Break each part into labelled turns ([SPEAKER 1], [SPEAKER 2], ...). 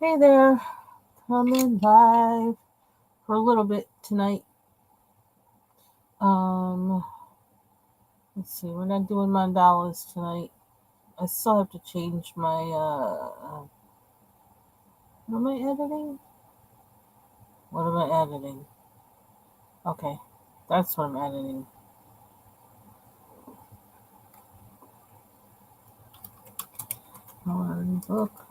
[SPEAKER 1] Hey there, coming live for a little bit tonight. Um, let's see, we're not doing mandalas tonight. I still have to change my what am I editing? What am I editing? Okay, that's what I'm editing. Book.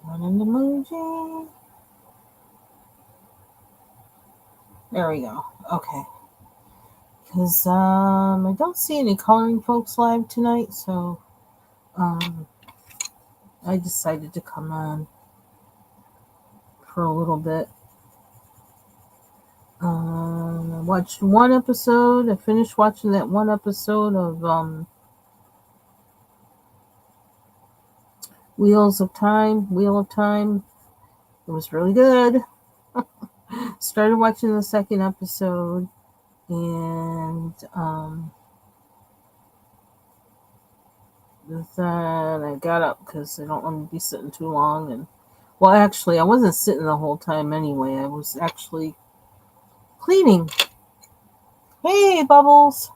[SPEAKER 1] One in the emoji. There we go. Okay. Because I don't see any coloring folks live tonight, so um, I decided to come on for a little bit. I watched one episode. I finished watching that one episode of Wheel of Time. It was really good. Started watching the second episode, and then I got up because I don't want to be sitting too long. And well, actually, I wasn't sitting the whole time anyway. I was actually cleaning. Hey, Bubbles.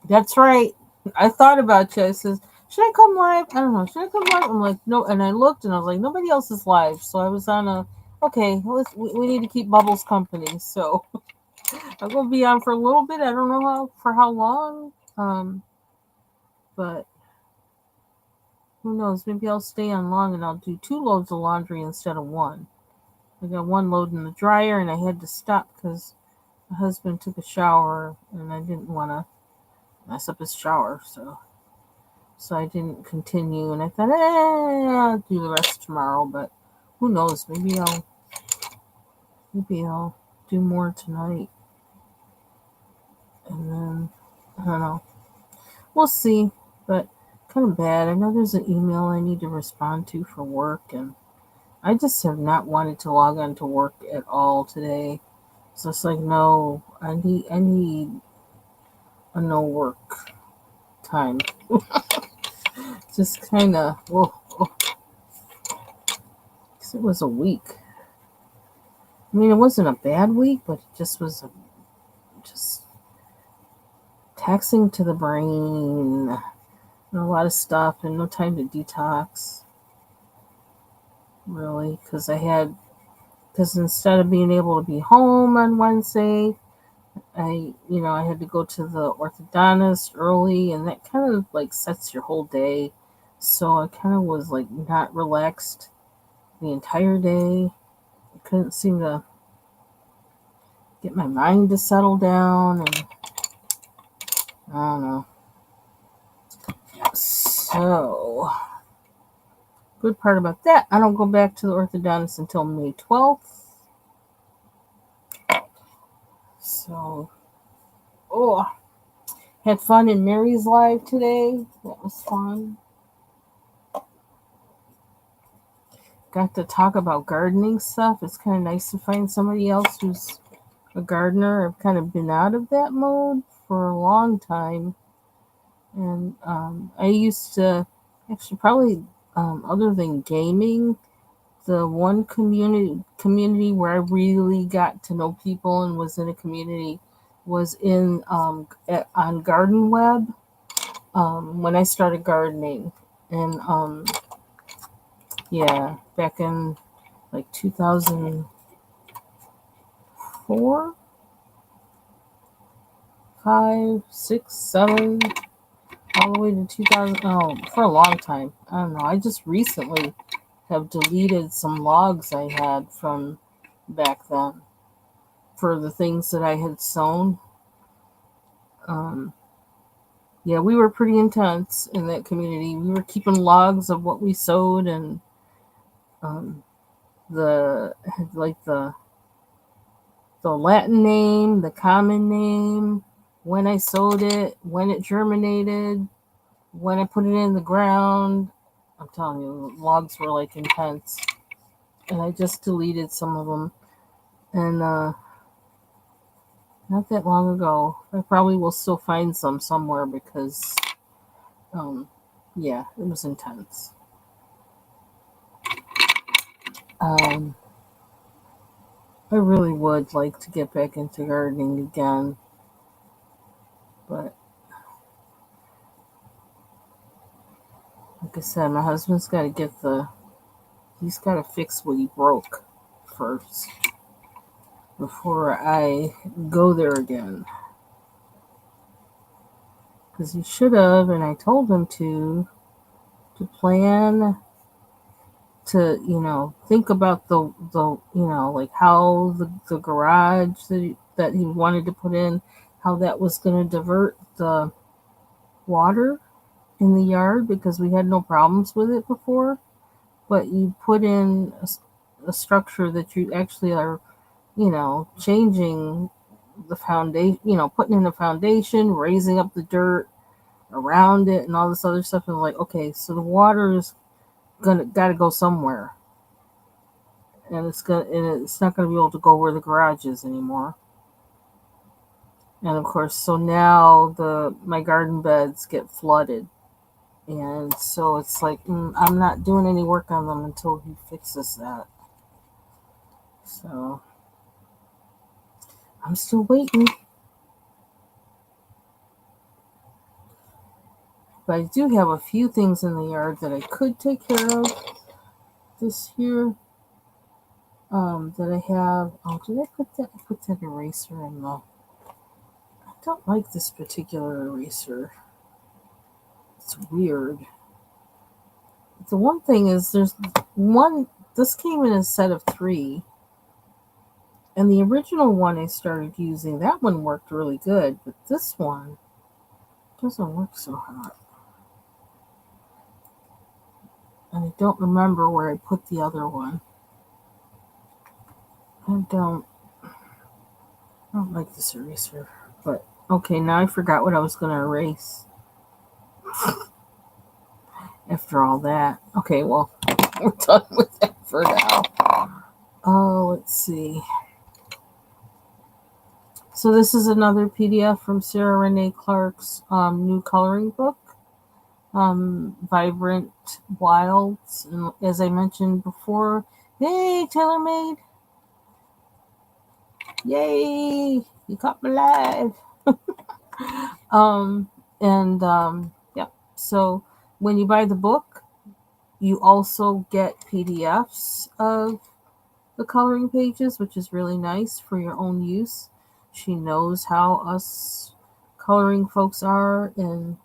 [SPEAKER 1] That's right. I thought about you. I says, should I come live? I don't know. Should I come live? I'm like, no. And I looked and I was like, nobody else is live. So I was on okay, we need to keep Bubbles company. So I'm going to be on for a little bit. I don't know for how long. But who knows? Maybe I'll stay on long and I'll do 2 loads of laundry instead of one. I got 1 load in the dryer and I had to stop because my husband took a shower and I didn't want to mess up his shower. So I didn't continue, and I thought, I'll do the rest tomorrow. But who knows? Maybe I'll do more tonight, and then I don't know. We'll see. But kind of bad. I know there's an email I need to respond to for work, and I just have not wanted to log on to work at all today. So it's like, no, I need a no work time. Just kind of, because it was a week. I mean, it wasn't a bad week, but it just was just taxing to the brain and a lot of stuff and no time to detox, really, because instead of being able to be home on Wednesday, I had to go to the orthodontist early, and that kind of like sets your whole day. So I kind of was like not relaxed the entire day. I couldn't seem to get my mind to settle down, and I don't know. So, good part about that, I don't go back to the orthodontist until May 12th. So, oh, had fun in Mary's live today. That was fun. Got to talk about gardening stuff. It's kind of nice to find somebody else who's a gardener. I've kind of been out of that mode for a long time. And I used to, actually, probably other than gaming, the one community where I really got to know people and was in a community was on Garden Web when I started gardening, and yeah, back in like 2004, 5, 6, 7, all the way to 2000. Oh, for a long time. I don't know. I just recently have deleted some logs I had from back then for the things that I had sown. Um, yeah, we were pretty intense in that community. We were keeping logs of what we sowed and um, the like the Latin name, the common name, when I sowed it, when it germinated, when I put it in the ground. I'm telling you, logs were like intense. and I just deleted some of them. And not that long ago, I probably will still find some somewhere because, yeah, it was intense. I really would like to get back into gardening again, but like I said, my husband's got to he's got to fix what he broke first before I go there again. Because he should have, and I told him to plan to, think about like how the garage that he wanted to put in, how that was going to divert the water in the yard because we had no problems with it before. But you put in a structure that you actually are, changing the foundation, putting in a foundation, raising up the dirt around it and all this other stuff. And like, okay, so the water is gotta go somewhere. And it's not gonna be able to go where the garage is anymore. And of course, so now my garden beds get flooded. And so it's like, I'm not doing any work on them until he fixes that. So I'm still waiting. But I do have a few things in the yard that I could take care of this year. That I have. Oh, did I put that? I put that eraser in the. I don't like this particular eraser. It's weird. The one thing is, there's one. This came in a set of 3, and the original one I started using, that one worked really good, but this one doesn't work so hot. And I don't remember where I put the other one. I don't like this eraser. But okay, now I forgot what I was gonna erase. After all that. Okay, well, we're done with that for now. Oh, let's see. So this is another PDF from Sarah Renee Clark's new coloring book, Vibrant Wilds. And as I mentioned before, hey, TaylorMade! Yay! You caught me live! Yeah, so when you buy the book, you also get PDFs of the coloring pages, which is really nice for your own use. She knows how us coloring folks are, and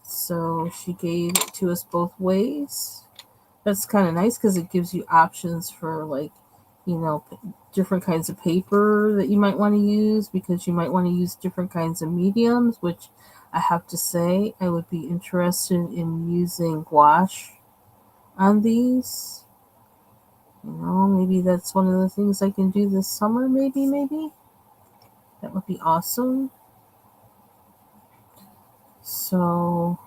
[SPEAKER 1] so she gave it to us both ways. That's kind of nice because it gives you options for, like, different kinds of paper that you might want to use, because you might want to use different kinds of mediums, which I have to say I would be interested in using gouache on these. Maybe that's one of the things I can do this summer, maybe. That would be awesome. So,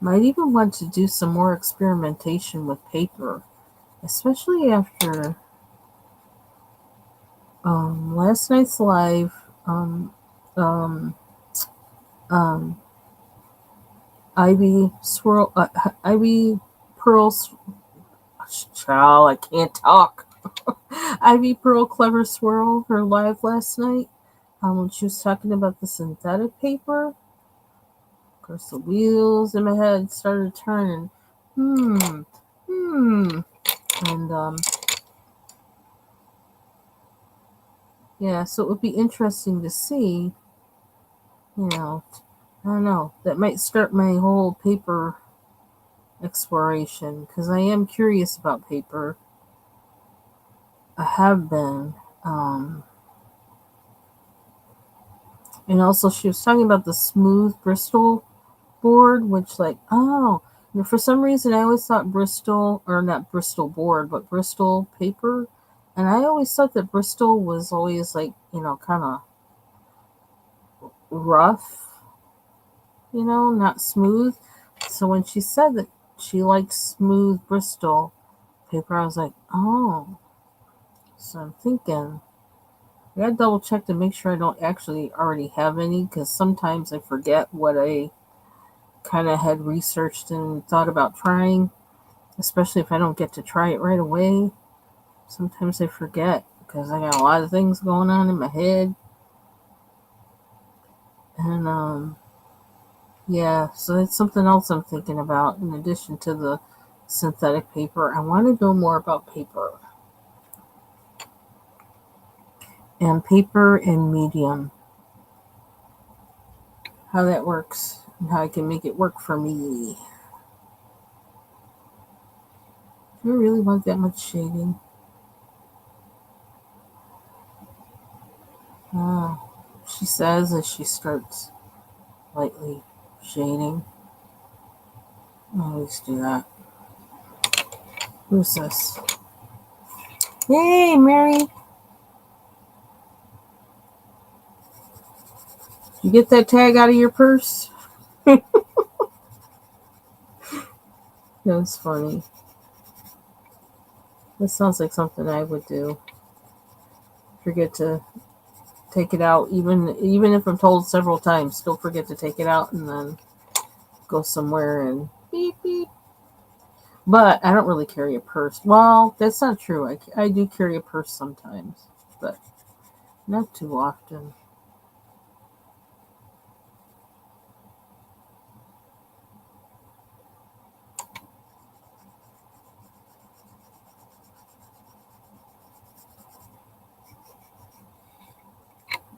[SPEAKER 1] might even want to do some more experimentation with paper, especially after last night's live. Ivy Pearl, child, I can't talk. Ivy Pearl Clever Swirl, her live last night, when she was talking about the synthetic paper. Of course, the wheels in my head started turning. And yeah, so it would be interesting to see. I don't know. That might start my whole paper exploration, because I am curious about paper. I have been. And also, she was talking about the smooth Bristol board, which, like, for some reason I always thought Bristol, or not Bristol board, but Bristol paper. And I always thought that Bristol was always, like, kind of rough, not smooth. So when she said that she likes smooth Bristol paper. I was like, oh. So I'm thinking, I gotta double check to make sure I don't actually already have any, because sometimes I forget what I kind of had researched and thought about trying, especially if I don't get to try it right away. Sometimes I forget because I got a lot of things going on in my head. And yeah, so that's something else I'm thinking about in addition to the synthetic paper. I want to know more about paper and medium, how that works and how I can make it work for me. Do I really want that much shading? Oh, she says as she starts lightly shading. I always do that. Who's this? Hey, Mary. You get that tag out of your purse? That's funny. This sounds like something I would do. Forget to take it out, even if I'm told several times. Still forget to take it out, and then go somewhere and beep beep. But I don't really carry a purse. Well, that's not true. I do carry a purse sometimes, but not too often.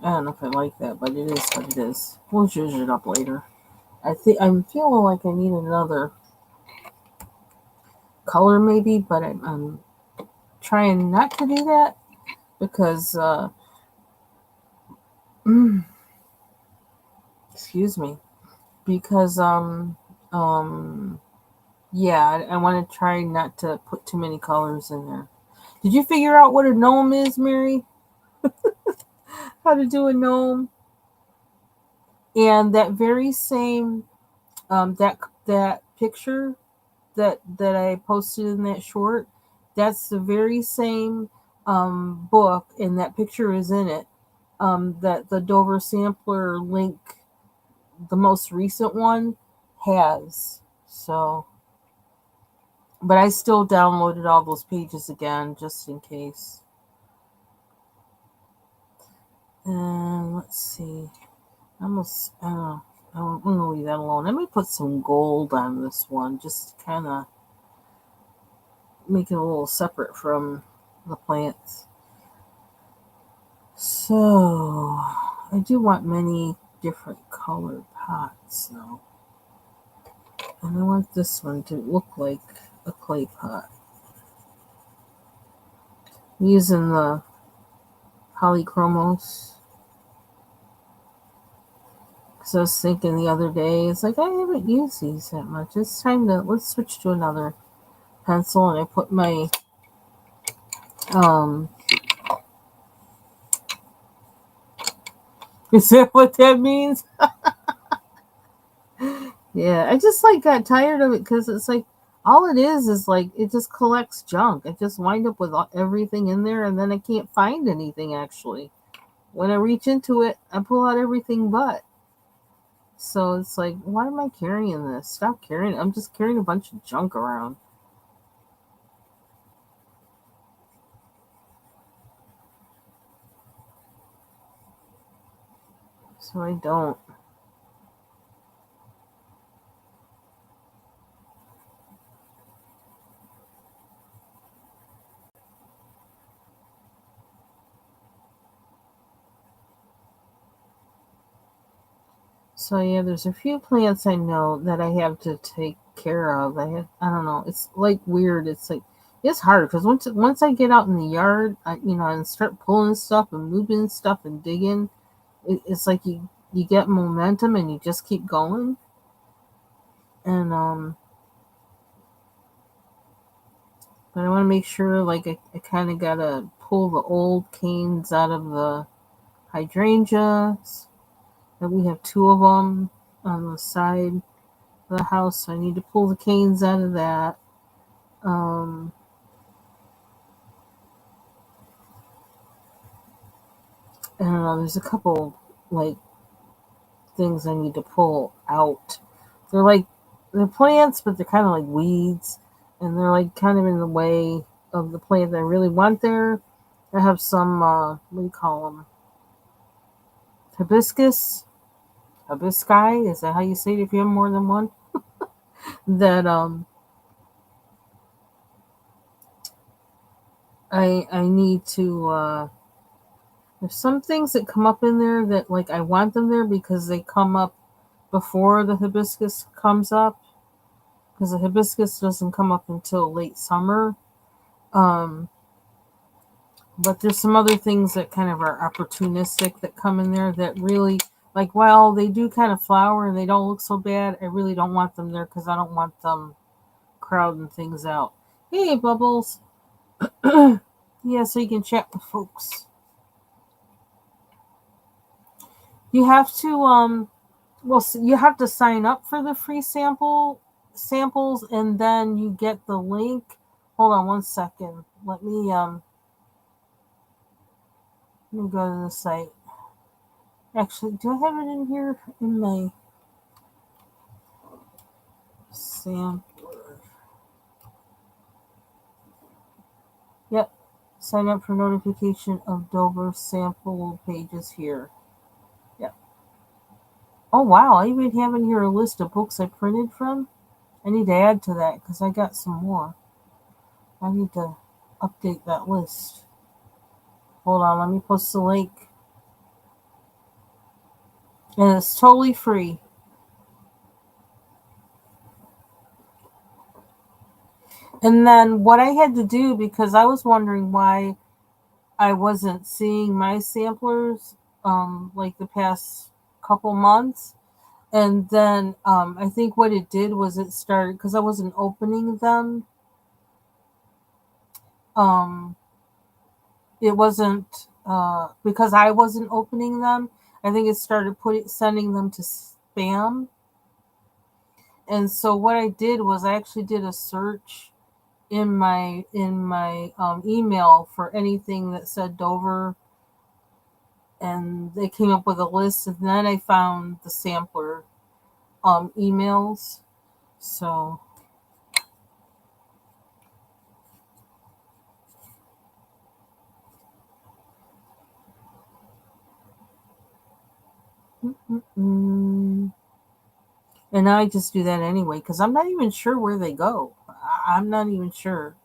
[SPEAKER 1] I don't know if I like that, but it is what it is. We'll zhuzh it up later. I'm feeling like I need another color maybe, but I'm trying not to do that because excuse me, because yeah, I want to try not to put too many colors in there. Did you figure out what a gnome is, Mary? How to do a gnome? And that very same that picture that I posted in that short, that's the very same book, and that picture is in it. That the Dover Sampler link, the most recent one, has. So, but I still downloaded all those pages again just in case. And let's see. Almost, I'm gonna leave that alone. Let me put some gold on this one, just kind of make it a little separate from the plants. So, I do want many different colored pots though. And I want this one to look like a clay pot. I'm using the polychromos. Because I was thinking the other day, it's like I haven't used these that much. It's time to, let's switch to another pencil. And I put my, is that what that means? Yeah, I just like got tired of it because it's like all it is like it just collects junk. I just wind up with everything in there, and then I can't find anything actually. When I reach into it, I pull out everything but. So it's like, why am I carrying this? Stop carrying it. I'm just carrying a bunch of junk around. So I don't. So yeah, there's a few plants I know that I have to take care of. I don't know. It's like weird. It's like it's hard because once I get out in the yard, and start pulling stuff and moving stuff and digging, it's like you get momentum and you just keep going. And but I want to make sure like I kind of gotta pull the old canes out of the hydrangeas. And we have two of them on the side the house. So I need to pull the canes out of that. I don't know. There's a couple like things I need to pull out. They're like they're plants, but they're kind of like weeds, and they're like kind of in the way of the plant that I really want there. I have some what do you call them? Hibiscus, hibisci. Is that how you say it? If you have more than one, that I need to. There's some things that come up in there that like I want them there because they come up before the hibiscus comes up because the hibiscus doesn't come up until late summer. Um, but there's some other things that kind of are opportunistic that come in there that really like while they do kind of flower and they don't look so bad, I really don't want them there because I don't want them crowding things out. Hey, Bubbles. Yeah, so you can chat with folks. You have to well, you have to sign up for the free samples, and then you get the link. Hold on one second. Let me go to the site. Actually, do I have it in here in my sampler? Yep. Sign up for notification of Dover sample pages here. Yep. Oh wow! I even have in here a list of books I printed from. I need to add to that because I got some more. I need to update that list. Hold on, let me post the link. And it's totally free. And then what I had to do, because I was wondering why I wasn't seeing my samplers like the past couple months. And then I think what it did was it started, because I wasn't opening them. Um, it wasn't, because I wasn't opening them. I think it started sending them to spam. And so what I did was I actually did a search in my email for anything that said Dover, and they came up with a list. And then I found the sampler emails. So and now I just do that anyway because I'm not even sure where they go. I'm not even sure.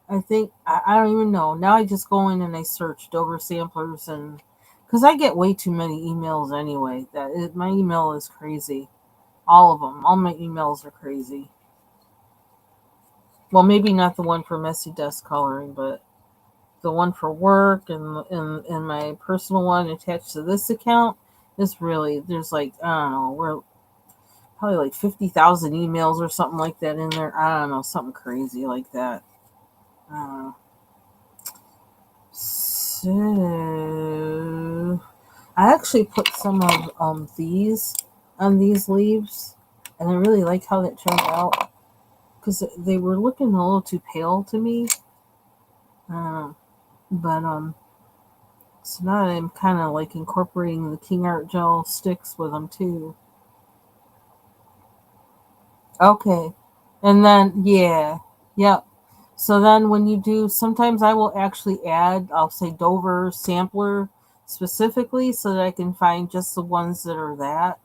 [SPEAKER 1] I think I don't even know. Now I just go in and I search Dover samplers, and because I get way too many emails anyway. My email is crazy. All of them. All my emails are crazy. Well, maybe not the one for messy desk coloring, but the one for work and my personal one attached to this account is really there's like I don't know, we're probably like 50,000 emails or something like that in there. I don't know, something crazy like that. So I actually put some of these on these leaves, and I really like how that turned out because they were looking a little too pale to me. But so now I'm kind of like incorporating the King Art gel sticks with them too. Okay, and then yeah, yep. So then when you do, sometimes I will actually add, I'll say Dover sampler specifically so that I can find just the ones that are that.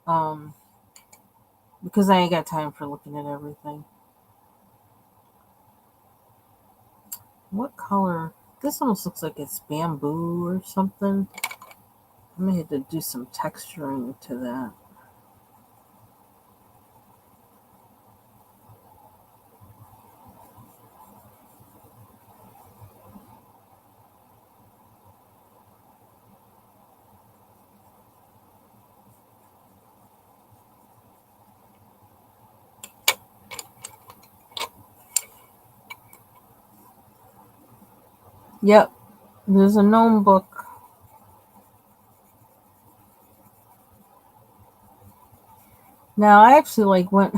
[SPEAKER 1] Um, because I ain't got time for looking at everything. What color? This almost looks like it's bamboo or something. I may have to do some texturing to that. Yep, there's a gnome book. Now I actually like went.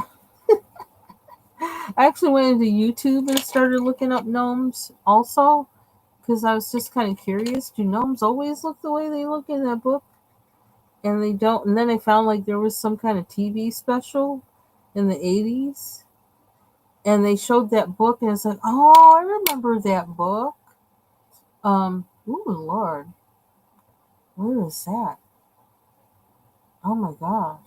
[SPEAKER 1] I actually went into YouTube and started looking up gnomes also because I was just kind of curious. Do gnomes always look the way they look in that book? And they don't. And then I found like there was some kind of TV special in the 80s, and they showed that book, and it's like, oh, I remember that book. Ooh, Lord, what is that? Oh my gosh,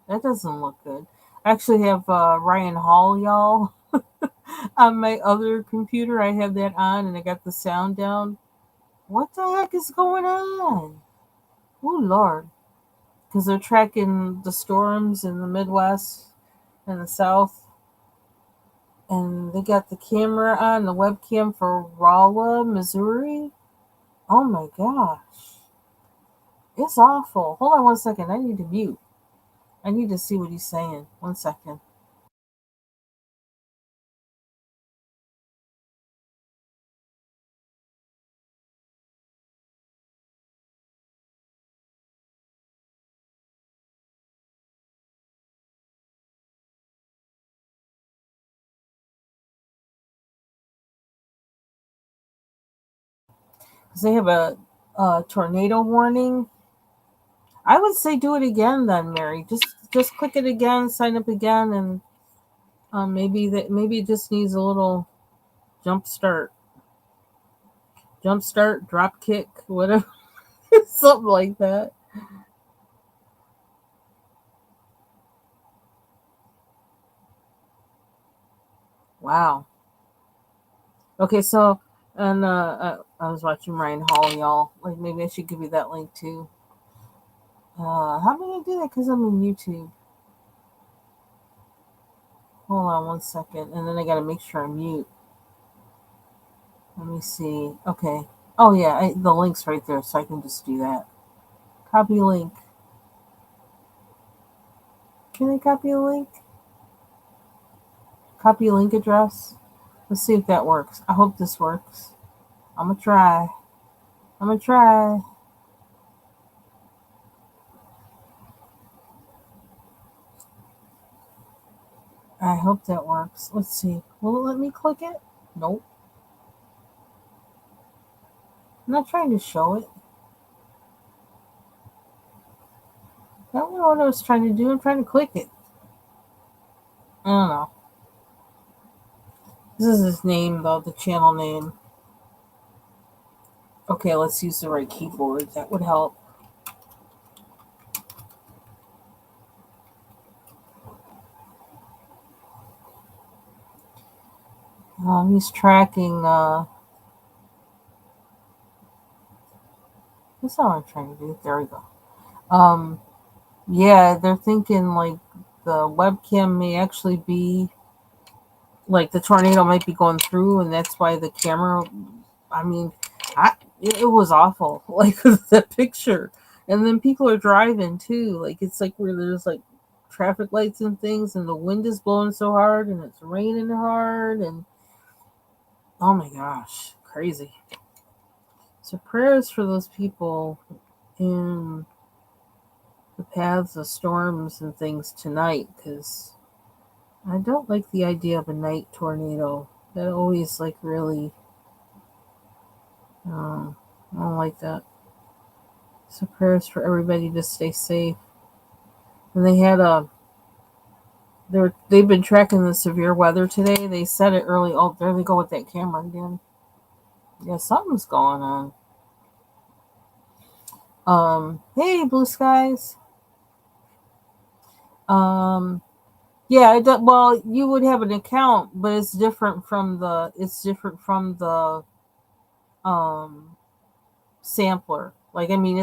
[SPEAKER 1] that doesn't look good. I actually have Ryan Hall, y'all, on my other computer. I have that on, and I got the sound down. What the heck is going on? Oh Lord, because they're tracking the storms in the Midwest and the South, and they got the camera on the webcam for Rolla, Missouri. Oh my gosh, it's awful. Hold on one second. I need to mute. I need to see what he's saying. One second. Because they have a tornado warning. I would say do it again then, Mary. Just click it again, sign up again, and maybe it just needs a little jump start, drop kick, whatever, something like that. Wow. Okay, so and I was watching Ryan Hall, y'all. Like maybe I should give you that link too. How am I gonna do that? Because I'm on YouTube. Hold on one second, and then I gotta make sure I mute. Let me see. Okay. Oh yeah, the link's right there, so I can just do that. Copy link. Can I copy a link? Copy link address. Let's see if that works. I hope this works. I'm gonna try. I'm gonna try. I hope that works. Let's see. Will it let me click it? Nope. I'm not trying to show it. I don't know what I was trying to do. I'm trying to click it. I don't know. This is his name, though, the channel name. Okay, let's use the right keyboard. That would help. He's tracking. That's not what I'm trying to do. There we go. Um, yeah, they're thinking like the webcam may actually be like the tornado might be going through, and that's why the camera. I mean, it was awful. Like the picture, and then people are driving too. Like it's like where there's like traffic lights and things, and the wind is blowing so hard, and it's raining hard, and oh my gosh, crazy. So prayers for those people in the paths of storms and things tonight, because I don't like the idea of a night tornado. That always like really, I don't like that. So prayers for everybody to stay safe. And they had they've been tracking the severe weather today. They said it early. Oh, there they go with that camera again. Yeah, something's going on. Hey, blue skies. Um, yeah. Well, you would have an account, but it's different from the sampler. Like, I mean,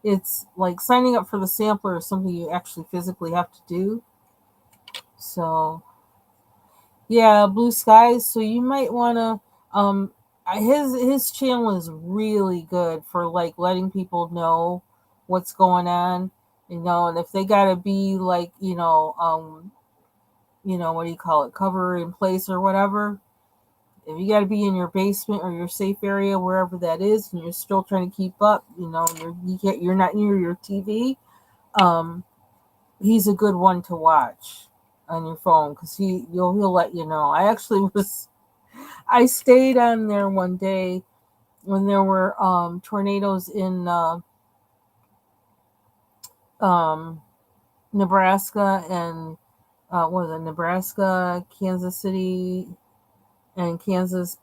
[SPEAKER 1] it's like signing up for the sampler is something you actually physically have to do. So yeah, blue skies. So you might want to his channel is really good for like letting people know what's going on, and if they got to be like, what do you call it? Cover in place or whatever. If you got to be in your basement or your safe area, wherever that is, and you're still trying to keep up, you're not near your TV. Um, he's a good one to watch on your phone because he'll let you know. I stayed on there one day when there were tornadoes in um, Nebraska and what was it, Nebraska, Kansas City, and Kansas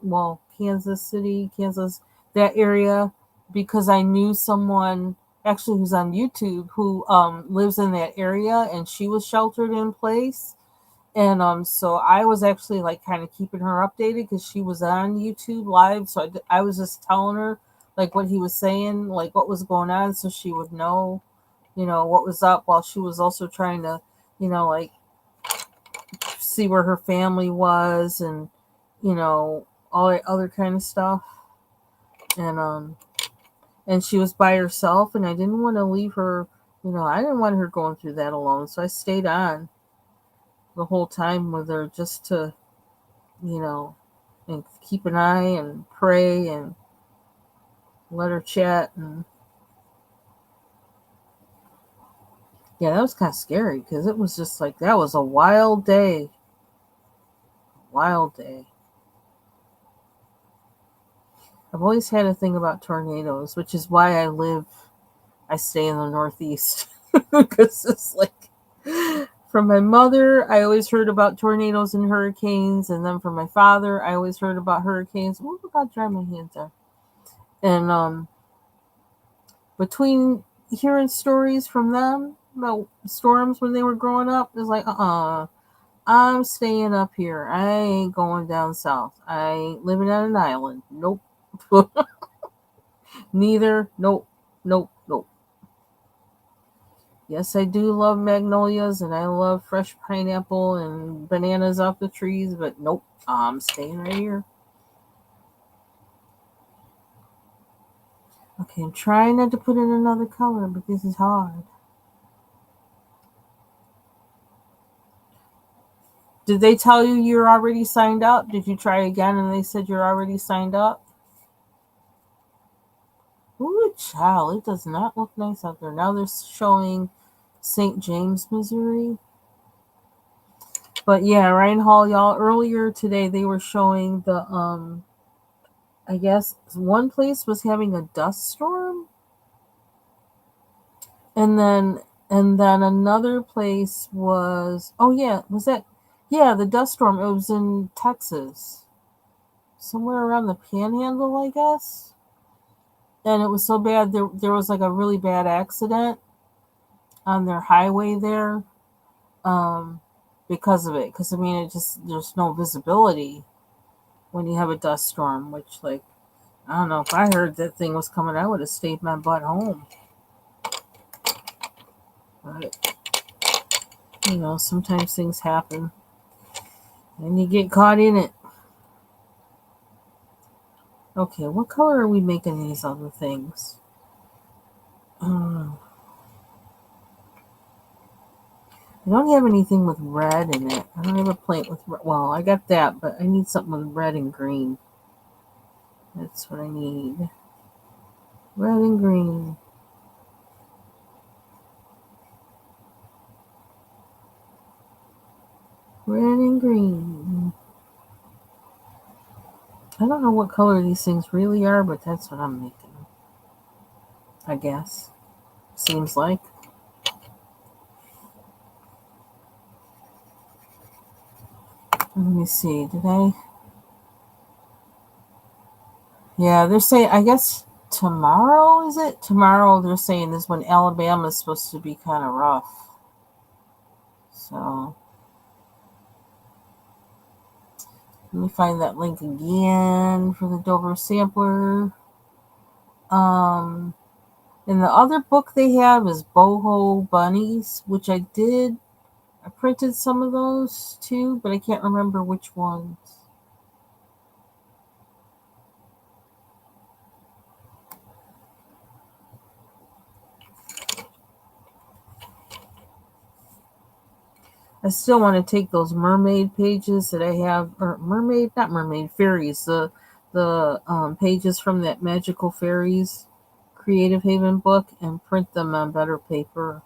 [SPEAKER 1] City, Kansas, that area, because I knew someone actually who's on YouTube who lives in that area, and she was sheltered in place. And so I was actually like kind of keeping her updated because she was on YouTube live. So I was just telling her like what he was saying, like what was going on, so she would know, what was up, while she was also trying to, like see where her family was, and all that other kind of stuff. And she was by herself, and I didn't want to leave her. I didn't want her going through that alone, so I stayed on the whole time with her just to, you know, and keep an eye and pray and let her chat. And yeah, that was kind of scary because it was just like that was a wild day. Wild day. I've always had a thing about tornadoes, which is why I stay in the Northeast. Because it's like, from my mother, I always heard about tornadoes and hurricanes. And then from my father, I always heard about hurricanes. Oh, God, dry my hands there. And between hearing stories from them about storms when they were growing up, it's like, I'm staying up here. I ain't going down south. I ain't living on an island. Nope. Neither. Nope. Nope. Nope. Yes, I do love magnolias and I love fresh pineapple and bananas off the trees, but nope. I'm staying right here. Okay, I'm trying not to put in another color, but this is hard. Did they tell you you're already signed up? Did you try again and they said you're already signed up? Ooh, child, it does not look nice out there. Now they're showing St. James, Missouri. But yeah, Ryan Hall, y'all, earlier today they were showing the I guess one place was having a dust storm, and then another place was, oh yeah, was that, yeah, the dust storm, it was in Texas. Somewhere around the Panhandle, I guess. And it was so bad there was like a really bad accident on their highway there, um, because of it. Because I mean, it just there's no visibility when you have a dust storm. Which, like, I don't know, if I heard that thing was coming, I would have stayed my butt home. But sometimes things happen, and you get caught in it. Okay, what color are we making these other things? I don't have anything with red in it. I don't have a plant with red. Well, I got that, but I need something with red and green. That's what I need. Red and green. Red and green. I don't know what color these things really are, but that's what I'm making. I guess. Seems like. Let me see. Did I? Yeah, they're saying, I guess tomorrow, is it? Tomorrow they're saying is when Alabama's supposed to be kind of rough. So let me find that link again for the Dover Sampler. And the other book they have is Boho Bunnies, which I did. I printed some of those too, but I can't remember which ones. I still want to take those mermaid pages that I have, or not mermaid, fairies, the pages from that Magical Fairies Creative Haven book, and print them on better paper.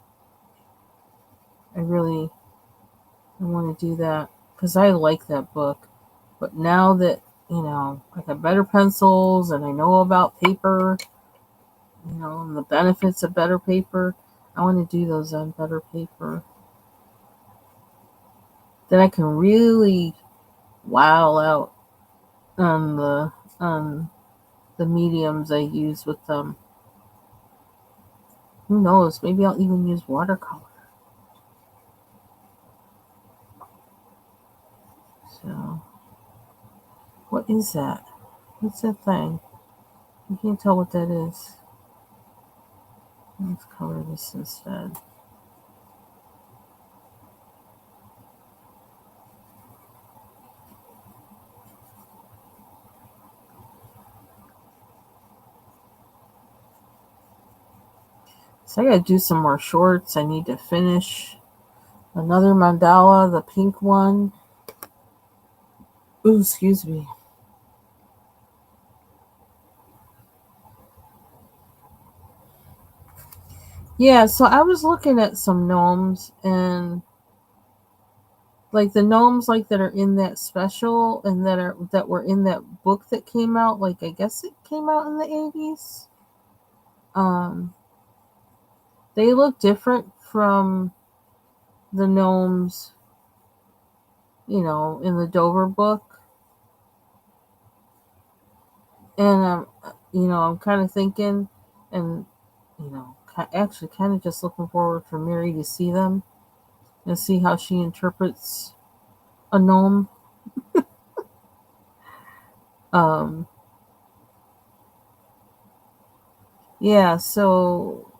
[SPEAKER 1] I want to do that because I like that book. But now that, I got better pencils and I know about paper, and the benefits of better paper, I want to do those on better paper. Then I can really wow out on the mediums I use with them. Who knows? Maybe I'll even use watercolor. So, what is that? What's that thing? I can't tell what that is. Let's color this instead. So I gotta do some more shorts. I need to finish another mandala, the pink one. Ooh, excuse me. Yeah, so I was looking at some gnomes, and like the gnomes like that are in that special and that were in that book that came out, like I guess it came out in the 80s. Um they look different from the gnomes, in the Dover book. And I'm kind of thinking, and actually kind of just looking forward for Mary to see them and see how she interprets a gnome. Um, yeah, so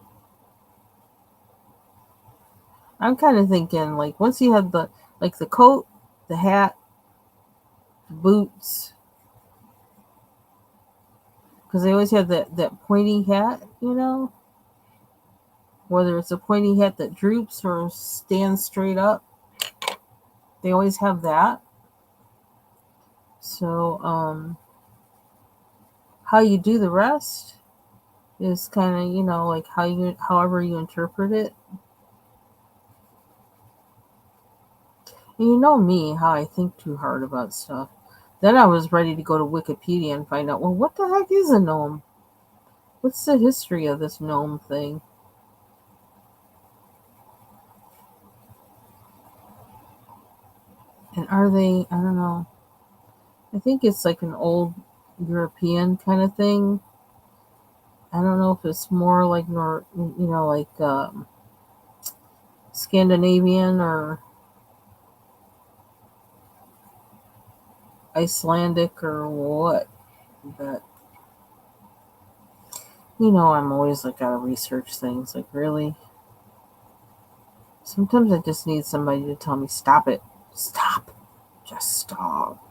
[SPEAKER 1] I'm kind of thinking like once you have the coat, the hat, the boots, because they always have that pointy hat, whether it's a pointy hat that droops or stands straight up, they always have that. So how you do the rest is kind of like however you interpret it. And you know me, how I think too hard about stuff. Then I was ready to go to Wikipedia and find out, well, what the heck is a gnome? What's the history of this gnome thing? And are they, I don't know, I think it's like an old European kind of thing. I don't know if it's more like like Scandinavian or Icelandic or what. But I'm always like gotta research things. Like really, sometimes I just need somebody to tell me stop it, stop, just stop.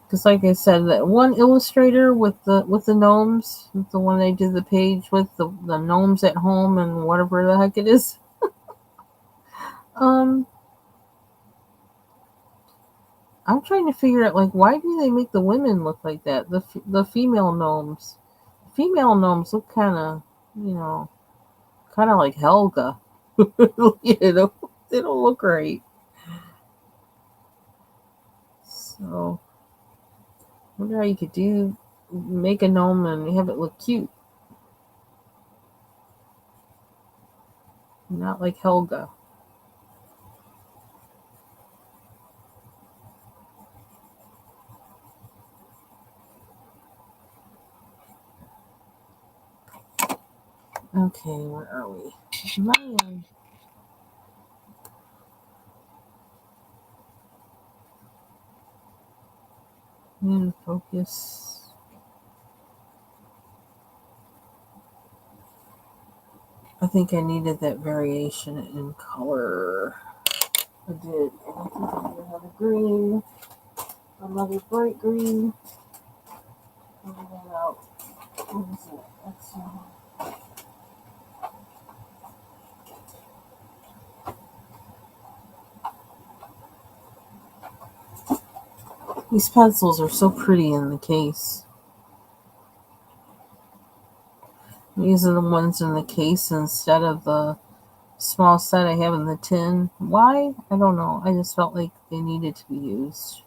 [SPEAKER 1] Because like I said, that one illustrator with the gnomes, the one I did the page with, the gnomes at home and whatever the heck it is. Um, I'm trying to figure out like why do they make the women look like that? The female gnomes, female gnomes look you know kind of like Helga. you know, they don't look right. So I wonder how you could make a gnome and have it look cute, not like Helga. Okay, where are we? Am I in focus? I think I needed that variation in color. I did. I think I need another green, another bright green. Figure that out. What is it? Let's see. These pencils are so pretty in the case. These are the ones in the case instead of the small set I have in the tin. Why? I don't know. I just felt like they needed to be used.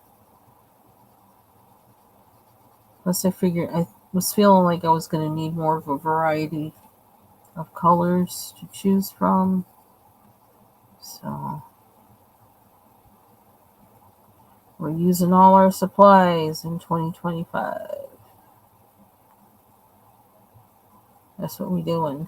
[SPEAKER 1] Plus, I figured I was feeling like I was going to need more of a variety of colors to choose from. So, we're using all our supplies in 2025. That's what we're doing.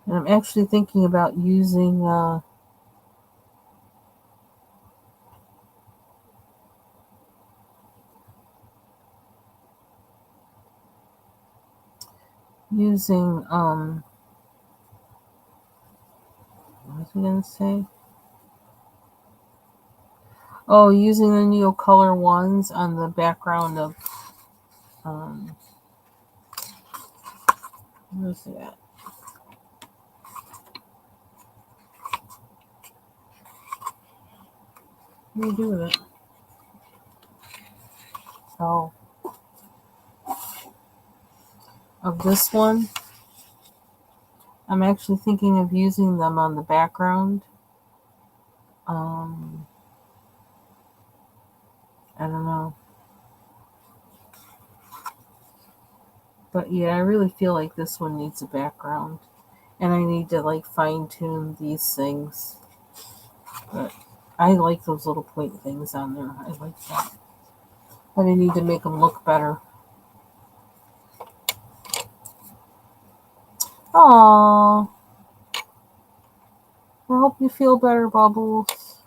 [SPEAKER 1] And I'm actually thinking about using what was I gonna say? Oh, using the Neocolor ones on the background of where's that? What do you do with it? Oh, of this one. I'm actually thinking of using them on the background. I don't know. But yeah, I really feel like this one needs a background. And I need to like fine tune these things. But I like those little point things on there. I like that. But I need to make them look better. Aww. I hope you feel better, Bubbles.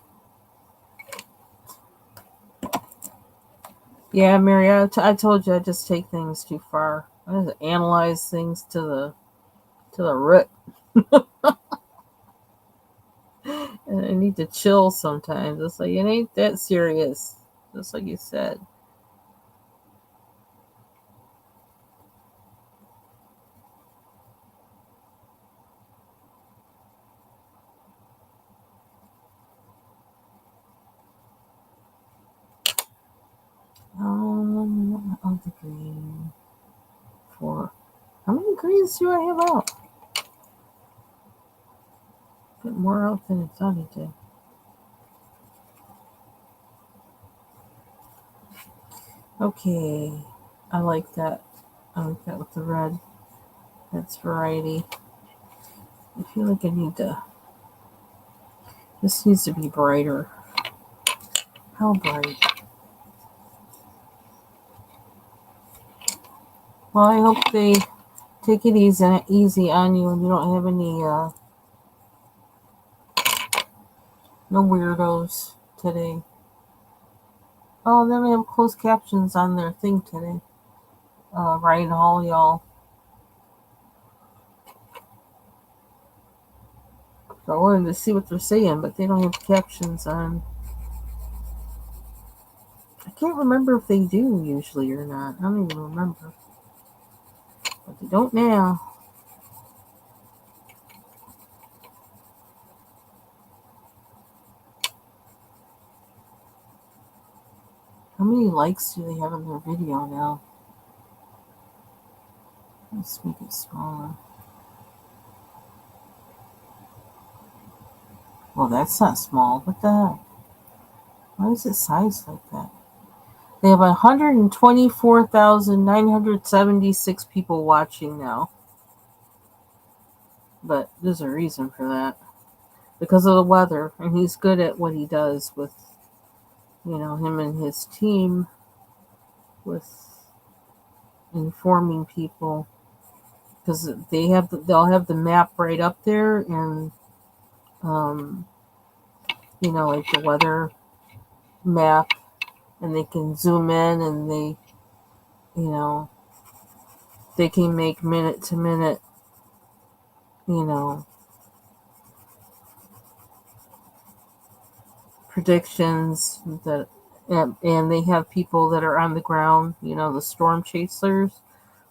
[SPEAKER 1] Yeah, Mary, I told you I just take things too far. I just analyze things to the root. And I need to chill sometimes. It's like it ain't that serious. Just like you said. Of the green. 4. How many greens do I have out? Got more out than I thought I did. Okay. I like that. I like that with the red. That's variety. I feel like I need to. This needs to be brighter. How bright? Well, I hope they take it easy on you and you don't have any no weirdos today. Oh, then we have closed captions on their thing today. Ryan Hall, y'all. So I wanted to see what they're saying, but they don't have captions on. I can't remember if they do usually or not. I don't even remember. But they don't now. How many likes do they have on their video now? Let's make it smaller. Well, that's not small. What the heck? Why is it sized like that? They have 124,976 people watching now. But there's a reason for that. Because of the weather. And he's good at what he does with, him and his team with informing people. Because they'll have the map right up there and, like the weather map. And they can zoom in and they can make minute to minute, you know, predictions that And they have people that are on the ground, the storm chasers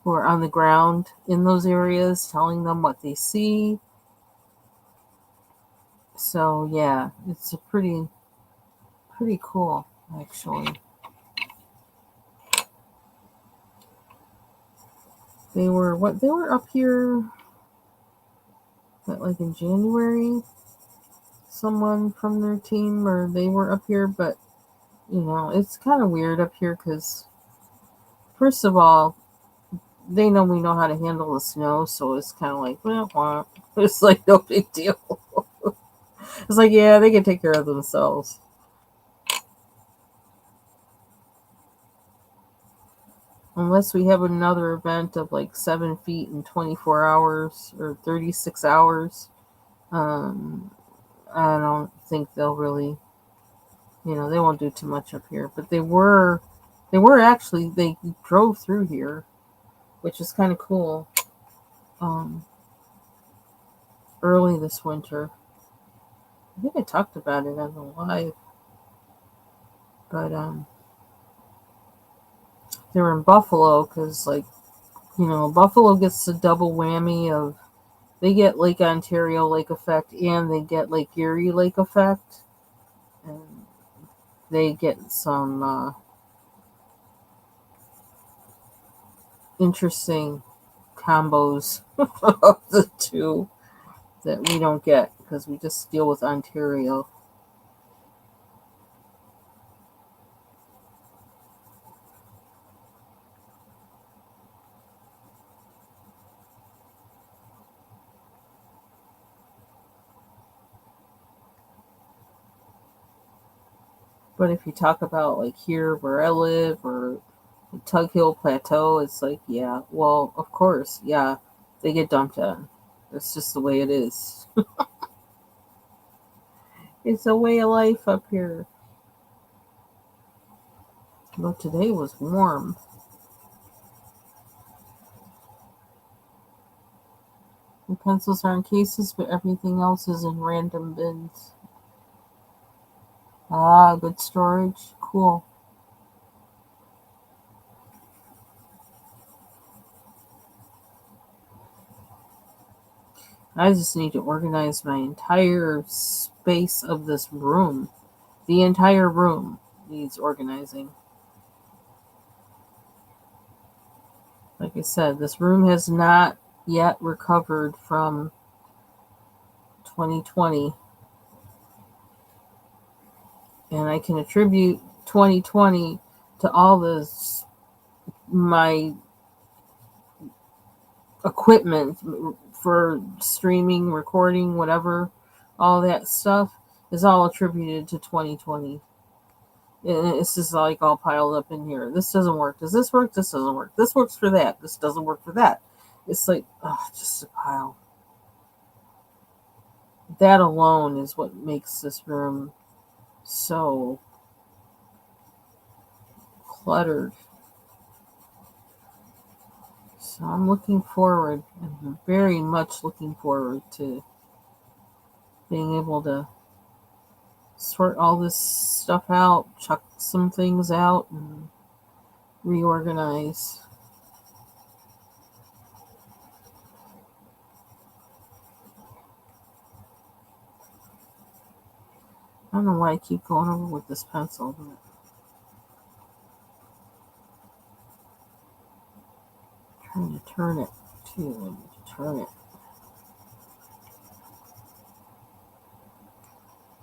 [SPEAKER 1] who are on the ground in those areas telling them what they see. So yeah, it's a pretty cool actually. They were up here like in January. Someone from their team or they were up here, but it's kind of weird up here because first of all, they know we know how to handle the snow, so it's kind of like, well, it's like no big deal. It's like, yeah, they can take care of themselves. Unless we have another event of like 7 feet in 24 hours or 36 hours, um, I don't think they'll really, they won't do too much up here. But they drove through here, which is kind of cool. Um, Early this winter. I think I talked about it on the live, but they were in Buffalo because, like, Buffalo gets the double whammy of they get Lake Ontario lake effect and they get Lake Erie lake effect, and they get some interesting combos of the two that we don't get because we just deal with Ontario. But if you talk about like here where I live or the Tug Hill Plateau, it's like, yeah, well, of course, yeah, they get dumped on. It's just the way it is. It's a way of life up here. But today was warm. The pencils are in cases, but everything else is in random bins. Ah, good storage. Cool. I just need to organize my entire space of this room. The entire room needs organizing. Like I said, this room has not yet recovered from 2020. And I can attribute 2020 to all this, my equipment for streaming, recording, whatever, all that stuff is all attributed to 2020. And it's just like all piled up in here. This doesn't work. Does this work? This doesn't work. This works for that. This doesn't work for that. It's like, just a pile. That alone is what makes this room so cluttered. So I'm looking forward, I'm very much looking forward to being able to sort all this stuff out, chuck some things out, and reorganize. I don't know why I keep going over with this pencil, but I'm trying to turn it too. I need to turn it.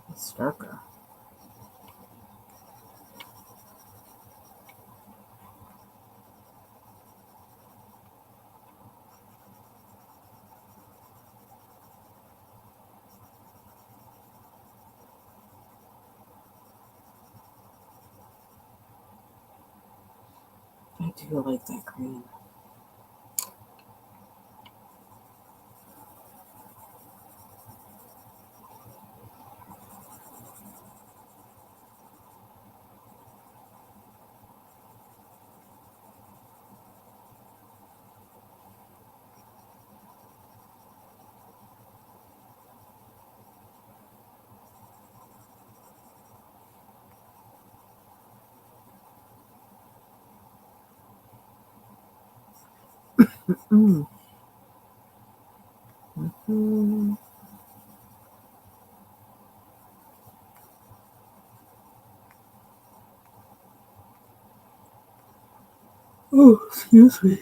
[SPEAKER 1] It's darker. I do like that green. Mm. Mm-hmm. Oh, excuse me.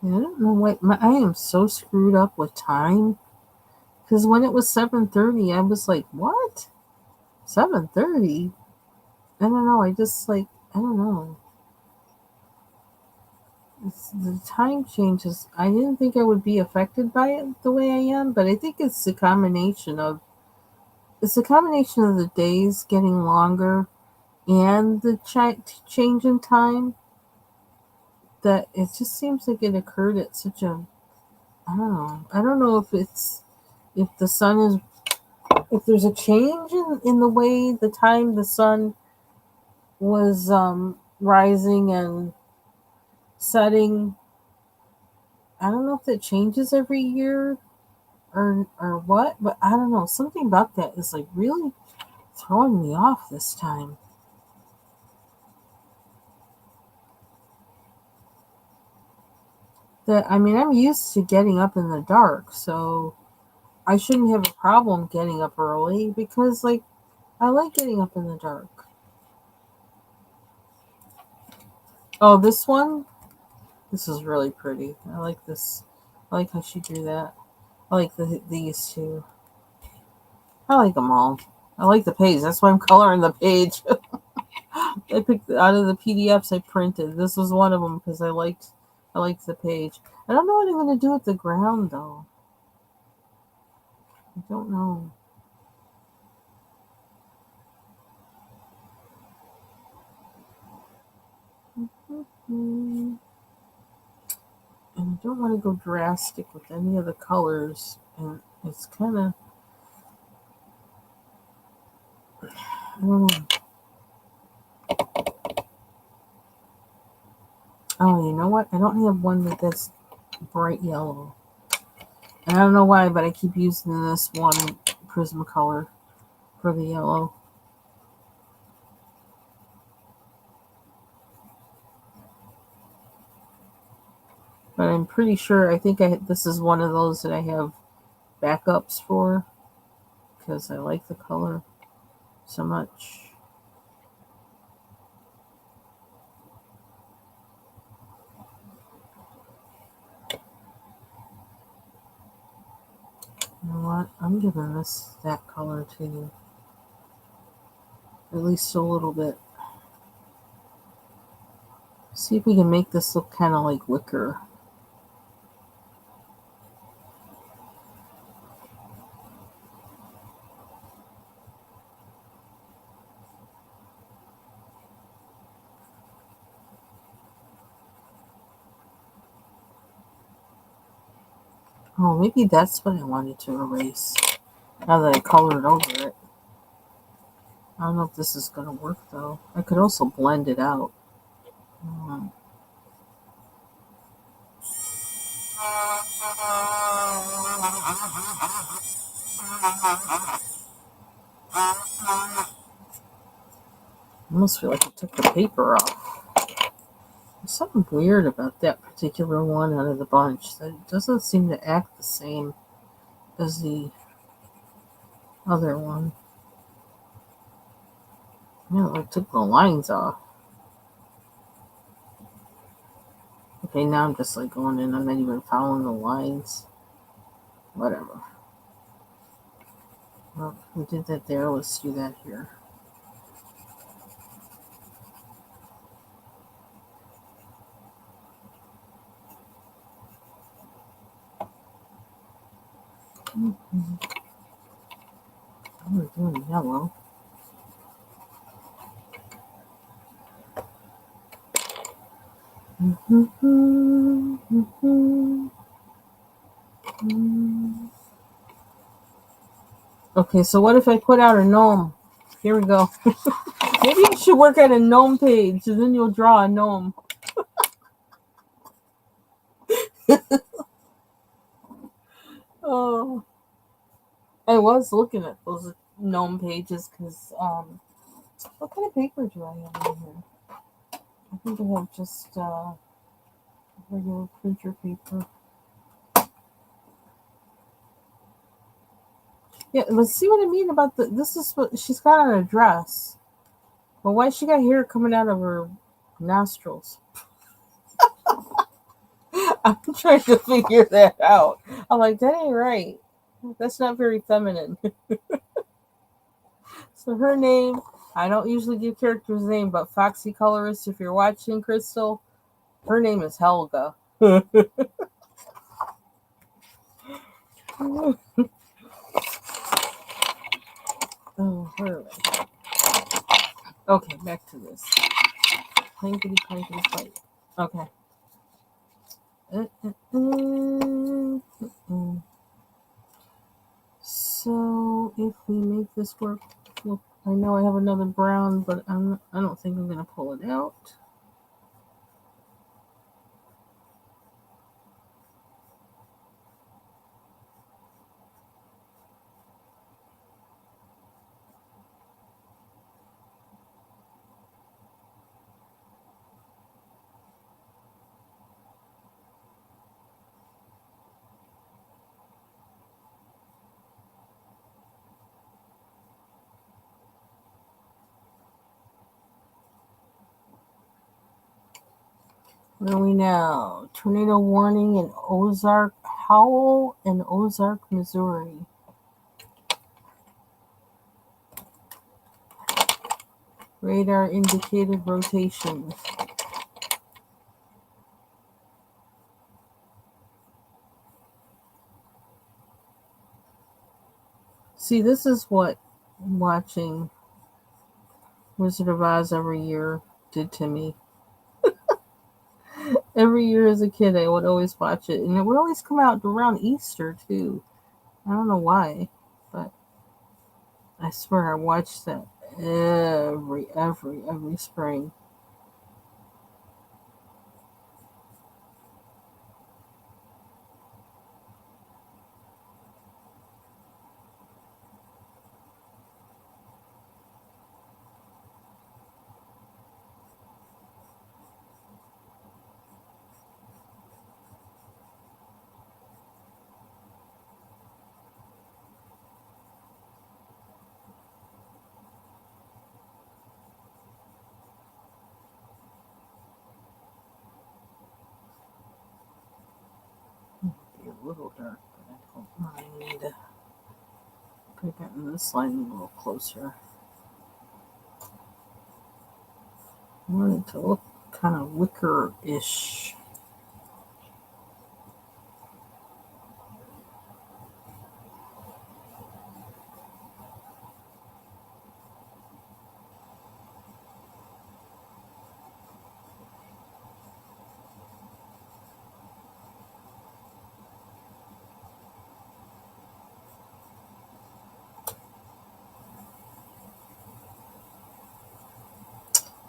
[SPEAKER 1] I don't know why I am so screwed up with time. Because when it was 7:30, I was like, "What? 7:30?" I don't know. I just like I don't know. The time changes. I didn't think I would be affected by it the way I am, but I think it's a combination of the days getting longer and the change in time that it just seems like it occurred at such a I don't know. I don't know if the sun is if there's a change in the way the time the sun was rising and setting. I don't know if that changes every year or what, but I don't know. Something about that is like really throwing me off this time. That I mean, I'm used to getting up in the dark, so I shouldn't have a problem getting up early because like I like getting up in the dark. Oh, this one? This is really pretty. I like this. I like how she drew that. I like these two. I like them all. I like the page. That's why I'm coloring the page. I picked out of the PDFs I printed. This was one of them because I liked the page. I don't know what I'm going to do with the ground though. I don't know. And I don't want to go drastic with any of the colors. And it's kind of I don't know. Oh, you know what? I don't have one that's bright yellow. And I don't know why, but I keep using this one prism color for the yellow. But I'm pretty sure I think this is one of those that I have backups for because I like the color so much. You know what? I'm giving this that color too. At least a little bit. See if we can make this look kind of like wicker. Oh, maybe that's what I wanted to erase. Now that I colored over it. I don't know if this is going to work though. I could also blend it out. Um, I almost feel like I took the paper off. There's something weird about that particular one out of the bunch. That it doesn't seem to act the same as the other one. Yeah, I took the lines off. Okay, now I'm just like going in. I'm not even following the lines. Whatever. Well, we did that there. Let's do that here. Mm-hmm. We're doing yellow. Mm-hmm. Mm-hmm. Mm-hmm. Okay, so what if I put out a gnome? Here we go. Maybe you should work at a gnome page, and then you'll draw a gnome. Oh, I was looking at those gnome pages because what kind of paper do I have in here? I think I have just regular printer paper. Yeah, but see what I mean about this is what she's got on a dress. But why she got hair coming out of her nostrils? I'm trying to figure that out. I'm like, that ain't right. That's not very feminine. So her name, I don't usually give characters' name, but Foxy Colorist, if you're watching, Crystal, her name is Helga. Oh, where are we? Okay, back to this. Clankety, clankety, clank. Okay. So if we make this work, look, I know I have another brown, but I don't think I'm gonna pull it out. Where are we now? Tornado warning in Ozark, Howell, and Ozark, Missouri. Radar indicated rotation. See, this is what watching Wizard of Oz every year did to me. Every year as a kid, I would always watch it, and it would always come out around Easter too. I don't know why, but I swear I watched that every spring. Be a little dark, but I don't mind. Could have gotten this line a little closer. I want it to look kind of wicker-ish.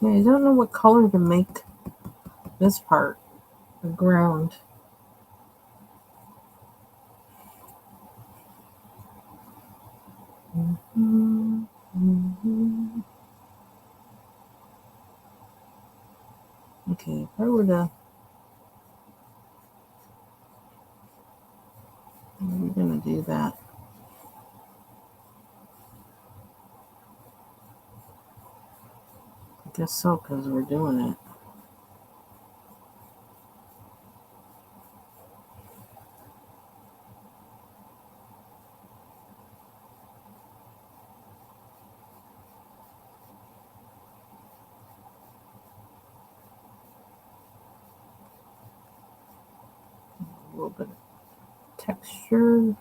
[SPEAKER 1] Yeah, I don't know what color to make this part, the ground. Mm-hmm. Mm-hmm. Okay, if I were to, we're gonna do that. I guess so, because we're doing it. A little bit of texture.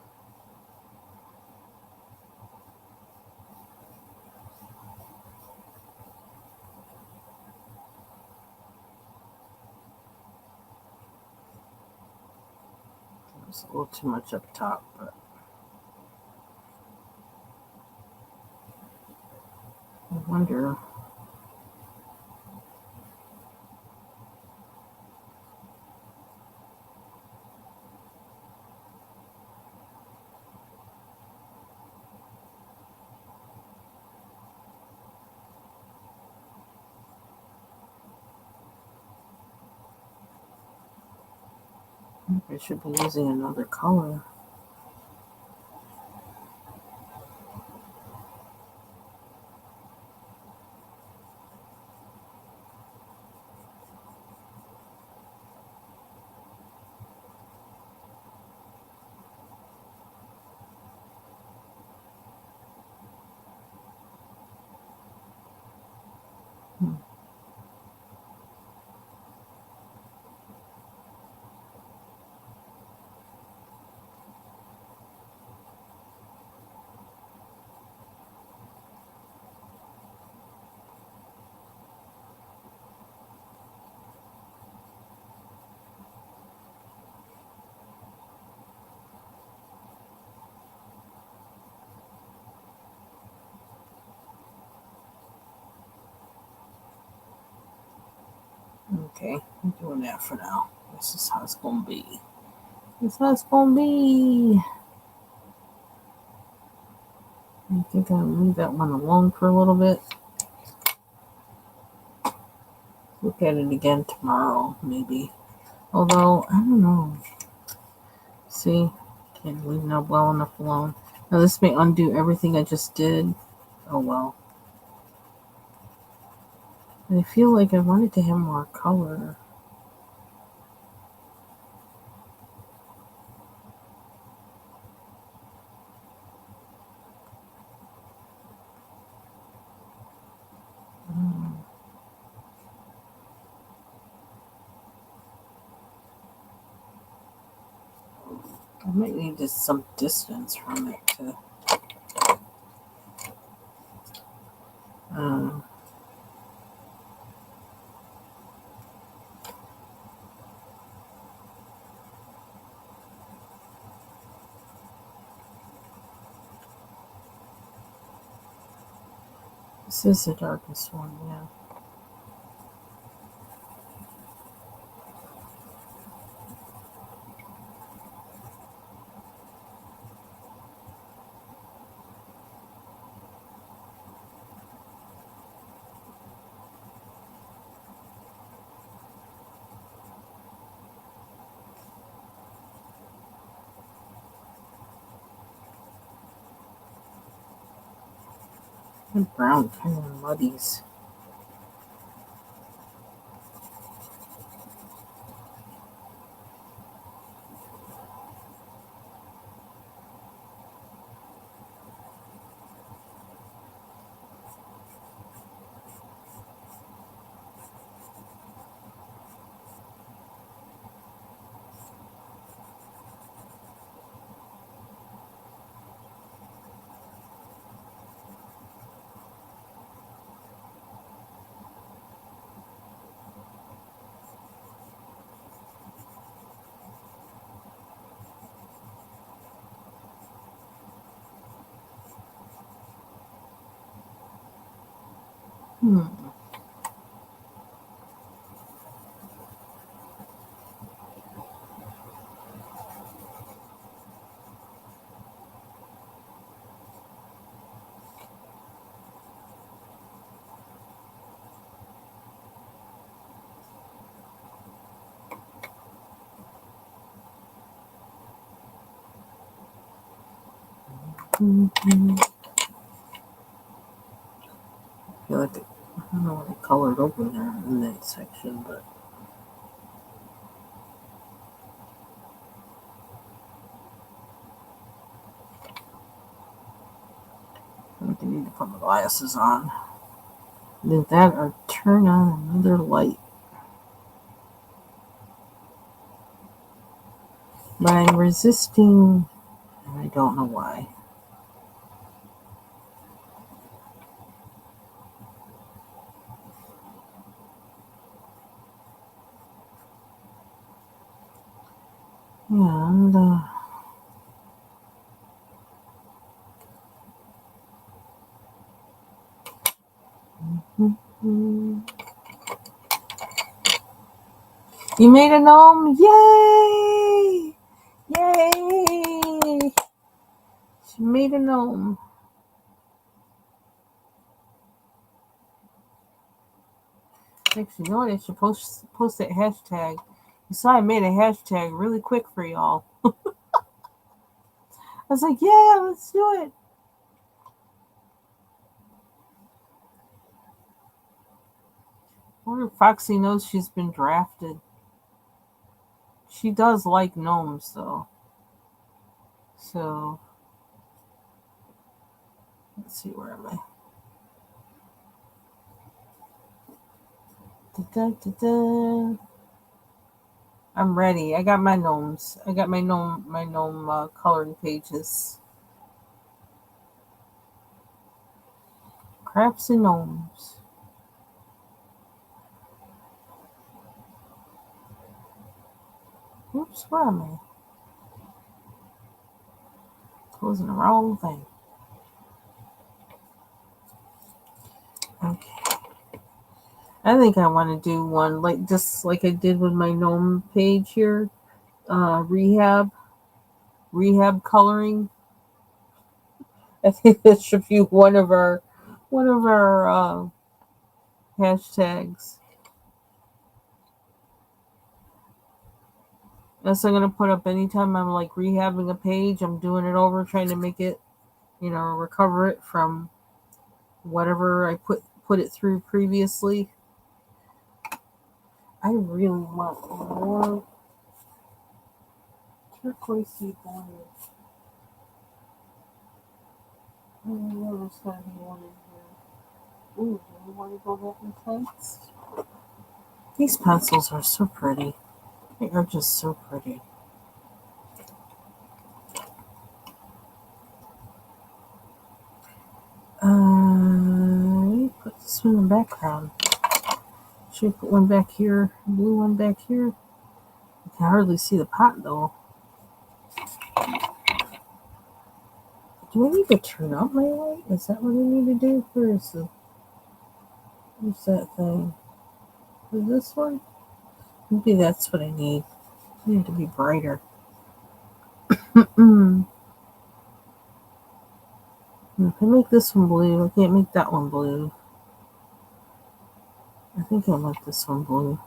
[SPEAKER 1] There's a little too much up top, but wonder. I should be using another color. Okay, I'm doing that for now. This is how it's gonna be. This is how it's gonna be. I think I'll leave that one alone for a little bit. Look at it again tomorrow, maybe. Although, I don't know. See, can't leave now well enough alone. Now this may undo everything I just did. Oh well. I feel like I wanted to have more color. I might need just some distance from it to. Um, this is the darkest one, yeah. The brown kind of muddies. Hmm. Mm-hmm. I feel like I don't know what I colored over there in that section, but I think I need to put my glasses on. Either that or turn on another light. But I'm resisting, and I don't know why. And You made a gnome! Yay! Yay! She made a gnome. Actually, you know what? I should post that hashtag. You saw I made a hashtag really quick for y'all. I was like, yeah, let's do it. I wonder if Foxy knows she's been drafted. She does like gnomes, though. So, let's see, where am I? Da-da-da-da. I'm ready. I got my gnomes. I got my gnome coloring pages. Crafts and gnomes. Oops, where am I? Closing the wrong thing. Okay. I think I want to do one just like I did with my gnome page here. Rehab coloring. I think that should be one of our hashtags. That's I'm gonna put up anytime I'm like rehabbing a page. I'm doing it over, trying to make it, recover it from whatever I put it through previously. I really want more turquoisey blue. I know there's gotta be one in here. Ooh, do you want to go that intense? These pencils are so pretty. They are just so pretty. Put this one in the background. Should I put one back here? Blue one back here? I can hardly see the pot though. Do I need to turn up my light? Is that what I need to do? Where's that thing? Is this one? Maybe that's what I need. I need to be brighter. If I make this one blue, I can't make that one blue. I think I want this one blue.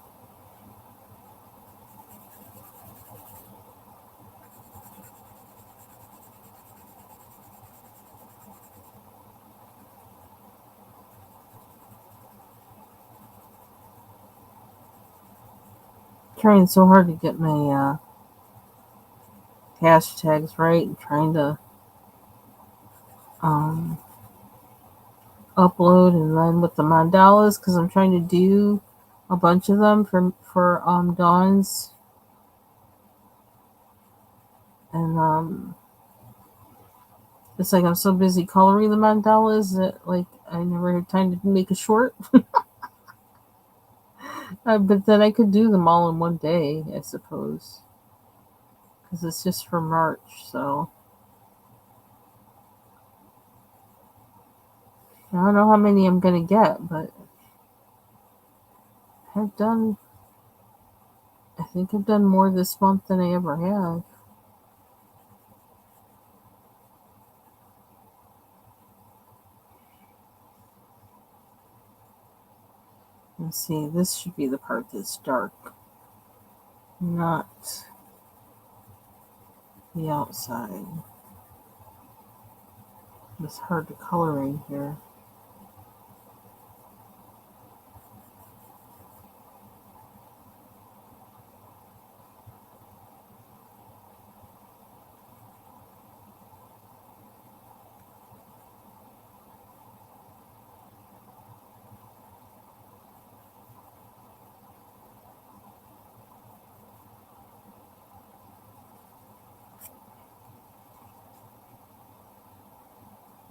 [SPEAKER 1] Trying so hard to get my hashtags right and trying to upload, and then with the mandalas, because I'm trying to do a bunch of them for Dawn's, and it's like I'm so busy coloring the mandalas that like I never had time to make a short. But then I could do them all in one day, I suppose, because it's just for March. So I don't know how many I'm gonna get, but I've done. I think I've done more this month than I ever have. Let's see, this should be the part that's dark, not the outside. It's hard to color in here.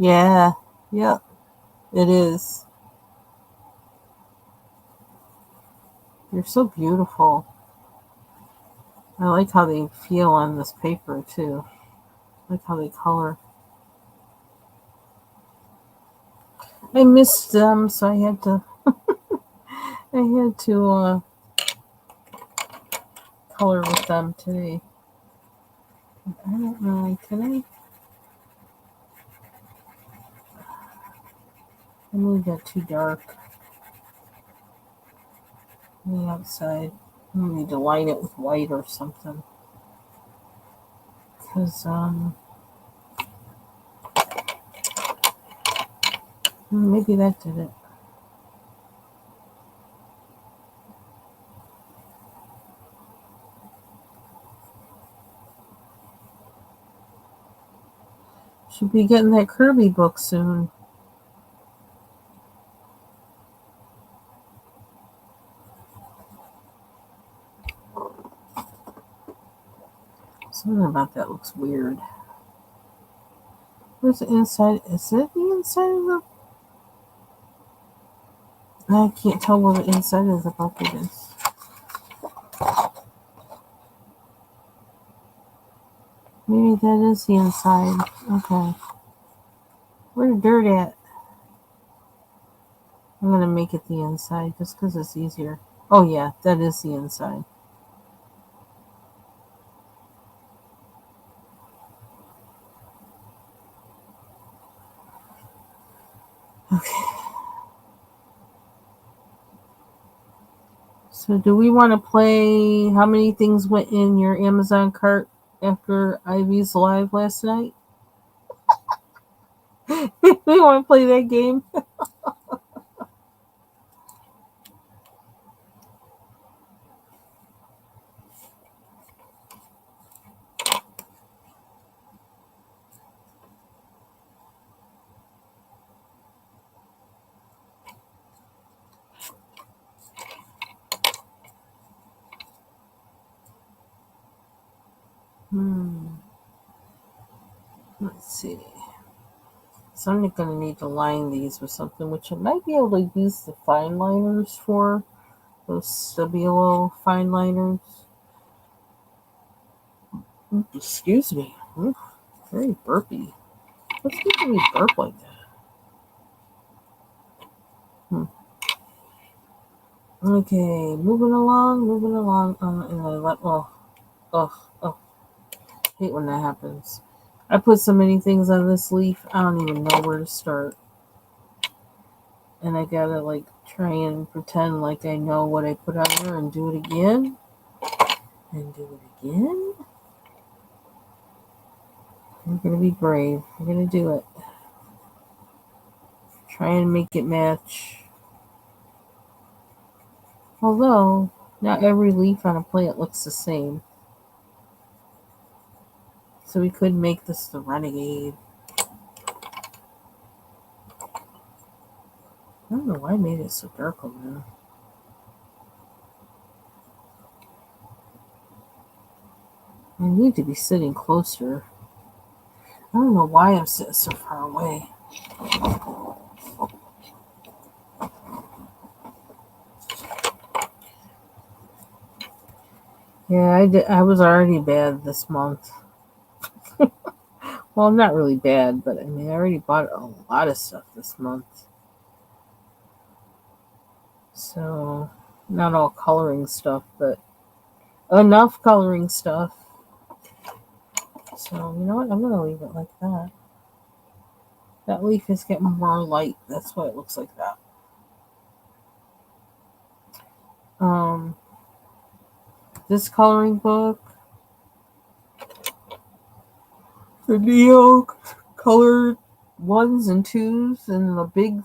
[SPEAKER 1] Yeah, yep, it is. You're so beautiful. I like how they feel on this paper too. I like how they color. I missed them, so I had to I had to color with them today. I don't know. Can I? I made that too dark on the outside. I need to line it with white or something. Because, maybe that did it. Should be getting that Kirby book soon. Something about that looks weird. Where's the inside? Is it the inside of the... I can't tell what the inside of the book it is. Maybe that is the inside. Okay. Where's the dirt at? I'm going to make it the inside just because it's easier. Oh, yeah, that is the inside. Okay. So do we want to play how many things went in your Amazon cart after Ivy's live last night? We want to play that game? Let's see. So I'm going to need to line these with something, which I might be able to use the fine liners for. Those Stabilo fine liners. Excuse me. Very burpy. What's making me burp like that? Okay, moving along. And I let... Oh. Hate when that happens. I put so many things on this leaf, I don't even know where to start. And I gotta try and pretend like I know what I put on there and do it again. And do it again. I'm gonna be brave. I'm gonna do it. Try and make it match. Although, not every leaf on a plant looks the same. So we could make this the renegade. I don't know why I made it so dark over there. I need to be sitting closer. I don't know why I'm sitting so far away. Yeah, I was already bad this month. Well, not really bad, but I mean, I already bought a lot of stuff this month. So, not all coloring stuff, but enough coloring stuff. So, you know what? I'm going to leave it like that. That leaf is getting more light. That's why it looks like that. This coloring book, the Neo colored ones and twos, and the big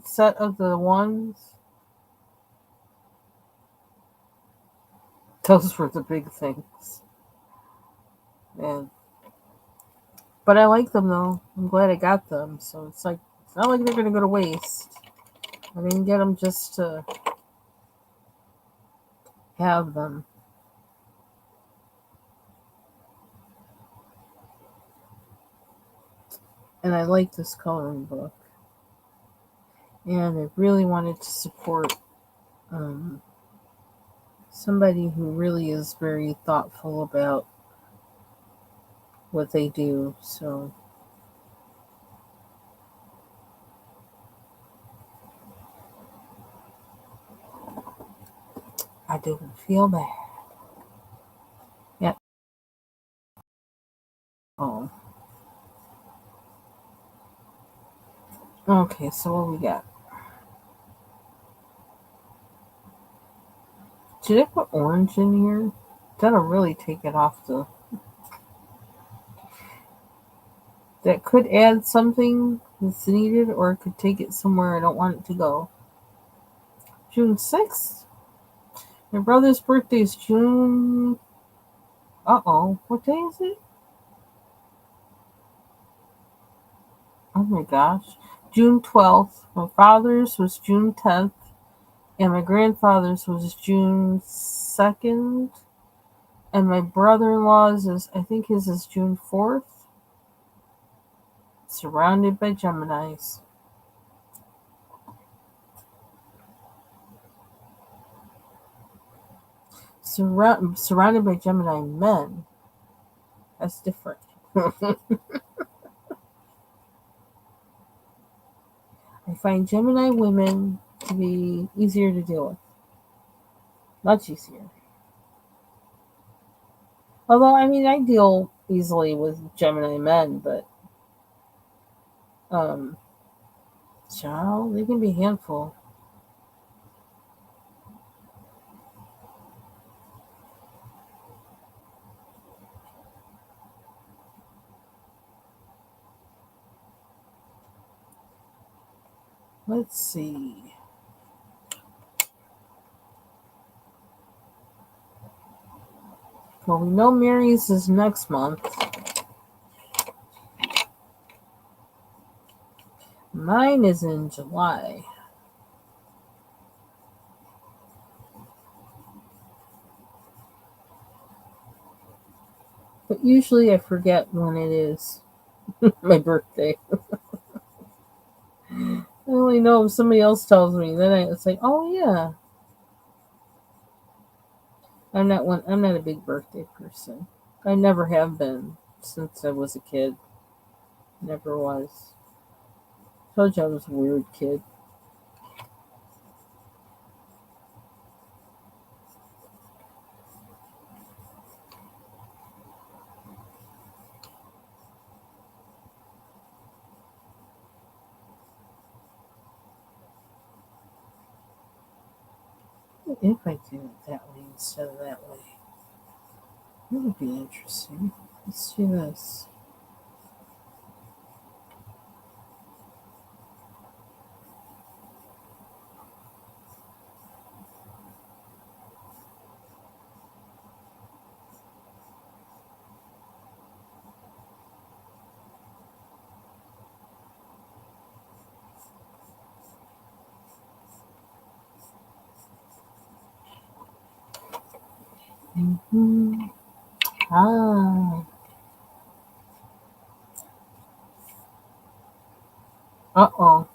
[SPEAKER 1] set of the ones. Those were the big things. And but I like them though. I'm glad I got them. So it's not like they're gonna go to waste. I didn't get them just to have them. And I like this coloring book. And I really wanted to support somebody who really is very thoughtful about what they do. So don't feel bad. Yeah. Oh. Okay, so what we got? Should I put orange in here? That'll really take it off the. That could add something that's needed, or it could take it somewhere I don't want it to go. June 6th? My brother's birthday is June. Uh oh. What day is it? Oh my gosh. June 12th. My father's was June 10th. And my grandfather's was June 2nd. And my brother in law's is, I think his is June 4th. Surrounded by Geminis. Surrounded by Gemini men. That's different. I find Gemini women to be easier to deal with. Much easier. Although, I mean, I deal easily with Gemini men, but, um, child, they can be a handful. Let's see. Well, we know Mary's is next month. Mine is in July. But usually I forget when it is my birthday. I only know if somebody else tells me. Then it's like, oh yeah. I'm not a big birthday person. I never have been since I was a kid. Never was. Told you I was a weird kid. If I do it that way instead of that way, that would be interesting. Let's do this. Mm-hmm. Ah. Uh oh.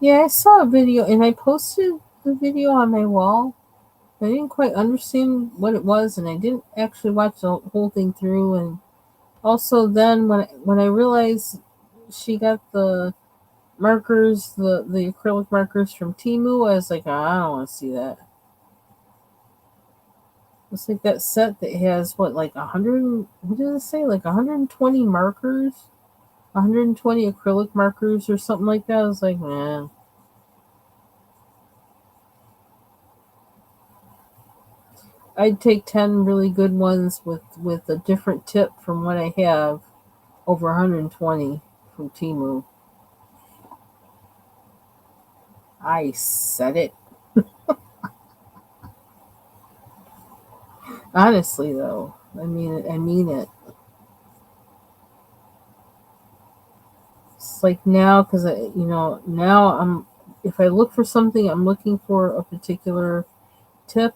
[SPEAKER 1] Yeah, I saw a video and I posted the video on my wall. I didn't quite understand what it was, and I didn't actually watch the whole thing through. And also, then when I realized she got the markers, the acrylic markers from Timu, I was like, I don't want to see that. It's like that set that has what, like 100? What did it say? Like 120 markers, 120 acrylic markers, or something like that. I was like, man. I'd take 10 really good ones with a different tip from what I have over 120 from Timu. I said it. Honestly, though, I mean it. It's like now, because now if I look for something, I'm looking for a particular tip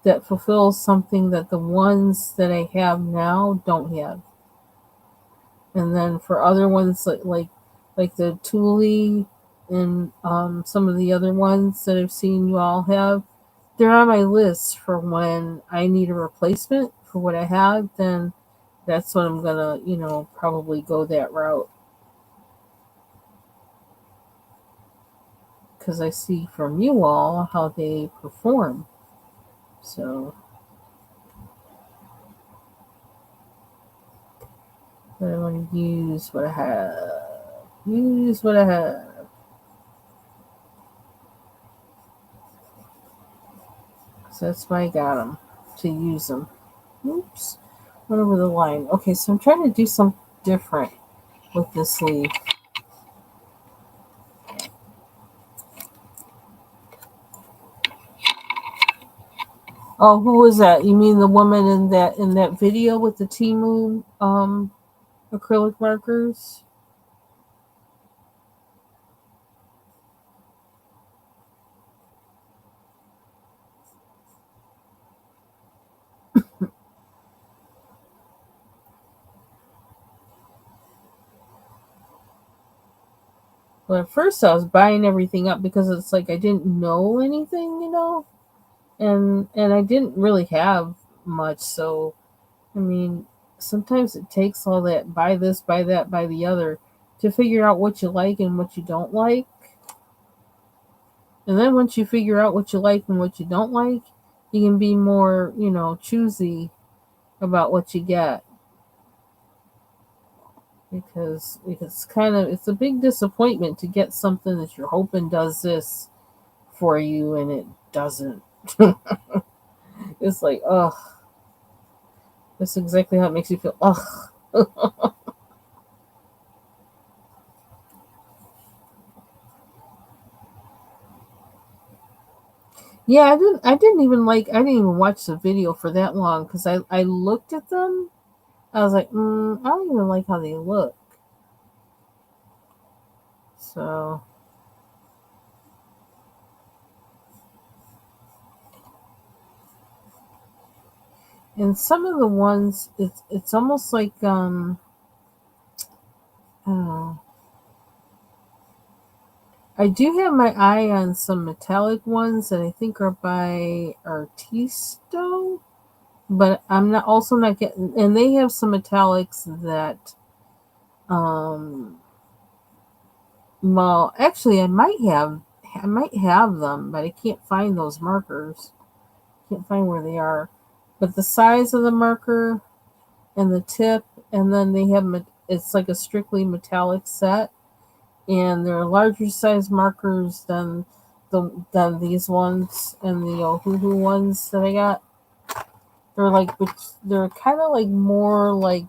[SPEAKER 1] that fulfills something that the ones that I have now don't have. And then for other ones like the Thule and some of the other ones that I've seen you all have, they're on my list for when I need a replacement for what I have. Then that's when I'm gonna probably go that route. because I see from you all how they perform. So I want to use what I have. Use what I have. So that's why I got them, to use them. Oops. Went over the line. Okay, so I'm trying to do something different with this leaf. Oh, who was that? You mean the woman in that video with the Timu acrylic markers? Well, at first I was buying everything up because it's like I didn't know anything, and I didn't really have much. So I mean, sometimes it takes all that buy this, buy that, buy the other to figure out what you like and what you don't like. And then once you figure out what you like and what you don't like, you can be more, choosy about what you get. Because it's a big disappointment to get something that you're hoping does this for you and it doesn't. It's like, ugh. That's exactly how it makes you feel. Ugh. Yeah, I didn't even watch the video for that long because I looked at them. I was like, I don't even like how they look. So, and some of the ones, it's almost like, I don't know. I do have my eye on some metallic ones that I think are by Artisto, but I'm not also not getting, and they have some metallics that, um, well, actually, I might have them, but I can't find those markers. Can't find where they are. But the size of the marker and the tip, and then they have it's like a strictly metallic set, and they're larger size markers than these ones and the Ohuhu ones that I got. They're like they're kind of like more like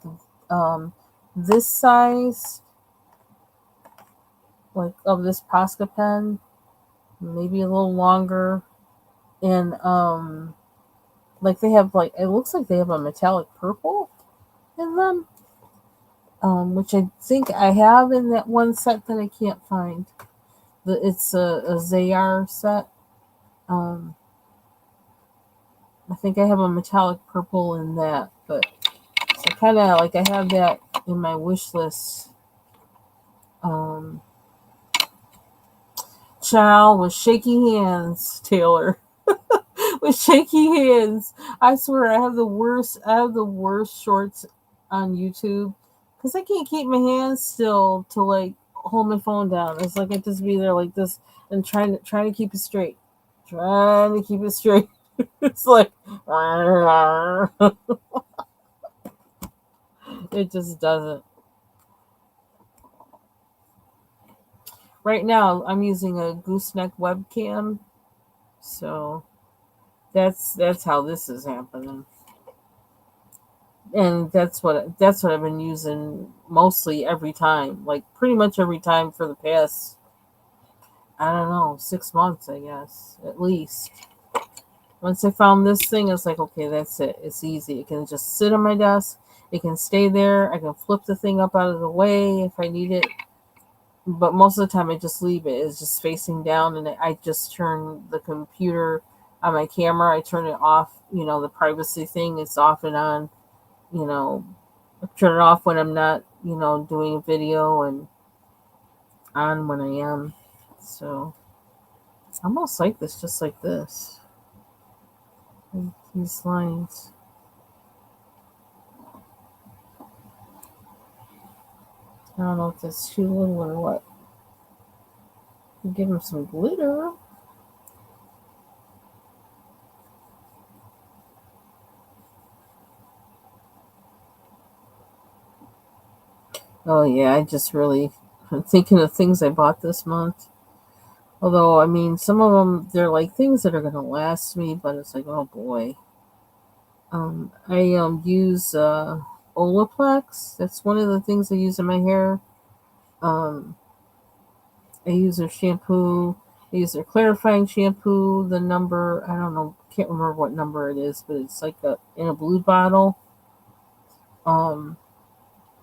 [SPEAKER 1] um this size, like of this Posca pen, maybe a little longer, and like they have like it looks like they have a metallic purple in them, which I think I have in that one set that I can't find. It's a Zayar set. Um, I think I have a metallic purple in that, but so kind of like I have that in my wish list. Um, Child with shaky hands, Taylor. With shaky hands. I swear I have the worst. I have the worst shorts on YouTube because I can't keep my hands still to like hold my phone down. It's like I just be there like this and trying to keep it straight, trying to keep it straight. It's like it just doesn't. Right now, I'm using a gooseneck webcam, so that's how this is happening. And that's what I've been using mostly every time, like pretty much every time for the past, I don't know, 6 months, I guess, at least. Once I found this thing, it's like, okay, that's it. It's easy. It can just sit on my desk. It can stay there. I can flip the thing up out of the way if I need it. But most of the time, I just leave it. It's just facing down, and I just turn the computer on my camera. I turn it off. The privacy thing. It's off and on. You know, turn it off when I'm not, doing a video and on when I am. So I almost like this, just like this. Like these lines. I don't know if that's too little or what. Give him some glitter. Oh yeah, I just really I'm thinking of things I bought this month. Although I mean, some of them they're like things that are gonna last me, but it's like, oh boy. I use Olaplex. That's one of the things I use in my hair. Um, I use their shampoo. I use their clarifying shampoo. The number I don't know, can't remember what number it is, but it's like in a blue bottle. Um,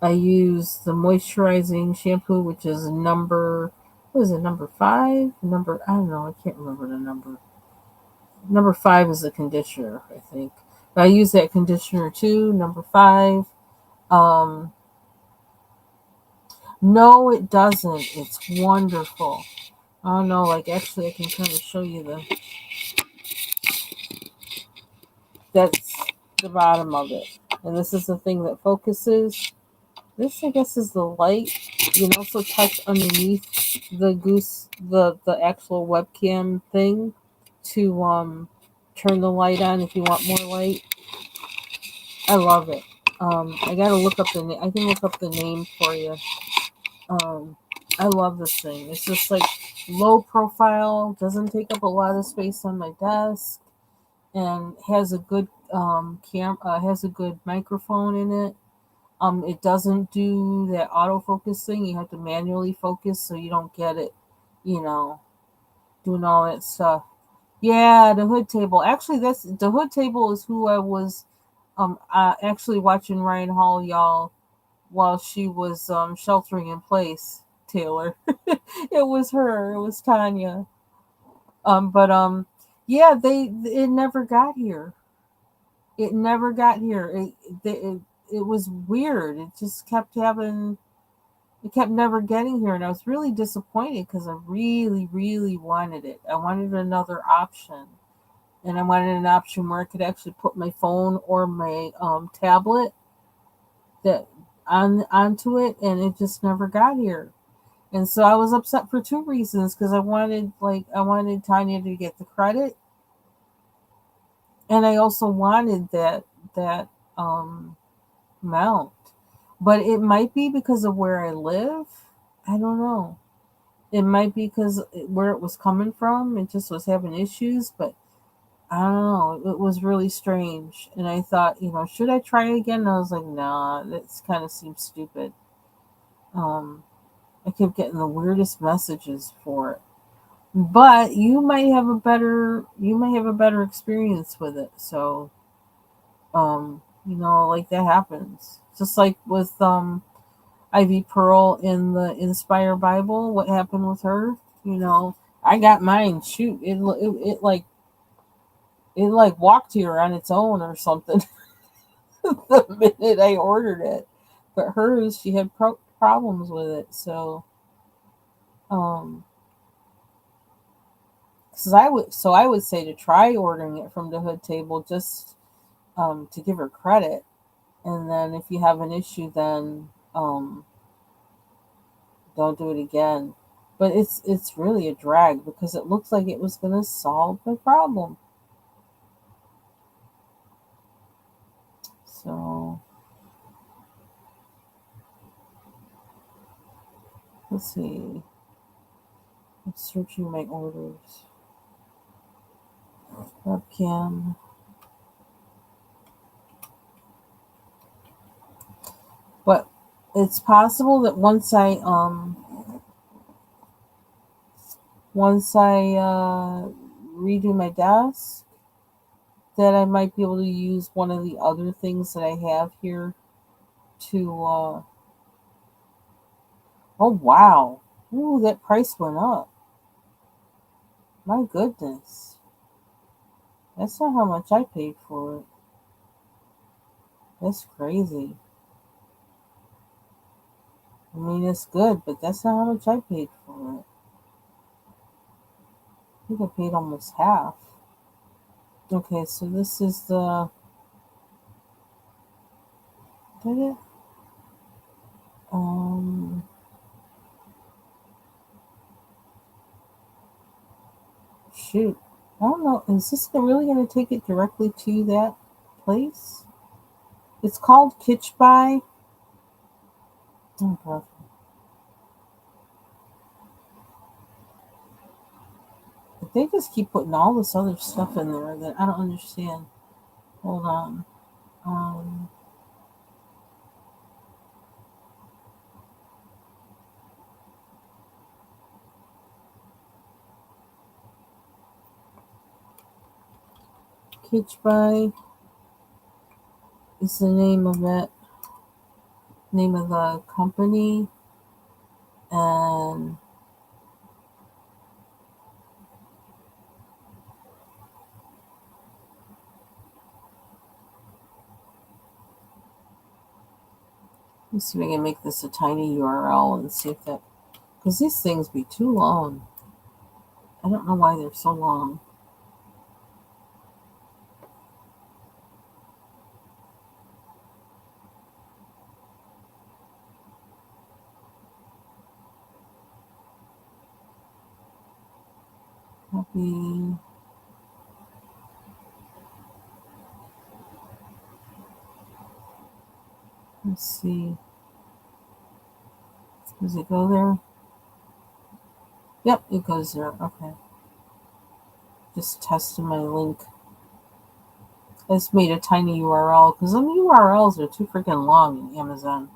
[SPEAKER 1] I use the moisturizing shampoo, which is number what is it, number 5? Number I don't know, I can't remember the number. Number 5 is the conditioner, I think. But I use that conditioner too, number 5. Um, no, it doesn't. It's wonderful. Oh no, like actually I can kind of show you that's the bottom of it. And this is the thing that focuses. This I guess is the light. You can also touch underneath the actual webcam thing to turn the light on if you want more light. I love it. I gotta look up the name. I can look up the name for you. Um, I love this thing. It's just like low profile, doesn't take up a lot of space on my desk, and has a good has a good microphone in it. It doesn't do that autofocus thing. You have to manually focus so you don't get it, you know, doing all that stuff. Yeah, the hood table. Actually, that's the hood table is who I was actually watching Ryan Hall, y'all, while she was sheltering in place. Taylor, it was her. It was Tanya. But yeah, it never got here. It never got here. It was weird. It just kept having. It kept never getting here, and I was really disappointed because I really, really wanted it. I wanted another option, and I wanted an option where I could actually put my phone or my tablet that onto it, and it just never got here. And so I was upset for two reasons because I wanted Tanya to get the credit, and I also wanted that um mount. But it might be because of where I live. I don't know. It might be because where it was coming from, it just was having issues. But I don't know. It was really strange, and I thought, should I try again? And I was like, nah, that kind of seems stupid. Um, I kept getting the weirdest messages for it. But you might have a better experience with it. So, like that happens. Just like with Ivy Pearl in the Inspire Bible, what happened with her? I got mine. Shoot, it like walked here on its own or something the minute I ordered it. But hers, she had problems with it. Um, I would say to try ordering it from the hood table just to give her credit, and then if you have an issue, then don't do it again. But it's really a drag because it looks like it was gonna solve the problem. So let's see. I'm searching my orders. Webcam. But it's possible that once I redo my desk, that I might be able to use one of the other things that I have here to. Oh wow! Ooh, that price went up. My goodness, that's not how much I paid for it. That's crazy. I mean, it's good, but that's not how much I paid for it. I think I paid almost half. Okay, so this is the. Did it? Um. shoot. I don't know. Is this really going to take it directly to that place? It's called Kitchby. Oh, God. But they just keep putting all this other stuff in there that I don't understand. Hold on. Um, Kitchby is the name of it, name of the company, and let's see if I can make this a tiny URL and see if that, because these things be too long. I don't know why they're so long. Copy. Let's see. Does it go there? Yep, it goes there. Okay. Just testing my link. I just made a tiny URL because some URLs are too freaking long in Amazon.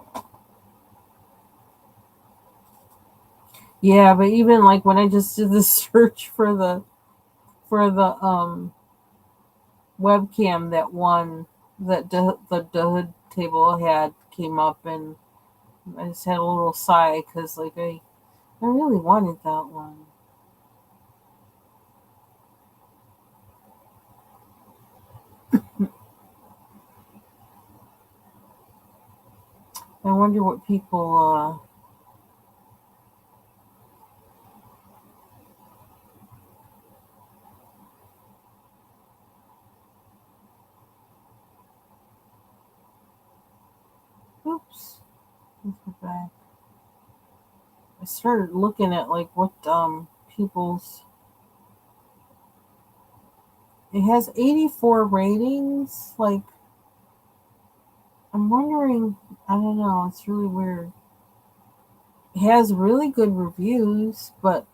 [SPEAKER 1] Yeah, but even like when I just did the search for the webcam, that one that the hood table had came up, and I just had a little sigh because like I really wanted that one. I wonder what people. Oops. Let's go back. I started looking at like what people's. It has 84 ratings. Like I'm wondering. I don't know. It's really weird. It has really good reviews, but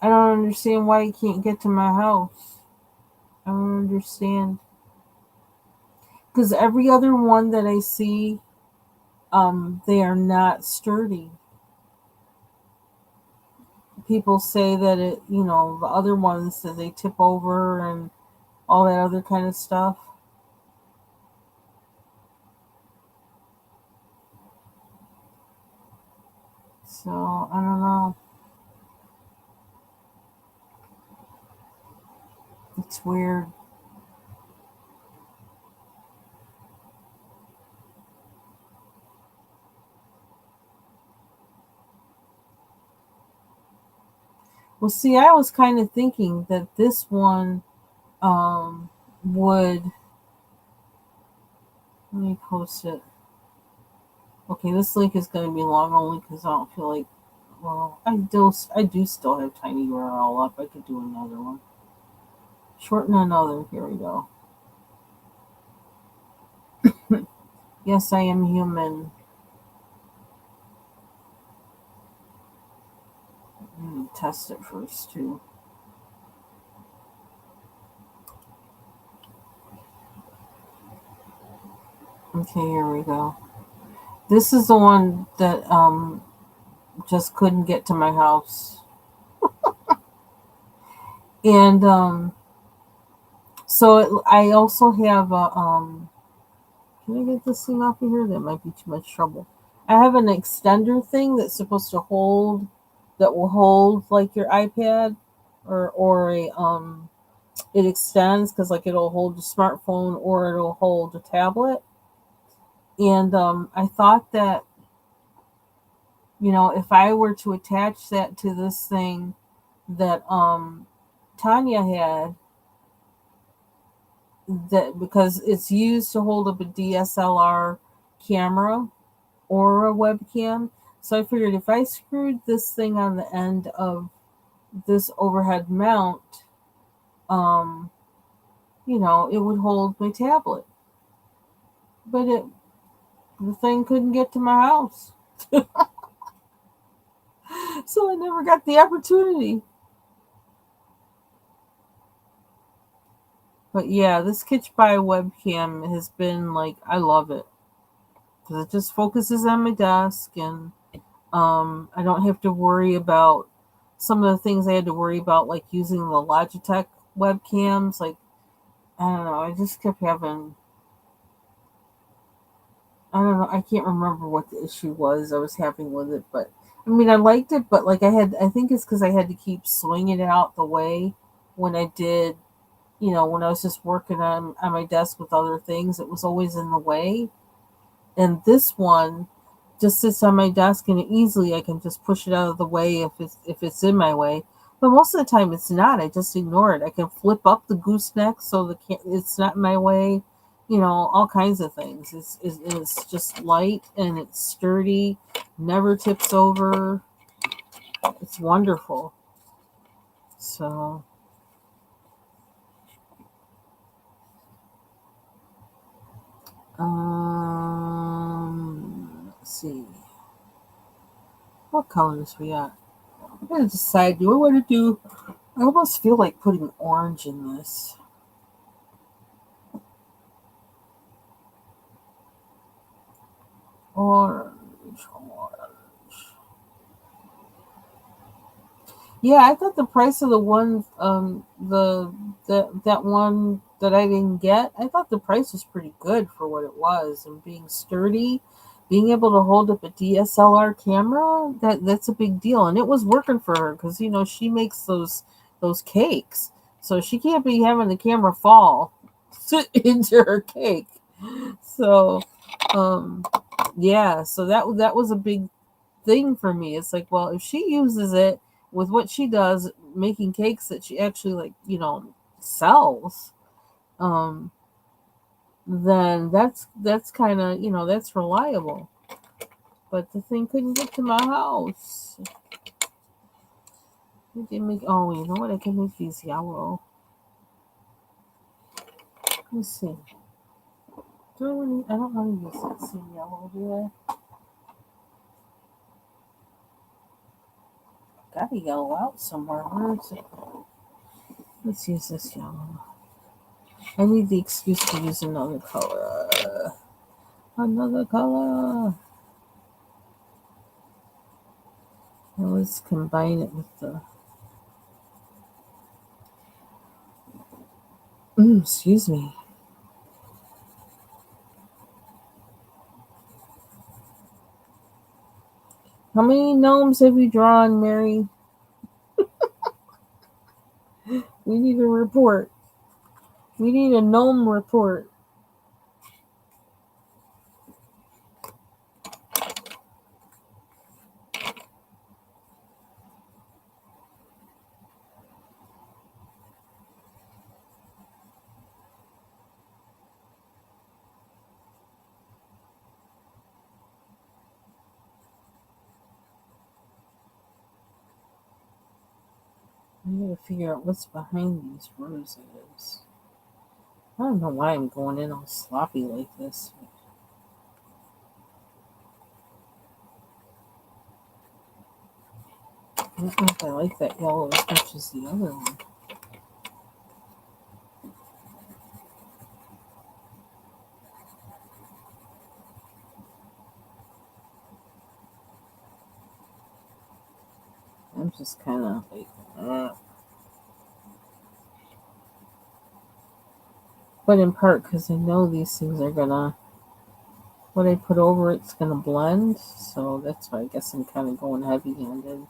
[SPEAKER 1] I don't understand why you can't get to my house. I don't understand. Because every other one that I see, they are not sturdy. People say that the other ones that they tip over and all that other kind of stuff. So I don't know. It's weird. Well, see, I was kind of thinking that this one would. Let me post it. Okay, this link is going to be long only because I don't feel like. Well, I do still have tiny URL up. I could do another one. Shorten another. Here we go. Yes, I am human. Test it first too. Okay, here we go. This is the one that just couldn't get to my house, and I also have a Can I get this thing off of here? That might be too much trouble. I have an extender thing that's supposed to hold, that will hold like your iPad, or a it extends because like it'll hold a smartphone or it'll hold a tablet. And I thought that if I were to attach that to this thing that Tanya had, that because it's used to hold up a DSLR camera or a webcam, So I figured if I screwed this thing on the end of this overhead mount, um, it would hold my tablet. But the thing couldn't get to my house. So I never got the opportunity. But yeah, this Kitschby webcam has been like, I love it. Because it just focuses on my desk, and I don't have to worry about some of the things I had to worry about, like using the Logitech webcams. Like, I don't know, I just kept having, I don't know, I can't remember what the issue was I was having with it, but I mean, I liked it, but like I think it's because I had to keep swinging it out the way when I did, when I was just working on my desk with other things, it was always in the way. And this one just sits on my desk, and easily I can just push it out of the way if it's in my way. But most of the time it's not. I just ignore it. I can flip up the gooseneck so it's not in my way. All kinds of things. It's just light, and it's sturdy, never tips over. It's wonderful. So let's see. What colors we got? I'm gonna decide. Do I want to do? I almost feel like putting orange in this. Orange. Yeah, I thought the price of the one, that one that I didn't get, I thought the price was pretty good for what it was, and being sturdy, being able to hold up a DSLR camera, that's a big deal, and it was working for her because she makes those cakes, so she can't be having the camera fall into her cake. So, um, yeah, so that was a big thing for me. It's like, well, if she uses it with what she does, making cakes that she actually sells, um, then that's kind of that's reliable. But the thing couldn't get to my house. I did make. Oh, you know what? I can make these yellow. Let's see. I don't want to use that same yellow, do I? Got a yellow out somewhere. Where is it? Let's use this yellow. I need the excuse to use another color. Another color. Now let's combine it with the. Excuse me. How many gnomes have you drawn, Mary? We need a report. We need a gnome report. I gotta figure out what's behind these roses. I don't know why I'm going in all sloppy like this. I don't know if I like that yellow as much as the other one. I'm just kind of like, but in part because I know these things are gonna, what I put over it's gonna blend, so that's why I guess I'm kind of going heavy-handed.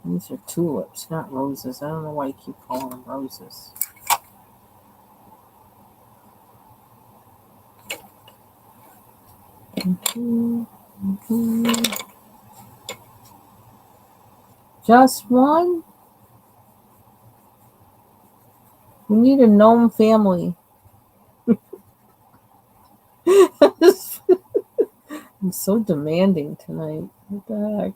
[SPEAKER 1] These are tulips, not roses. I don't know why I keep calling them roses. Just one? We need a gnome family. I'm so demanding tonight. What the heck?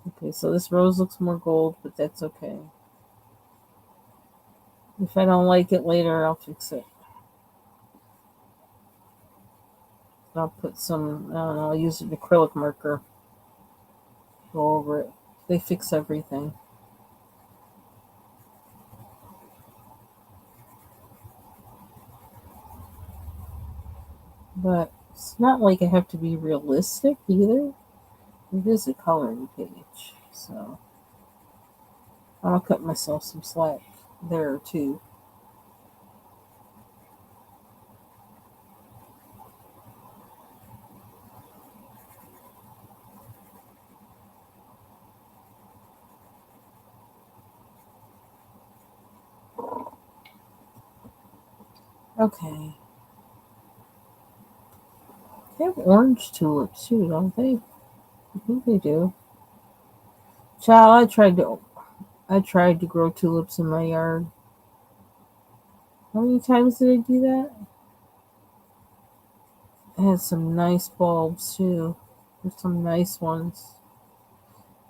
[SPEAKER 1] Okay, so this rose looks more gold, but that's okay. If I don't like it later, I'll fix it. I'll put some, I don't know, I'll use an acrylic marker. Go over it. They fix everything. But it's not like I have to be realistic either. It is a coloring page, so I'll cut myself some slack there too. Okay. They have orange tulips too, don't they? I think they do. Child, I tried to grow tulips in my yard. How many times did I do that? I had some nice bulbs too. There's some nice ones.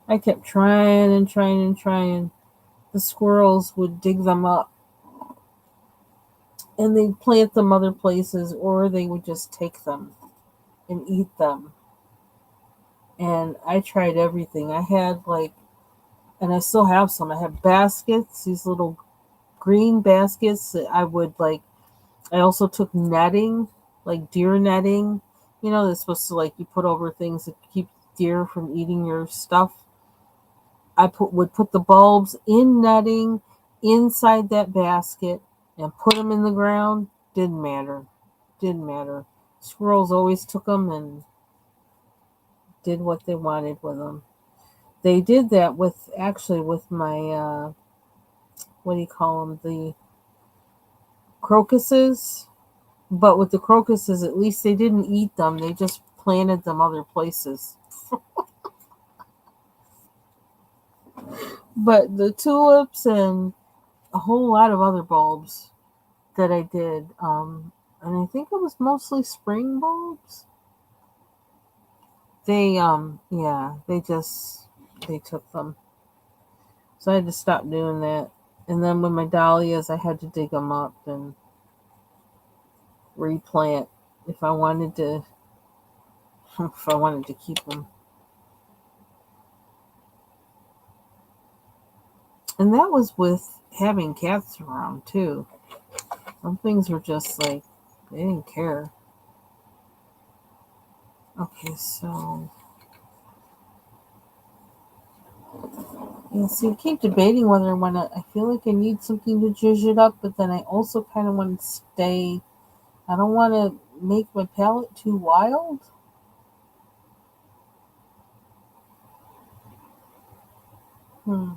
[SPEAKER 1] I kept trying and trying and trying. The squirrels would dig them up and they'd plant them other places, or they would just take them and eat them. And I tried everything. I had like, and I still have some. I have baskets, these little green baskets that I would like. I also took netting, like deer netting. You know, that's supposed to like you put over things that keep deer from eating your stuff. Would put the bulbs in netting inside that basket and put them in the ground. Didn't matter. Didn't matter. Squirrels always took them and did what they wanted with them. They did that with actually with my what do you call them, the crocuses. But with the crocuses, at least they didn't eat them. They just planted them other places. But the tulips and a whole lot of other bulbs that I did, and I think it was mostly spring bulbs. They yeah, they took them. So I had to stop doing that. And then with my dahlias, I had to dig them up and replant if I wanted to if I wanted to keep them. And that was with having cats around too. Some things were just like they didn't care. Okay, so yeah, see, I keep debating whether I want to. I feel like I need something to zhuzh it up, but then I also kind of want to stay. I don't want to make my palette too wild. Hmm.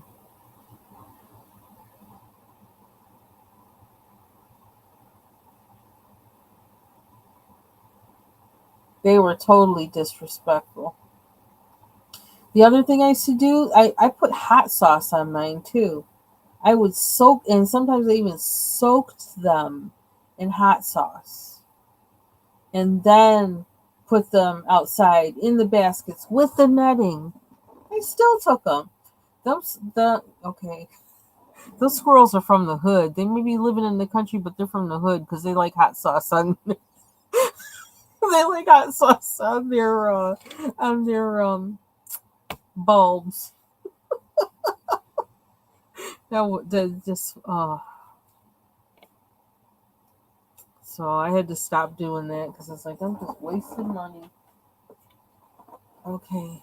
[SPEAKER 1] They were totally disrespectful. The other thing I used to do, I put hot sauce on mine too. I would soak, and sometimes I even soaked them in hot sauce and then put them outside in the baskets with the netting. I still took them. Okay, those squirrels are from the hood. They may be living in the country, but they're from the hood because they like hot sauce on. They like hot sauce on their bulbs. That just so I had to stop doing that because it's like I'm just wasting money. Okay.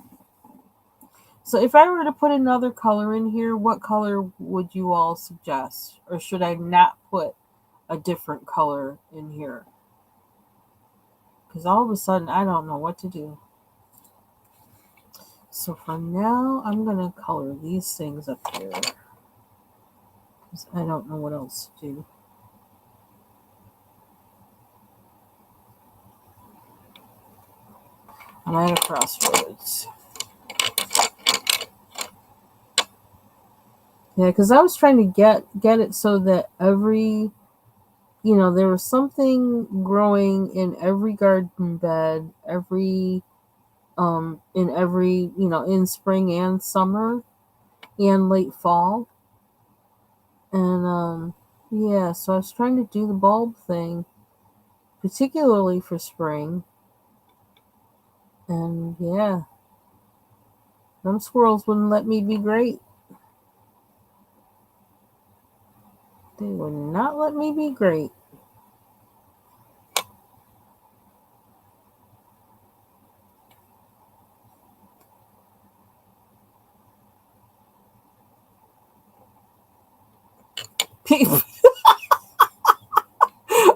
[SPEAKER 1] So if I were to put another color in here, what color would you all suggest? Or should I not put a different color in here? Because all of a sudden I don't know what to do. So for now, I'm going to color these things up here. Because I don't know what else to do. I'm at a crossroads. Yeah, because I was trying to get it so that there was something growing in every garden bed, in every, in spring and summer and late fall. And yeah, so I was trying to do the bulb thing, particularly for spring. And yeah, them squirrels wouldn't let me be great. They would not let me be great.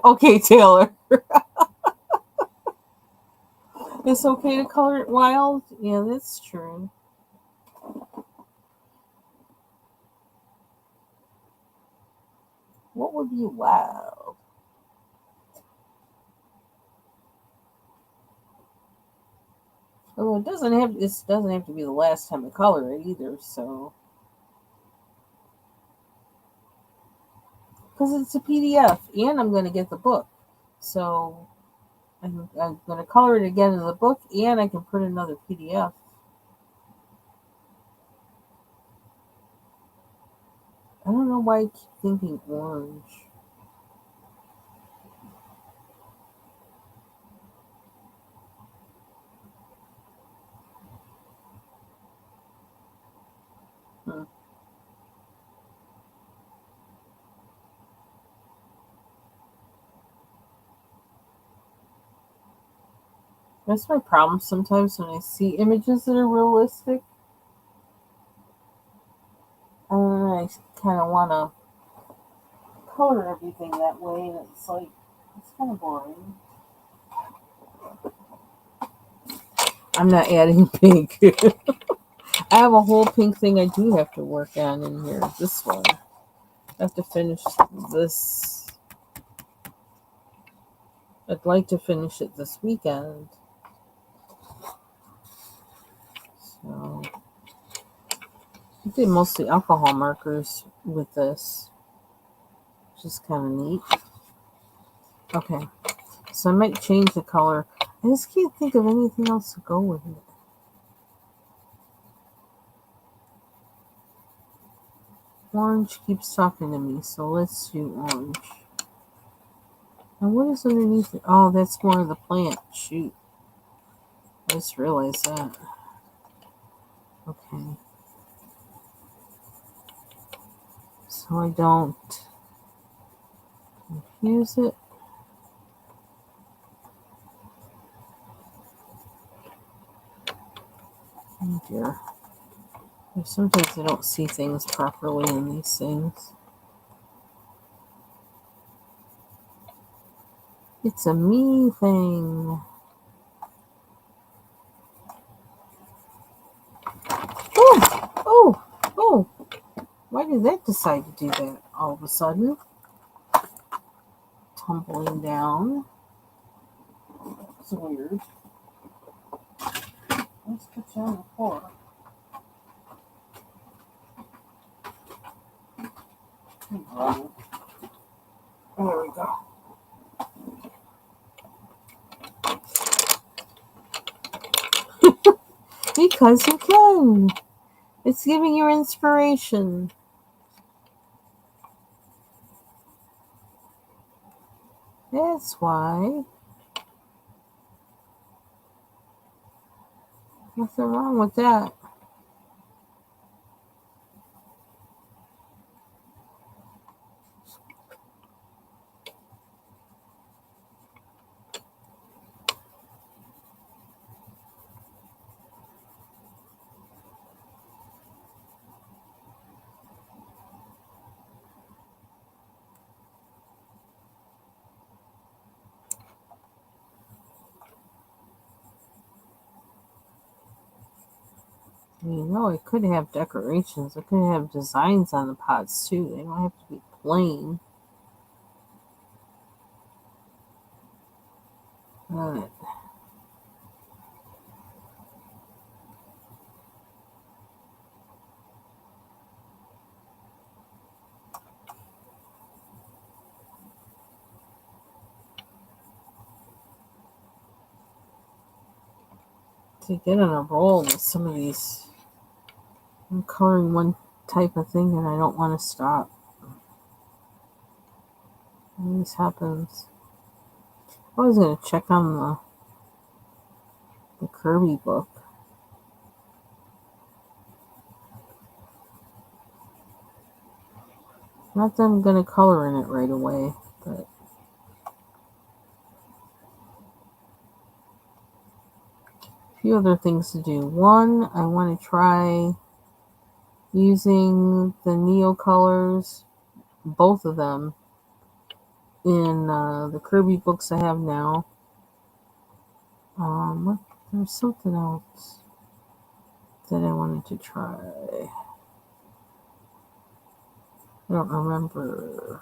[SPEAKER 1] Okay, Taylor. It's okay to color it wild? Yeah, that's true. What would be wild? Oh, it doesn't have to be the last time I color it either, so because it's a PDF and I'm gonna get the book. So I'm gonna color it again in the book and I can print another PDF. I don't know why I keep thinking orange. Hmm. That's my problem sometimes when I see images that are realistic. I kind of want to color everything that way, and it's like, it's kind of boring. I'm not adding pink. I have a whole pink thing I do have to work on in here. This one. I have to finish this. I'd like to finish it this weekend. So I did mostly alcohol markers with this, which is kind of neat. Okay, so I might change the color. I just can't think of anything else to go with it. Orange keeps talking to me, so let's do orange. And what is underneath it? Oh, that's more of the plant. Shoot. I just realized that. Okay. So I don't confuse it. Oh dear. Sometimes I don't see things properly in these things. It's a me thing. Oh, oh, oh. Why did that decide to do that all of a sudden? Tumbling down. It's weird. Let's put you on the floor. There we go. Because you can. It's giving you inspiration. That's why. Nothing wrong with that. I could have decorations. I could have designs on the pots too. They don't have to be plain. But To get on a roll with some of these. I'm coloring one type of thing and I don't want to stop. And this happens. I was going to check on the Kirby book. Not that I'm going to color in it right away, but a few other things to do. One, I want to try using the Neo colors, both of them, in the Kirby books I have now. There's something else that I wanted to try. I don't remember.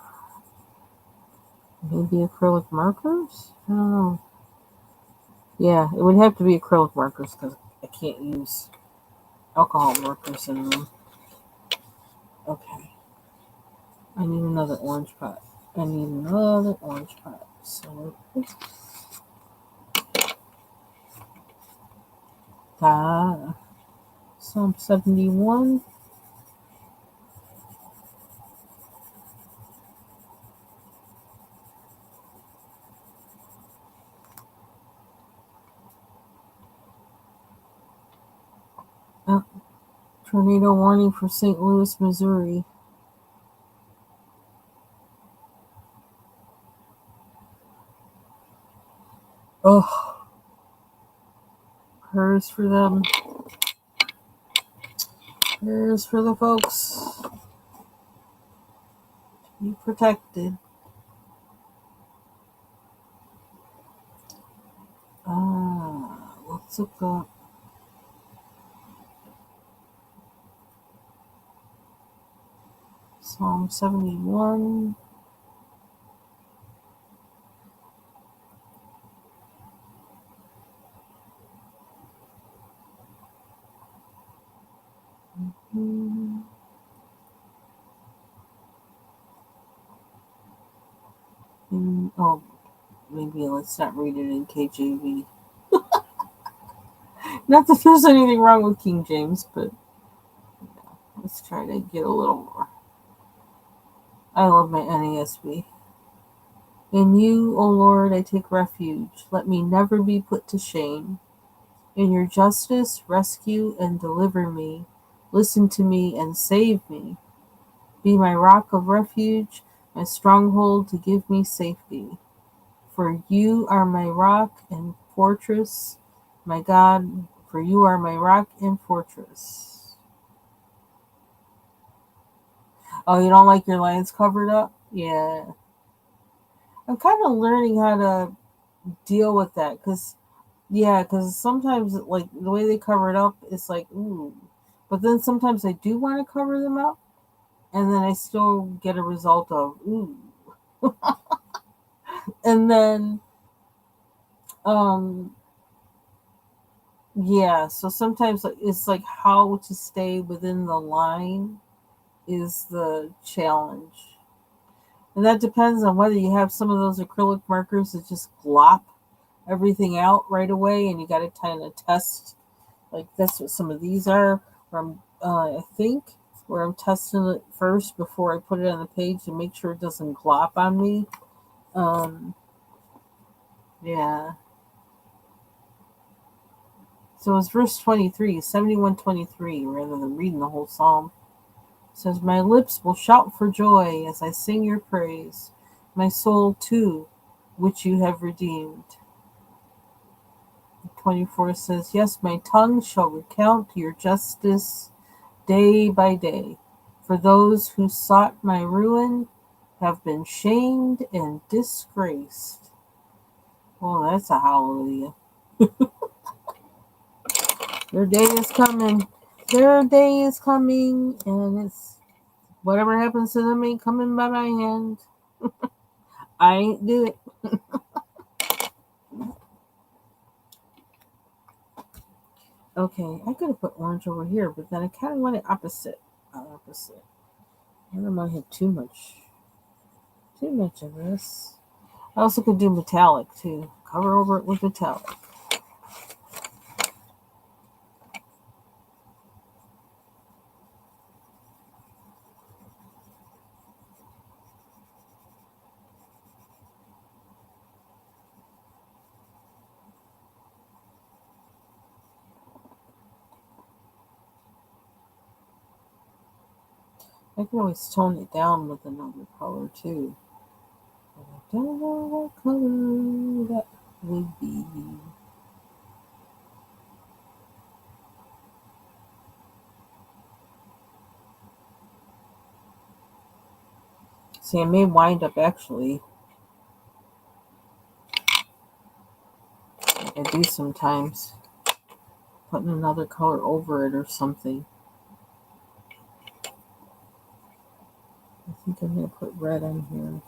[SPEAKER 1] Maybe acrylic markers? I don't know. Yeah, it would have to be acrylic markers because I can't use alcohol markers in them. Okay. I need another orange pot. So, Psalm 71. Oh, tornado warning for St. Louis, Missouri. Oh, prayers for them. Prayers for the folks. Be protected. Let's look up. Psalm 71. Oh, maybe let's not read it in KJV. Not that there's anything wrong with King James, but let's try to get a little more. I love my NASB. In you, O Lord, I take refuge. Let me never be put to shame. In your justice, rescue and deliver me. Listen to me and save me. Be my rock of refuge, my stronghold to give me safety. For you are my rock and fortress, my God, for you are my rock and fortress. Oh, you don't like your lines covered up? Yeah. I'm kind of learning how to deal with that because sometimes like the way they cover it up, it's like, ooh. But then sometimes I do want to cover them up and then I still get a result of, ooh. And then, um, yeah, so sometimes it's like how to stay within the line is the challenge. And that depends on whether you have some of those acrylic markers that just glop everything out right away and you got to kind of test. Like that's what some of these are, where I think, where I'm testing it first before I put it on the page to make sure it doesn't glop on me. Yeah. So it's verse 23, 71:23, rather than reading the whole psalm. It says, my lips will shout for joy as I sing your praise, my soul too, which you have redeemed. 24 says, yes, my tongue shall recount your justice day by day. For those who sought my ruin have been shamed and disgraced. Well, that's a hallelujah. Their day is coming. Their day is coming, and it's whatever happens to them ain't coming by my hand. I ain't do it. Okay, I could have put orange over here, but then I kind of want it opposite. Opposite. I don't want to have too much of this. I also could do metallic too. Cover over it with metallic. I can always tone it down with another color too. But I don't know what color that would be. See, I may wind up actually, like I do sometimes, putting another color over it or something. I think I'm going to put red on here.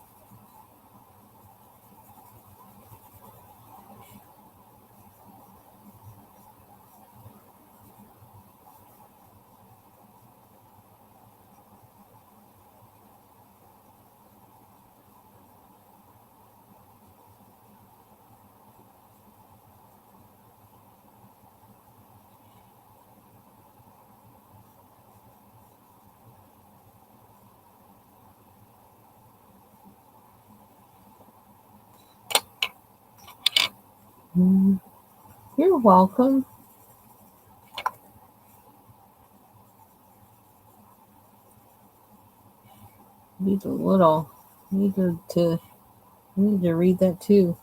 [SPEAKER 1] You're welcome. Need a little. Need to read that too.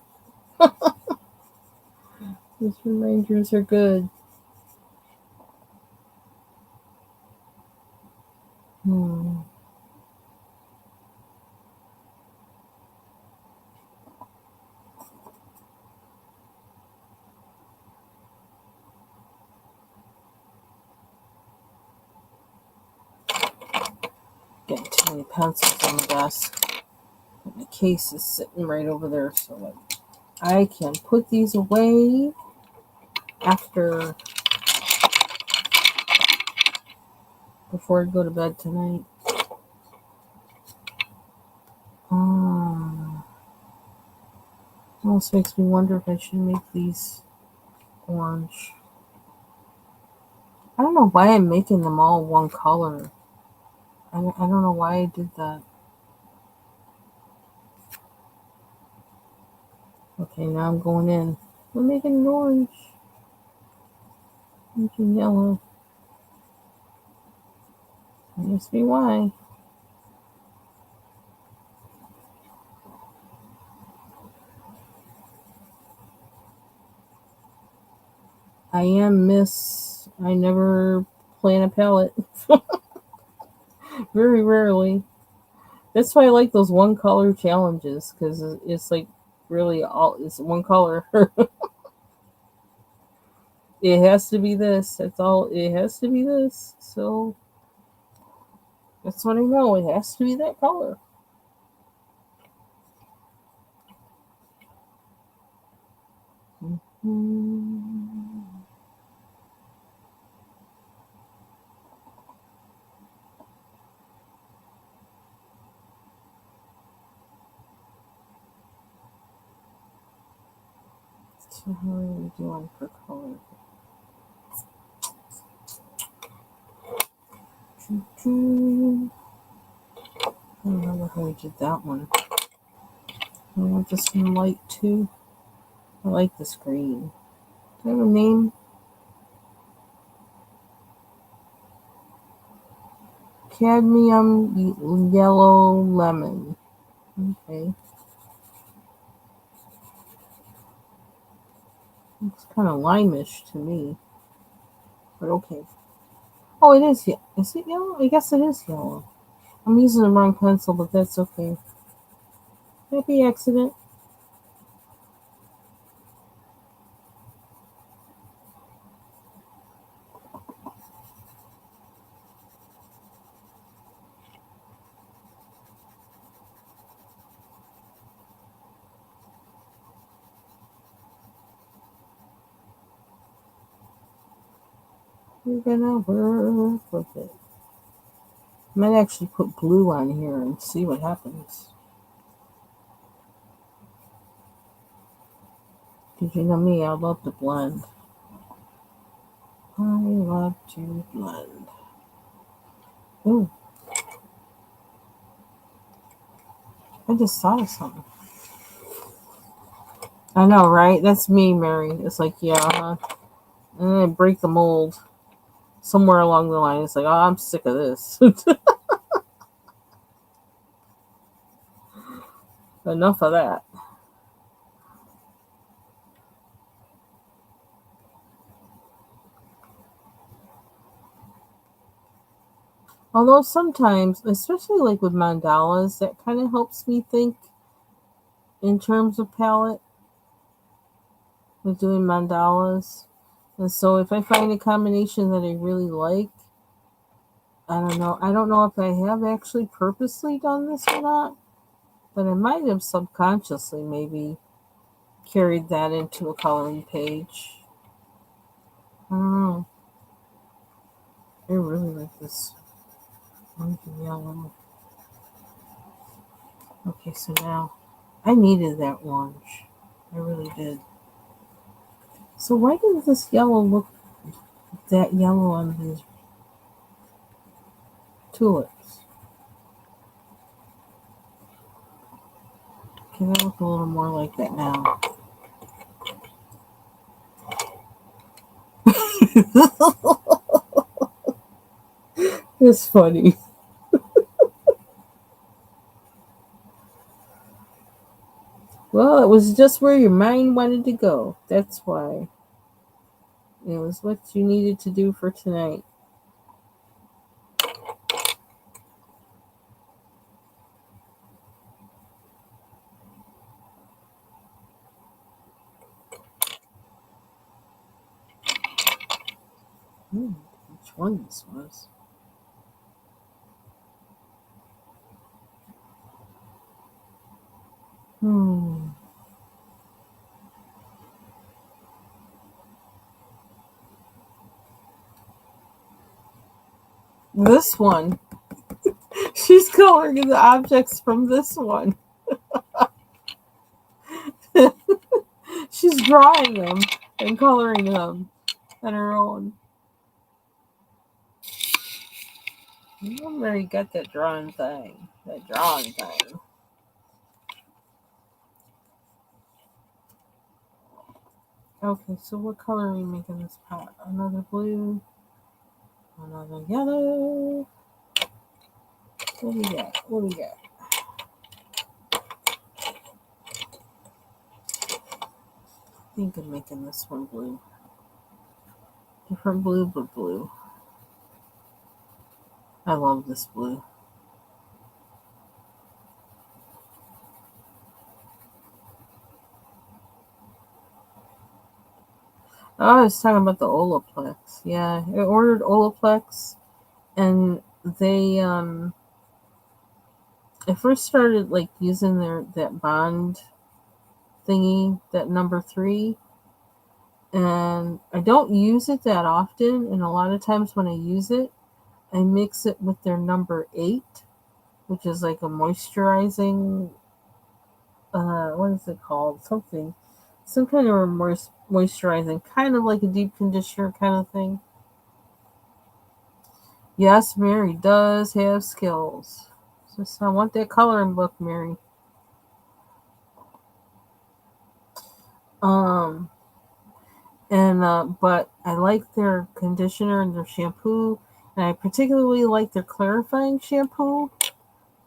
[SPEAKER 1] These reminders are good. Hmm. Getting too many pencils on the desk. The case is sitting right over there, so like I can put these away after before I go to bed tonight. Almost makes me wonder if I should make these orange. I don't know why I'm making them all one color. I don't know why I did that. Okay, now I'm going in. We're making it orange. Making yellow. That must be why. I am Miss. I never plan a palette. Very rarely. That's why I like those one color challenges because it's like really all it's one color. It has to be this. That's all. It has to be this. So that's what I know. It has to be that color. Mm-hmm. So how are we doing for color? I don't remember how we did that one. I want this one light too. I like this green. Do I have a name? Cadmium yellow lemon. Okay. Looks kind of limeish to me. But okay. Oh, it is. Is it yellow? I guess it is yellow. I'm using the wrong pencil, but that's okay. Happy accident. We're gonna work with it. I might actually put blue on here and see what happens. Did you know me? I love to blend. I love to blend. Ooh, I just thought of something. I know, right? That's me, Mary. It's like, yeah, and then I break the mold somewhere along the line. It's like, oh, I'm sick of this. Enough of that. Although sometimes, especially like with mandalas, that kind of helps me think in terms of palette with doing mandalas. And so if I find a combination that I really like, I don't know. I don't know if I have actually purposely done this or not, but I might have subconsciously maybe carried that into a coloring page. I don't know. I really like this orange and yellow. Okay, so now I needed that orange. I really did. So why does this yellow look that yellow on these tulips? Can I look a little more like that now? It's funny. Well, it was just where your mind wanted to go. That's why. It was what you needed to do for tonight. Which one this was? Hmm. This one. She's coloring the objects from this one. She's drawing them and coloring them on her own. I'm very got that drawing thing. That drawing thing. Okay, so what color are we making this pot? Another blue, another yellow. What do we got? What do we got? I think I'm making this one blue. Different blue, but blue. I love this blue. Oh, I was talking about the Olaplex. Yeah, I ordered Olaplex, and they I first started like using their that bond thingy, that number 3, and I don't use it that often. And a lot of times when I use it, I mix it with their number 8, which is like a moisturizing. What is it called? Something, some kind of a moisturizing, kind of like a deep conditioner kind of thing. Yes, Mary does have skills. Just I want that coloring book, Mary. Um, and but I like their conditioner and their shampoo, and I particularly like their clarifying shampoo.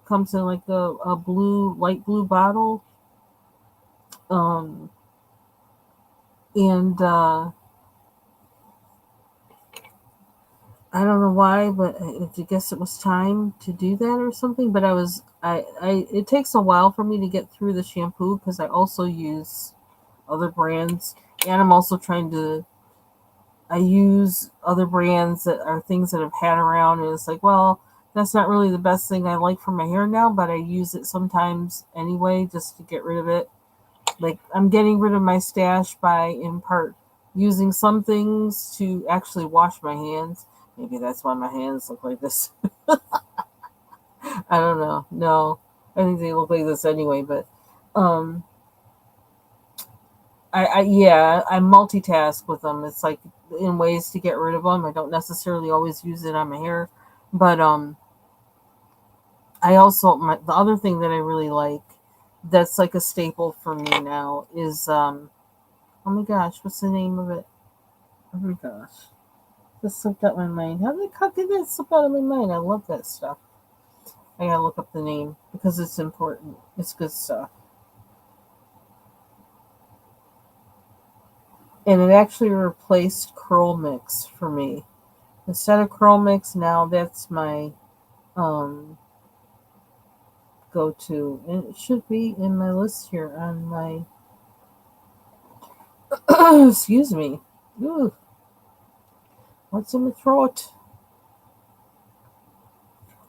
[SPEAKER 1] Comes in like a blue, light blue bottle. Um, and I don't know why, but I guess it was time to do that or something. But I it takes a while for me to get through the shampoo because I also use other brands, and I'm also trying to. I use other brands that are things that I've had around, and it's like, well, that's not really the best thing I like for my hair now, but I use it sometimes anyway just to get rid of it. Like I'm getting rid of my stash by in part using some things to actually wash my hands. Maybe that's why my hands look like this. I don't know. No, I think they look like this anyway. But um, I multitask with them. It's like in ways to get rid of them. I don't necessarily always use it on my hair, but I also the other thing that I really like that's like a staple for me now is oh my gosh, what's the name of it? Oh my gosh. This slipped out my mind. How did that slip out of my mind? I love that stuff. I gotta look up the name because it's important. It's good stuff. And it actually replaced Curl Mix for me. Instead of Curl Mix, now that's my um, go to. And it should be in my list here on my. Excuse me. Ooh, what's in my throat?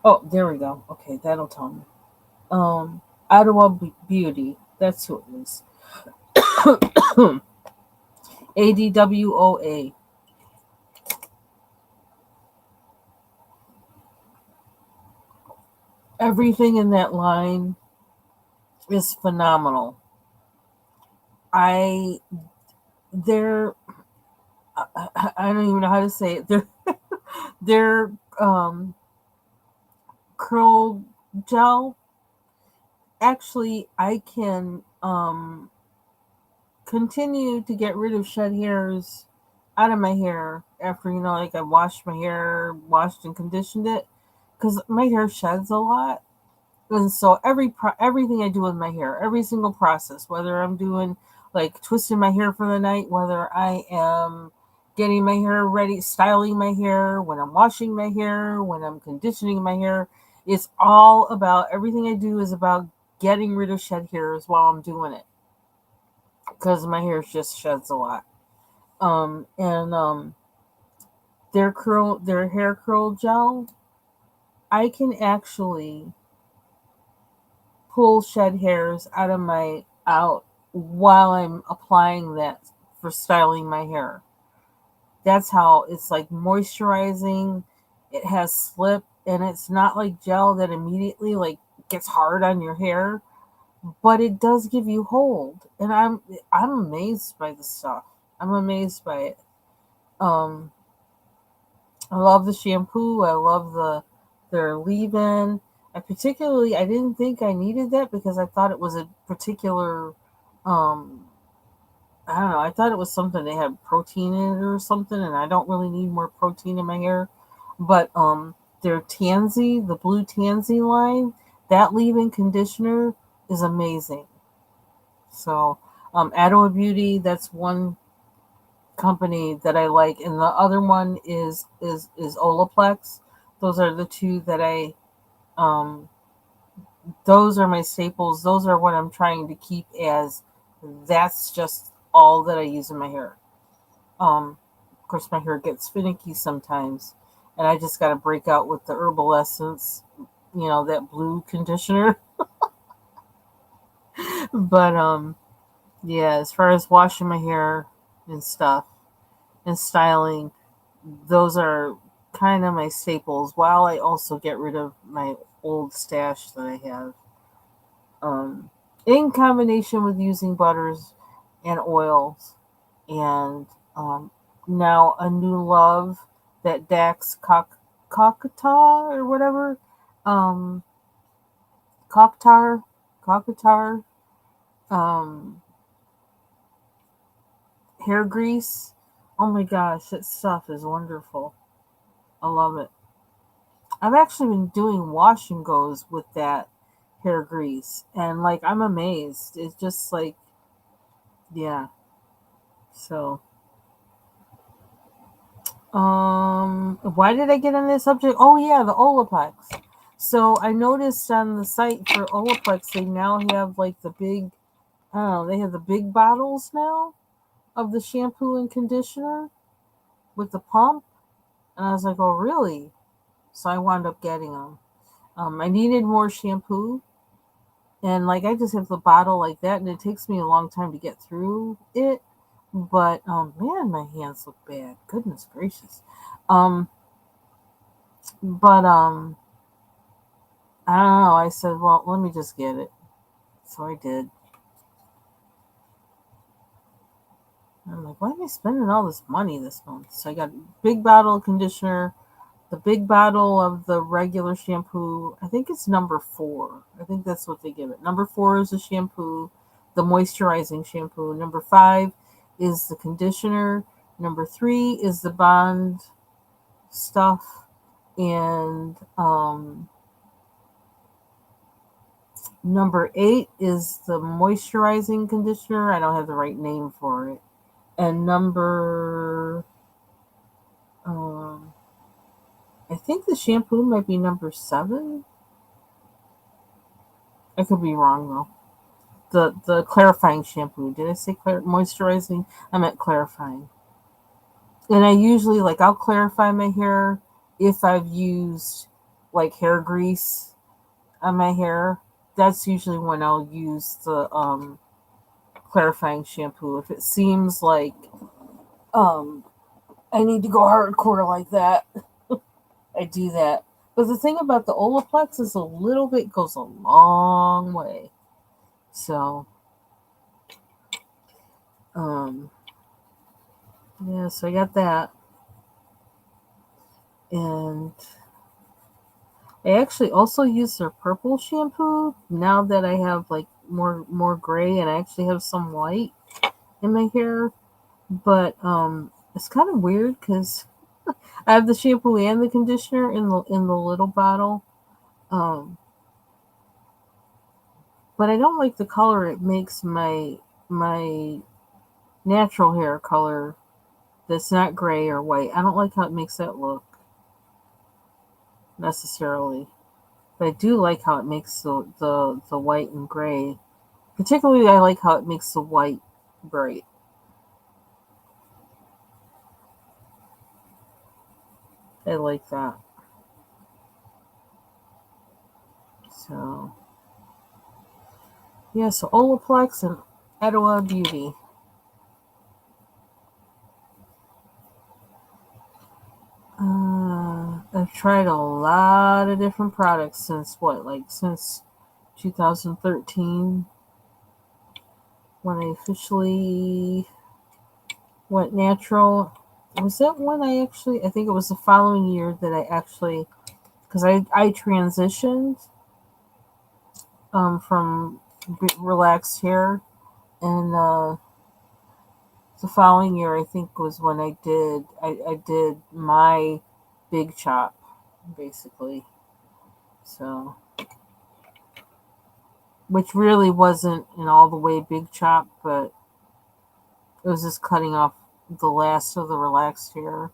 [SPEAKER 1] Oh, there we go. Okay, that'll tell me. Ottawa Beauty. That's who it is. ADWOA. Everything in that line is phenomenal. I they're I don't even know how to say it. They're curl gel. Actually, I can continue to get rid of shed hairs out of my hair after like I washed my hair, washed and conditioned it, because my hair sheds a lot. And so everything I do with my hair, every single process, whether I'm doing like twisting my hair for the night, whether I am getting my hair ready, styling my hair, when I'm washing my hair, when I'm conditioning my hair, it's all about everything I do is about getting rid of shed hairs while I'm doing it because my hair just sheds a lot. And their hair curl gel, I can actually pull shed hairs out while I'm applying that for styling my hair. That's how it's like moisturizing. It has slip and it's not like gel that immediately like gets hard on your hair, but it does give you hold. And I'm amazed by the stuff. I'm amazed by it. Um I love the shampoo. I love their leave-in. I didn't think I needed that because I thought it was a particular, um, I don't know. I thought it was something they had protein in it or something, and I don't really need more protein in my hair. But their Tansy, the blue Tansy line, that leave-in conditioner is amazing. So, Ottawa Beauty, that's one company that I like, and the other one is Olaplex. Those are the two that I um those are my staples. Those are what I'm trying to keep as that's just all that I use in my hair. Of course my hair gets finicky sometimes and I just got to break out with the herbal essence, that blue conditioner. But yeah, as far as washing my hair and stuff and styling, those are kind of my staples while I also get rid of my old stash that I have. Um, in combination with using butters and oils and now a new love that Kokata or whatever um, Koktar um, hair grease. Oh my gosh, that stuff is wonderful. I love it. I've actually been doing wash and goes with that hair grease, and like I'm amazed. It's just like, yeah. So, why did I get on this subject? Oh yeah, the Olaplex. So I noticed on the site for Olaplex, they now have like the big, I don't know, they have the big bottles now of the shampoo and conditioner with the pump, and I was like, oh really? So I wound up getting them. I needed more shampoo. And like I just have the bottle like that, and it takes me a long time to get through it. But man, my hands look bad. Goodness gracious. Um, but I don't know. I said, well, let me just get it. So I did. I'm like, why am I spending all this money this month? So I got a big bottle of conditioner, the big bottle of the regular shampoo. I think it's number 4. I think that's what they give it. Number 4 is the shampoo, the moisturizing shampoo. Number 5 is the conditioner. Number 3 is the bond stuff. And number 8 is the moisturizing conditioner. I don't have the right name for it. And number, I think the shampoo might be number 7. I could be wrong though. The clarifying shampoo. Did I say moisturizing? I meant clarifying. And I usually like I'll clarify my hair if I've used like hair grease on my hair. That's usually when I'll use the clarifying shampoo. If it seems like um I need to go hardcore like that, I do that. But the thing about the Olaplex is a little bit goes a long way. So um yeah, so I got that. And I actually also use their purple shampoo now that I have like more gray and I actually have some white in my hair. But it's kind of weird because I have the shampoo and the conditioner in the little bottle. Um, but I don't like the color it makes my natural hair color that's not gray or white. I don't like how it makes that look necessarily. But I do like how it makes the white and gray. Particularly, I like how it makes the white bright. I like that. So, yeah, so Olaplex and Etowah Beauty. I've tried a lot of different products since what, like since 2013 when I officially went natural. Was that when I think it was the following year that I actually, because I transitioned from relaxed hair, and the following year I think was when I did my big chop basically. So which really wasn't an all the way big chop, but it was just cutting off the last of the relaxed hair.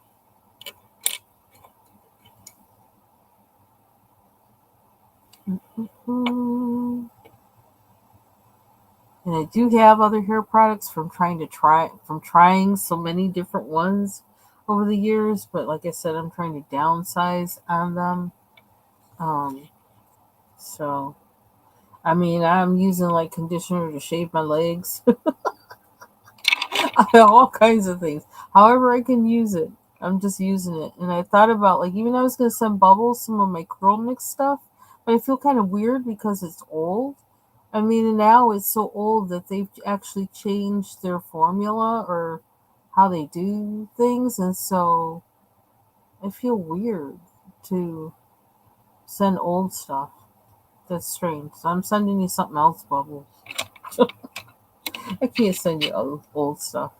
[SPEAKER 1] Mm. And I do have other hair products from trying so many different ones over the years, but like I said, I'm trying to downsize on them. Um, so I mean, I'm using like conditioner to shave my legs. All kinds of things. However, I can use it. I'm just using it. And I thought about like even I was gonna send Bubbles some of my curl mix stuff, but I feel kind of weird because it's old. I mean, and now it's so old that they've actually changed their formula or how they do things, and so I feel weird to send old stuff. That's strange. So I'm sending you something else, Bubbles. I can't send you old stuff.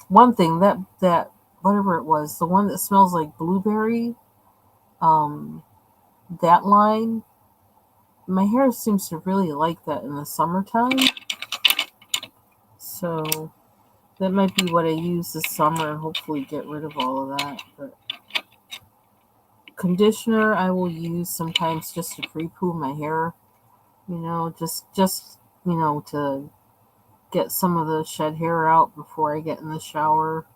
[SPEAKER 1] One thing that whatever it was, the one that smells like blueberry, um, that line, my hair seems to really like that in the summertime. So that might be what I use this summer and hopefully get rid of all of that. But conditioner I will use sometimes just to pre-poo my hair, just to get some of the shed hair out before I get in the shower.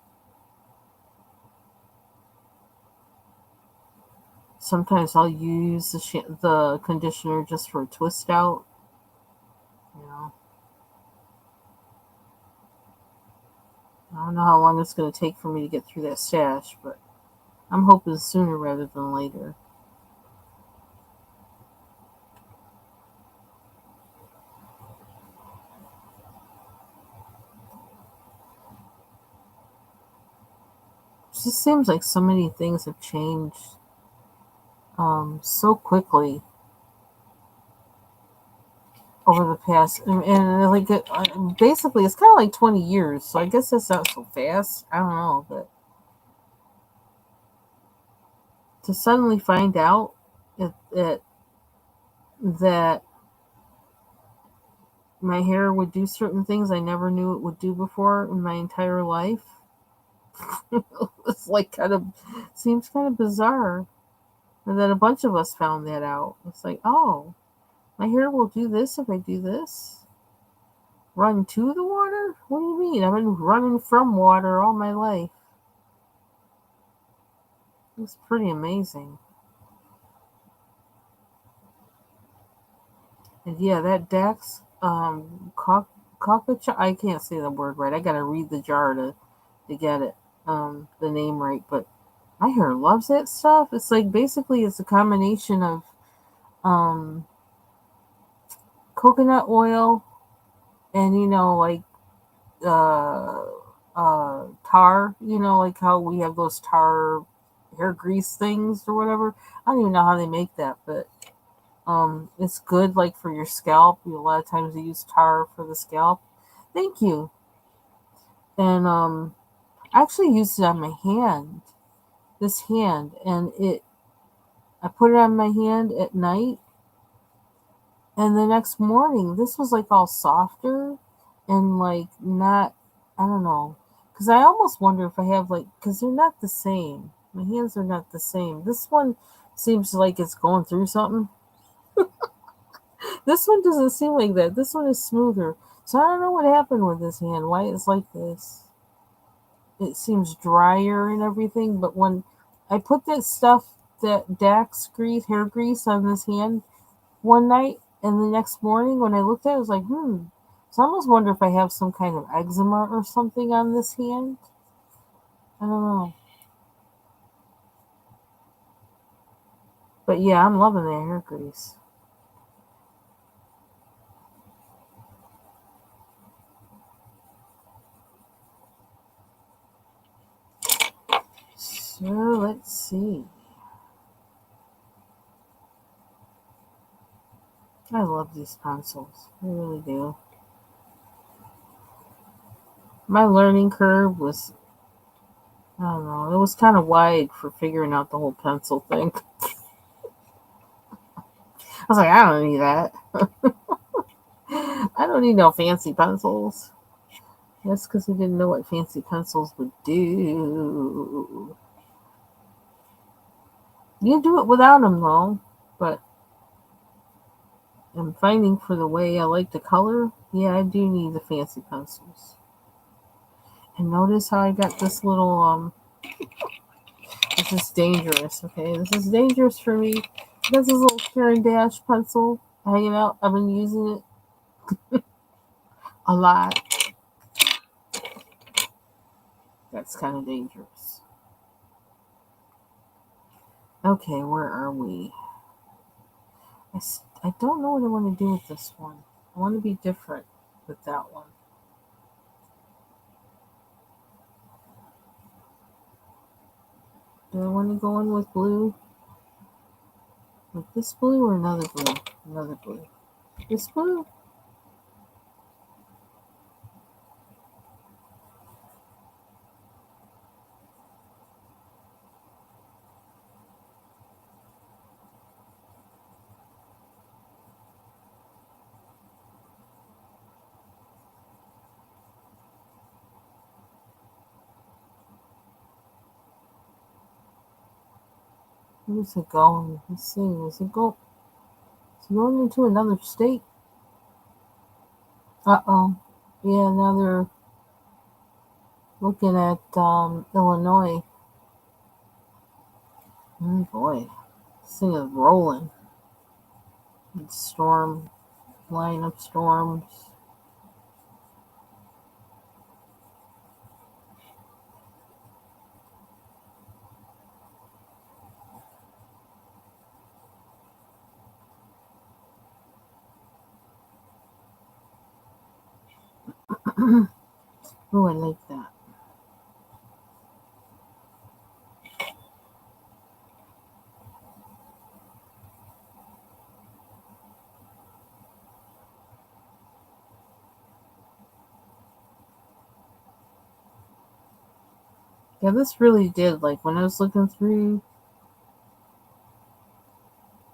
[SPEAKER 1] Sometimes I'll use the conditioner just for a twist out. You know, I don't know how long it's going to take for me to get through that stash, but I'm hoping sooner rather than later. It just seems like so many things have changed so quickly over the past, and like basically it's kind of like 20 years. So I guess that's not so fast. I don't know, but to suddenly find out that my hair would do certain things I never knew it would do before in my entire life. It's like seems kind of bizarre. And then a bunch of us found that out. It's like, oh, my hair will do this if I do this. Run to the water? What do you mean? I've been running from water all my life. It's pretty amazing. And yeah, that Dax I can't say the word right. I gotta read the jar to get it the name right. But my hair loves that stuff. It's like basically it's a combination of um coconut oil and like uh tar, like how we have those tar hair grease things or whatever. I don't even know how they make that, but it's good like for your scalp. A lot of times they use tar for the scalp. Thank you. And I actually used it on my hand, this hand, and I put it on my hand at night, and the next morning this was like all softer and like not, I don't know, because I almost wonder if I have like, because they're not the same. My hands are not the same. This one seems like it's going through something. This one doesn't seem like that. This one is smoother. So I don't know what happened with this hand, why it's like this. It seems drier and everything, but when I put that Dax grease, hair grease on this hand one night, and the next morning when I looked at it, I was like, So I almost wonder if I have some kind of eczema or something on this hand. I don't know. But yeah, I'm loving that hair grease. So let's see. I love these pencils. I really do. My learning curve was, I don't know, it was kind of wide for figuring out the whole pencil thing. I was like, I don't need that. I don't need no fancy pencils. That's because I didn't know what fancy pencils would do. You can do it without them though, but I'm finding for the way I like to color, yeah, I do need the fancy pencils. And notice how I got this little this is dangerous, okay? This is dangerous for me. This is a little Karen Dash pencil hanging out. I've been using it a lot. That's kind of dangerous. Okay, where are we? I don't know what I want to do with this one. I want to be different with that one. Do I want to go in with blue? With this blue or another blue? Another blue. This blue? Where's it going? Let's see. Is it going into another state? Uh-oh. Yeah, now they're looking at Illinois. Oh boy. This thing is rolling. It's storm, line of storms. Oh, I like that. Yeah, this really did. Like when I was looking through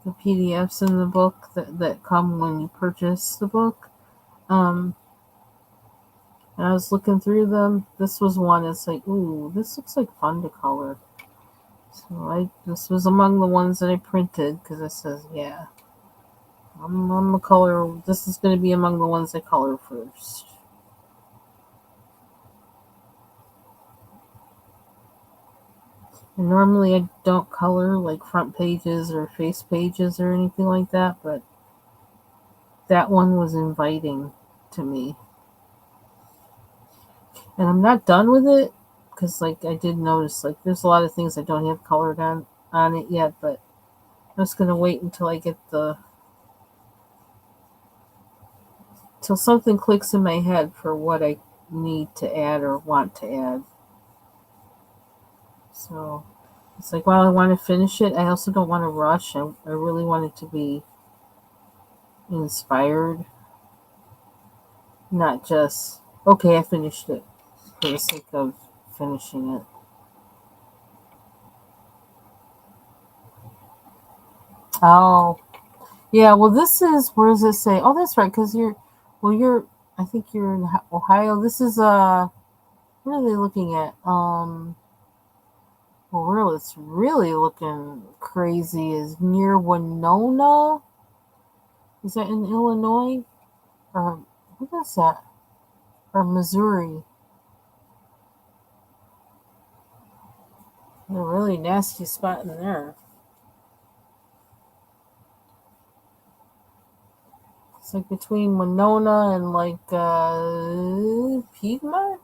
[SPEAKER 1] the PDFs in the book that come when you purchase the book, Um, and I was looking through them. This was one. It's like, ooh, this looks like fun to color. So this was among the ones that I printed because it says, yeah, I'm a color. This is going to be among the ones I color first. And normally I don't color like front pages or face pages or anything like that, but that one was inviting to me. And I'm not done with it because like I did notice like there's a lot of things I don't have colored on it yet, but I'm just gonna wait until I get the till something clicks in my head for what I need to add or want to add. So it's like while I want to finish it, I also don't want to rush. I really want it to be inspired, not just okay, I finished it for the sake of finishing it. Oh, yeah. Well, this is where does it say? Oh, that's right. Because you're. I think you're in Ohio. This is what are they looking at? Well, where it's really looking crazy is near Winona. Is that in Illinois or what is that? Or Missouri? A really nasty spot in there. It's like between Winona and like Piedmont.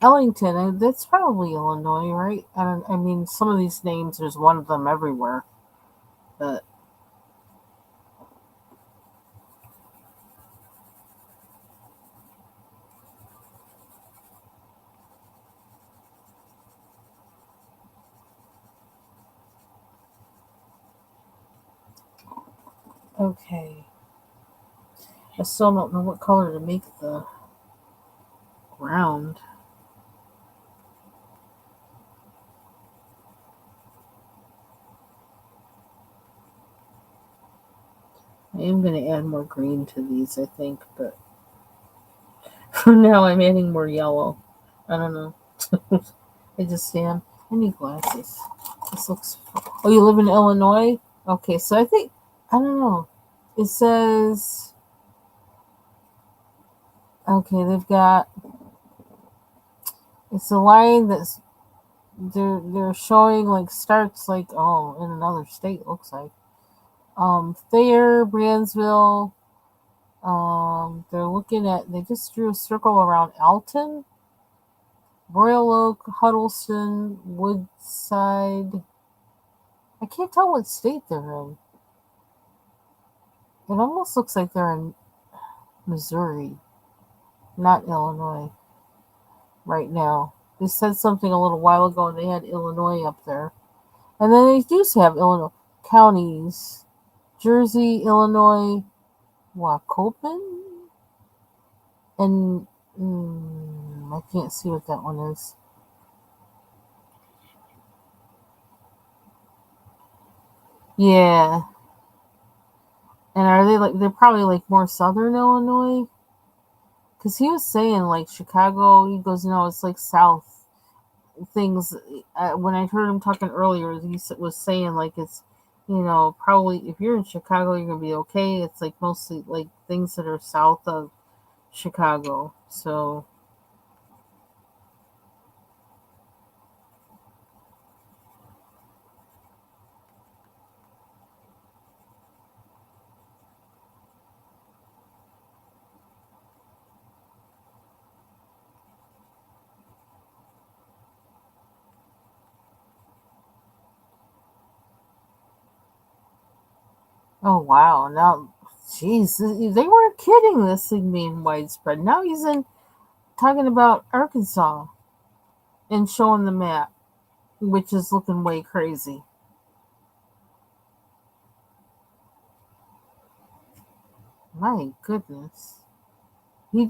[SPEAKER 1] Ellington, that's probably Illinois, right? I mean, some of these names, there's one of them everywhere. But okay, I still don't know what color to make the ground. I am going to add more green to these, I think, but for now, I'm adding more yellow. I don't know. I just am. I need glasses. This looks. Oh, you live in Illinois? Okay, so I think I don't know. It says okay. They've got it's a line that's they're showing like starts like in another state looks like Thayer, Brandsville. They're looking at they just drew a circle around Alton, Royal Oak, Huddleston, Woodside. I can't tell what state they're in. It almost looks like they're in Missouri, not Illinois, right now. They said something a little while ago and they had Illinois up there. And then they do have Illinois counties Jersey, Illinois, Waukegan, and I can't see what that one is. Yeah. And are they like, they're probably like more southern Illinois? Because he was saying like Chicago, he goes, no, it's like south. Things when I heard him talking earlier, he was saying like it's probably if you're in Chicago you're gonna be okay. It's like mostly like things that are south of Chicago. So oh wow, now jeez, they weren't kidding. This thing being widespread. Now he's in talking about Arkansas and showing the map, which is looking way crazy. My goodness. He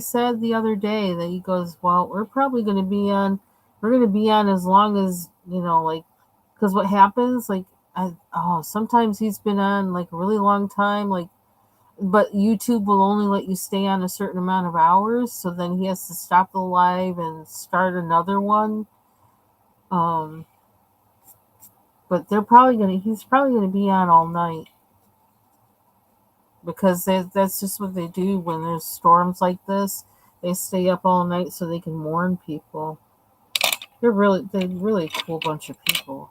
[SPEAKER 1] said the other day that he goes, well, we're going to be on as long as, like, because what happens, like, sometimes he's been on like a really long time, like, but YouTube will only let you stay on a certain amount of hours. So then he has to stop the live and start another one. Um, but he's probably gonna be on all night because that's just what they do when there's storms like this. They stay up all night so they can warn people. They're really a cool bunch of people.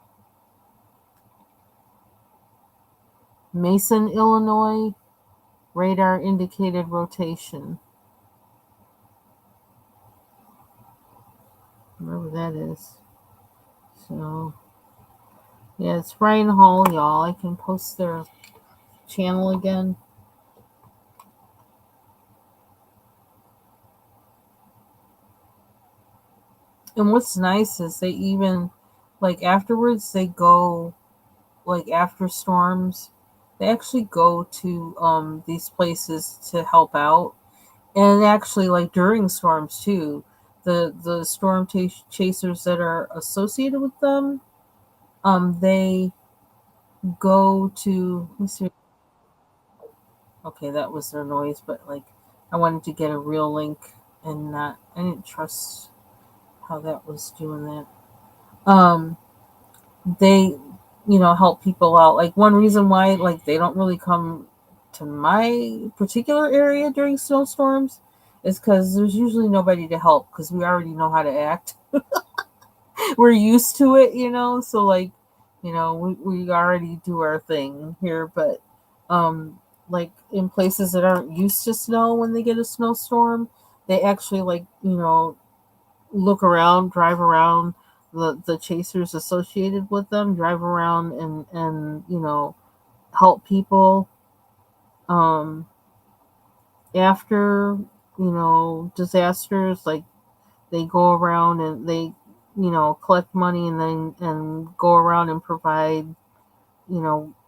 [SPEAKER 1] Mason, Illinois, radar indicated rotation. Wherever that is. So yeah, it's Ryan Hall, y'all. I can post their channel again. And what's nice is they even like afterwards they go like after storms, they actually go to these places to help out. And actually like during storms too, the chasers that are associated with them, they go to let me see. Okay, that was their noise, but like I wanted to get a real link and not I didn't trust how that was doing that. They help people out. Like one reason why like they don't really come to my particular area during snowstorms is because there's usually nobody to help because we already know how to act. We're used to it, so like we already do our thing here. But like in places that aren't used to snow, when they get a snowstorm, they actually like look around, drive around, the chasers associated with them drive around and help people um after disasters. Like they go around and they collect money and then and go around and provide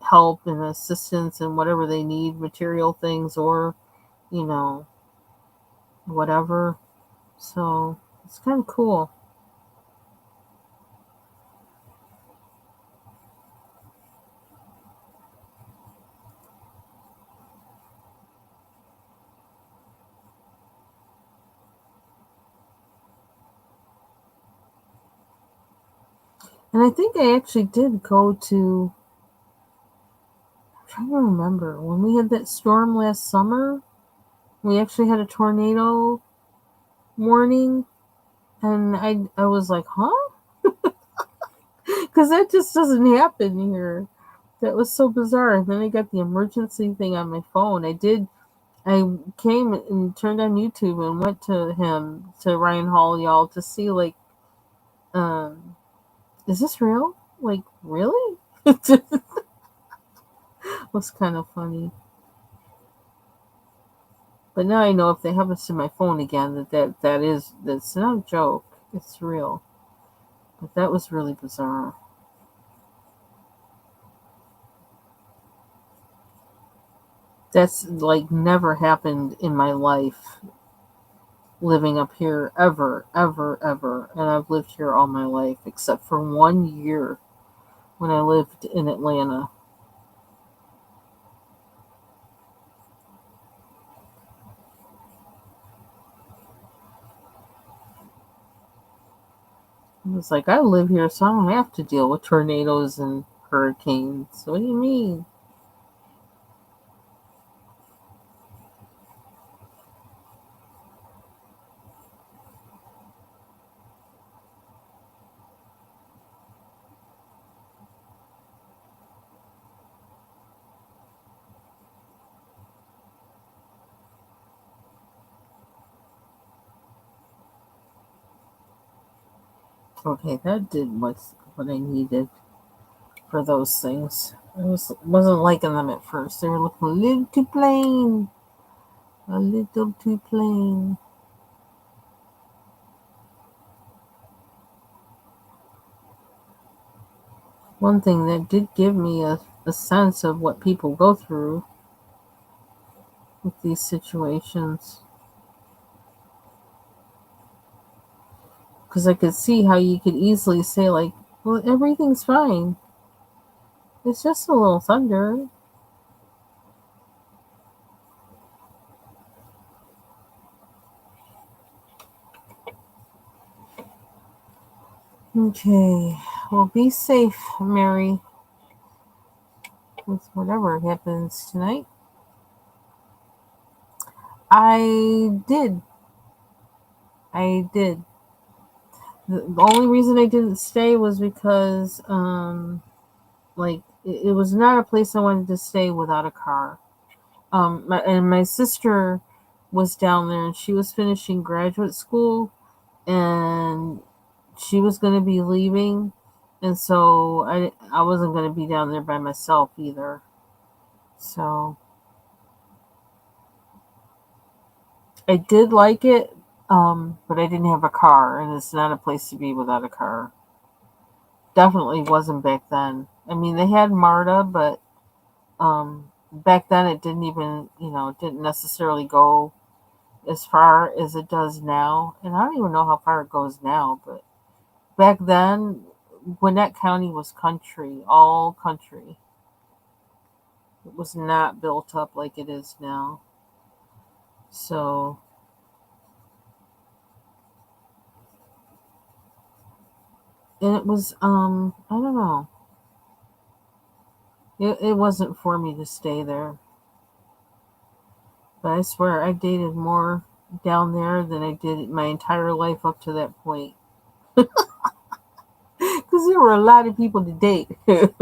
[SPEAKER 1] help and assistance and whatever they need, material things or you know whatever. So it's kind of cool. And I think I actually did go to, I'm trying to remember, when we had that storm last summer, we actually had a tornado warning. And I was like, huh? Because that just doesn't happen here. That was so bizarre. And then I got the emergency thing on my phone. I came and turned on YouTube and went to him, to Ryan Hall, y'all, to see, like, um, is this real? Like, really? It was kind of funny. But now I know if they happen to my phone again, that's not a joke. It's real. But that was really bizarre. That's like never happened in my life living up here ever, ever, ever. And I've lived here all my life except for 1 year when I lived in Atlanta. It's like I live here so I don't have to deal with tornadoes and hurricanes. What do you mean? Okay, that did what I needed for those things. Wasn't liking them at first. They were looking a little too plain. A little too plain. One thing that did give me a sense of what people go through with these situations. Because I could see how you could easily say, like, well, everything's fine. It's just a little thunder. Okay. Well, be safe, Mary, with whatever happens tonight. I did. I did. The only reason I didn't stay was because, like, it was not a place I wanted to stay without a car. And my sister was down there, and she was finishing graduate school, and she was going to be leaving, and so I wasn't going to be down there by myself either. So I did like it, but I didn't have a car, and it's not a place to be without a car. Definitely wasn't back then. I mean, they had MARTA, but back then it didn't even, didn't necessarily go as far as it does now. And I don't even know how far it goes now, but back then, Gwinnett County was country, all country. It was not built up like it is now. So, and it was, I don't know. It wasn't for me to stay there. But I swear, I dated more down there than I did my entire life up to that point. Because there were a lot of people to date. It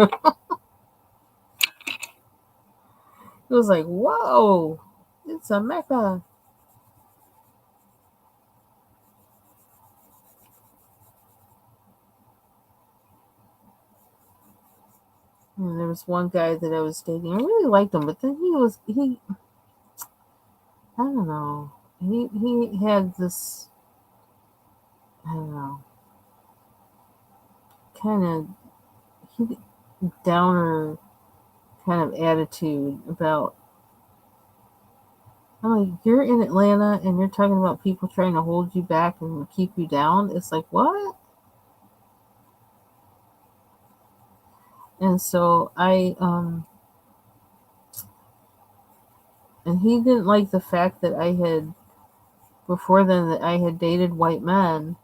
[SPEAKER 1] was like, whoa, it's a mecca. And there was one guy that I was dating. I really liked him, but then I don't know. He had this, I don't know, kind of he downer kind of attitude about. I'm like, you're in Atlanta and you're talking about people trying to hold you back and keep you down. It's like, what? And so and he didn't like the fact that I had before then that I had dated white men.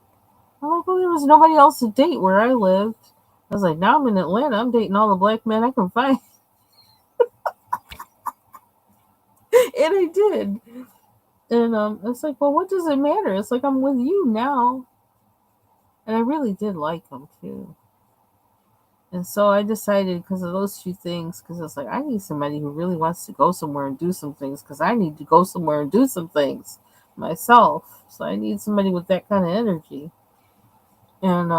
[SPEAKER 1] I'm like, well, there was nobody else to date where I lived. I was like, now I'm in Atlanta. I'm dating all the black men I can find. And I did. And it's like, well, what does it matter? It's like I'm with you now. And I really did like him too. And so I decided because of those two things, because I was like, I need somebody who really wants to go somewhere and do some things, because I need to go somewhere and do some things myself. So I need somebody with that kind of energy. And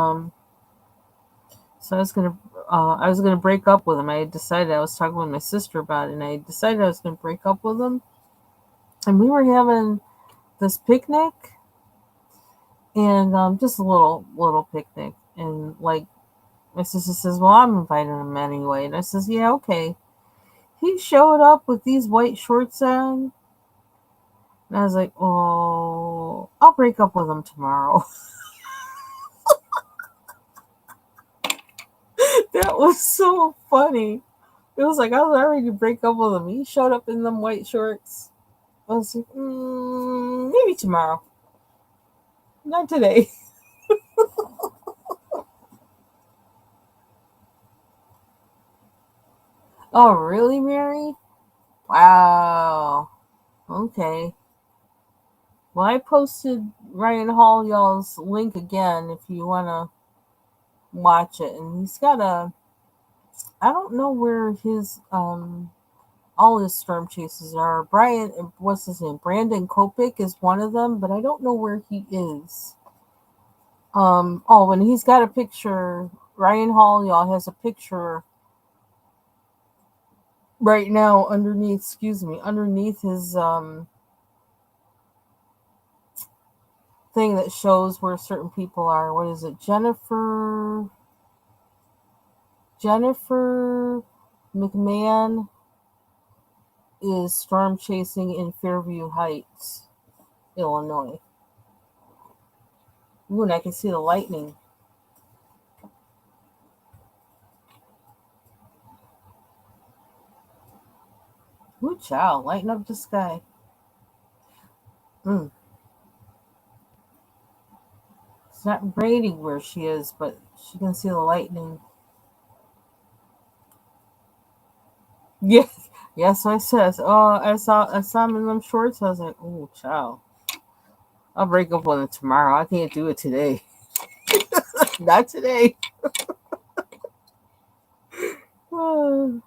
[SPEAKER 1] so I was gonna break up with him. I had decided I was talking with my sister about it, and I decided I was gonna break up with him. And we were having this picnic, and just a little picnic, and like my sister says, well, I'm inviting him anyway, and I says, yeah, okay. He showed up with these white shorts on, and I was like, oh, I'll break up with him tomorrow. That was so funny. It was like I was ready to break up with him. He showed up in them white shorts. I was like, maybe tomorrow, not today. Oh, really, Mary? Wow. Okay. Well, I posted Ryan Hall y'all's link again if you want to watch it. And he's got I don't know where his, all his storm chases are. Brian, what's his name? Brandon Kopic is one of them, but I don't know where he is. And he's got a picture. Ryan Hall y'all has a picture right now underneath his, thing that shows where certain people are. What is it? Jennifer McMahon is storm chasing in Fairview Heights, Illinois. Ooh, and I can see the lightning. Ooh, child, lighten up the sky. Mm. It's not raining where she is, but she can see the lightning. Yes, yes, I says. Oh, I saw him in them shorts. I was like, oh, child. I'll break up with him tomorrow. I can't do it today. Not today. Oh.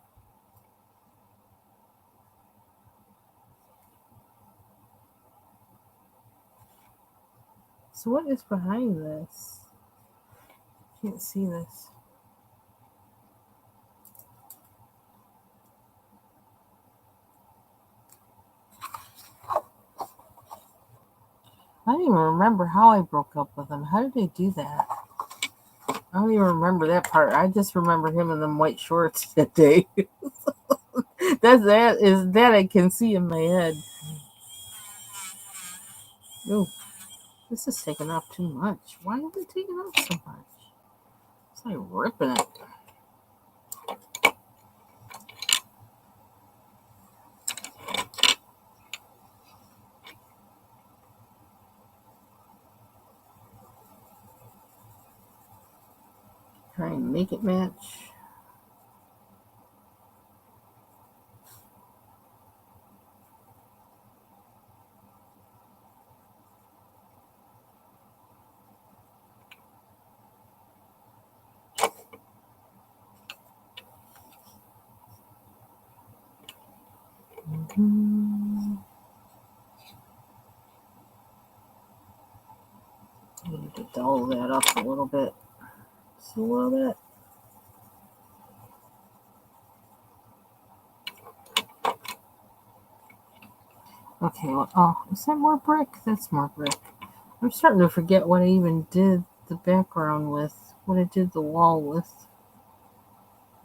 [SPEAKER 1] So what is behind this? Can't see this. I don't even remember how I broke up with him. How did I do that? I don't even remember that part. I just remember him in them white shorts that day. That I can see in my head. Oh, this is taking up too much. Why is it taking up so much? It's like ripping it. Try and make it match. Mm-hmm. I need to dull that up a little bit. Just a little bit. Okay, well, oh, is that more brick? That's more brick. I'm starting to forget what I even did the background with, what I did the wall with.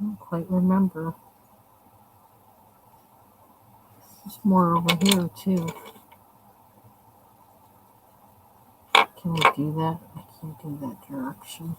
[SPEAKER 1] I don't quite remember. There's more over here, too. Can I do that? I can't do that direction.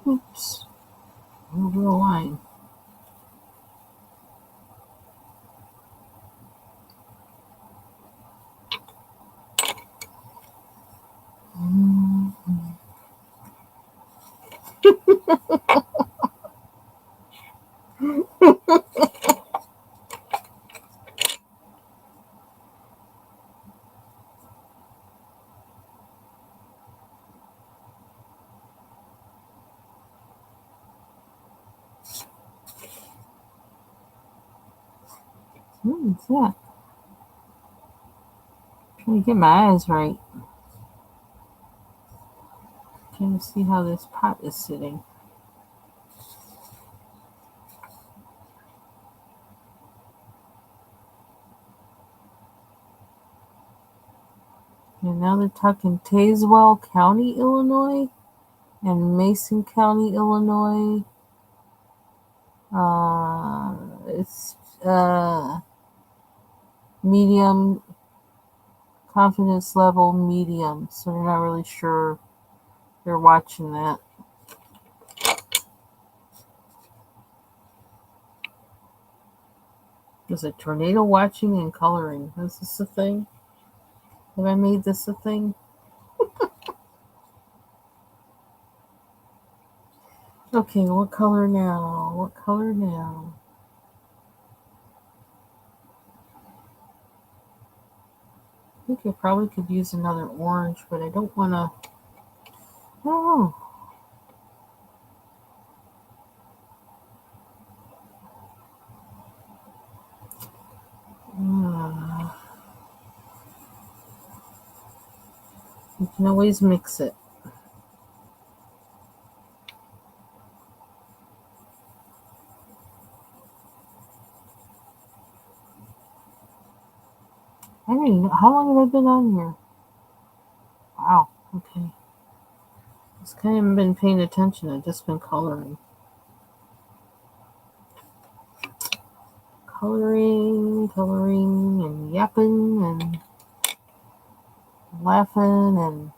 [SPEAKER 1] Oops. Over the line. Mm-hmm. What is that? Trying to get my eyes right. Trying to see how this pot is sitting. And now they're talking Tazewell County, Illinois, and Mason County, Illinois. It's medium confidence level medium, so they're not really sure they're watching that. There's a tornado watching and coloring. Is this a thing? Have I made this a thing? Okay, what color now? What color now? I think I probably could use another orange, but I don't want to. Oh, you can always mix it. I don't even know. How long have I been on here? Wow. Okay. Just kind of been paying attention. I've just been coloring. Coloring, and yapping, and laughing, and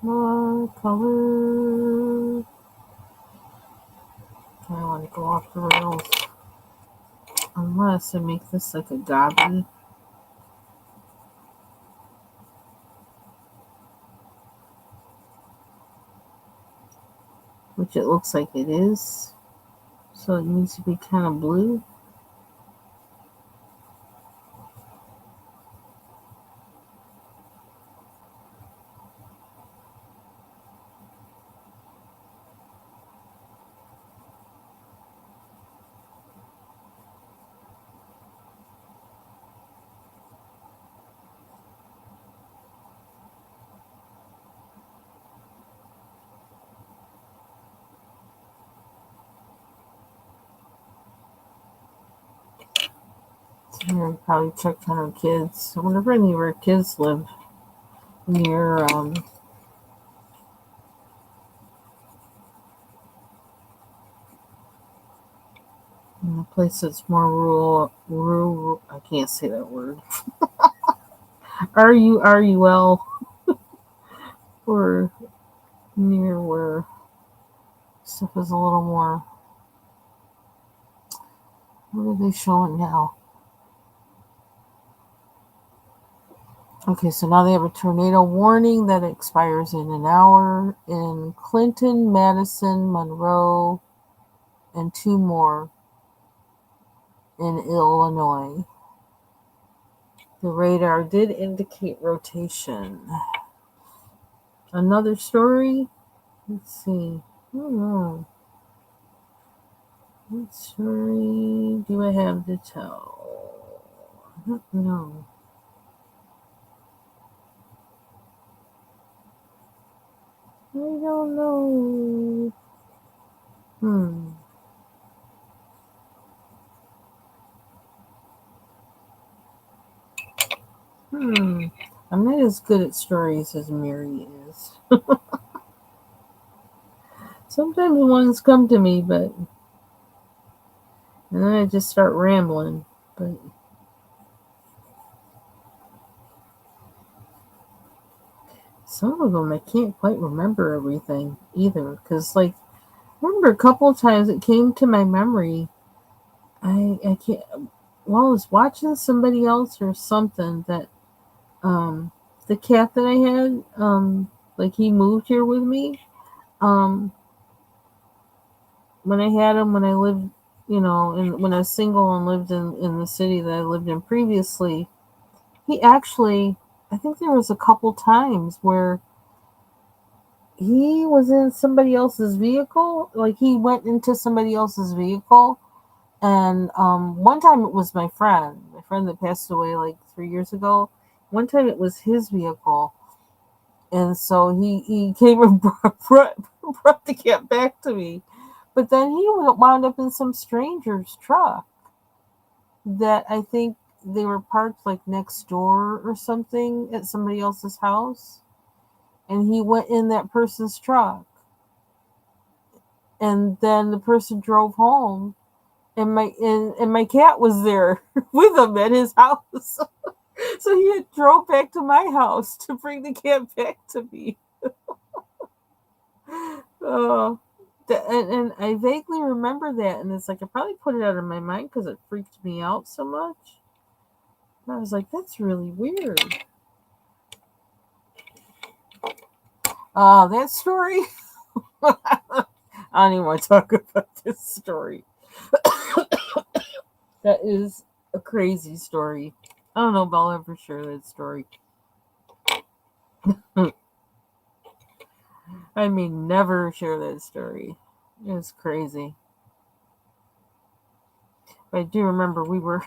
[SPEAKER 1] more color. I want to go off the rails. Unless I make this like a gobby. Which it looks like it is. So it needs to be kind of blue. Here, probably check on our kids. I wonder if any of our kids live near in a place that's more rural. I can't say that word. RURUL, or near where stuff is a little more. What are they showing now? Okay, so now they have a tornado warning that expires in an hour in Clinton, Madison, Monroe, and 2 more in Illinois. The radar did indicate rotation. Another story? Let's see. I don't know. What story do I have to tell? I don't know. I don't know. I'm not as good at stories as Mary is. Sometimes ones come to me, but and then I just start rambling. But some of them I can't quite remember everything either. Because like, I remember a couple of times it came to my memory. I can't. While I was watching somebody else or something that the cat that I had like he moved here with me um when I had him when I lived and when I was single and lived in the city that I lived in previously. He actually, I think there was a couple times where he was in somebody else's vehicle. Like he went into somebody else's vehicle, and one time it was my friend that passed away like 3 years ago. One time it was his vehicle, and so he came and brought the cat back to me. But then he wound up in some stranger's truck that I think they were parked like next door or something at somebody else's house, and he went in that person's truck, and then the person drove home, and my cat was there with him at his house. So he had drove back to my house to bring the cat back to me. Oh, and I vaguely remember that, and it's like I probably put it out of my mind because it freaked me out so much. And I was like, that's really weird. That story. I don't even want to talk about this story. That is a crazy story. I don't know if I'll ever share that story. I mean, never share that story. It was crazy. But I do remember we were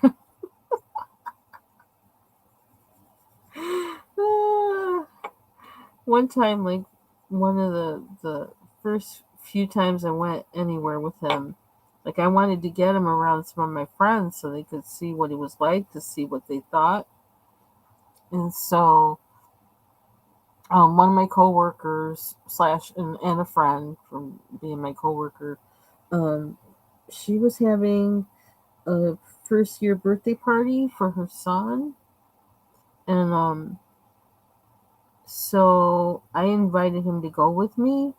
[SPEAKER 1] one time, like one of the first few times I went anywhere with him. Like, I wanted to get him around some of my friends so they could see what he was like, to see what they thought. And so, one of my coworkers slash and a friend from being my coworker, um, she was having a first year birthday party for her son, and so I invited him to go with me,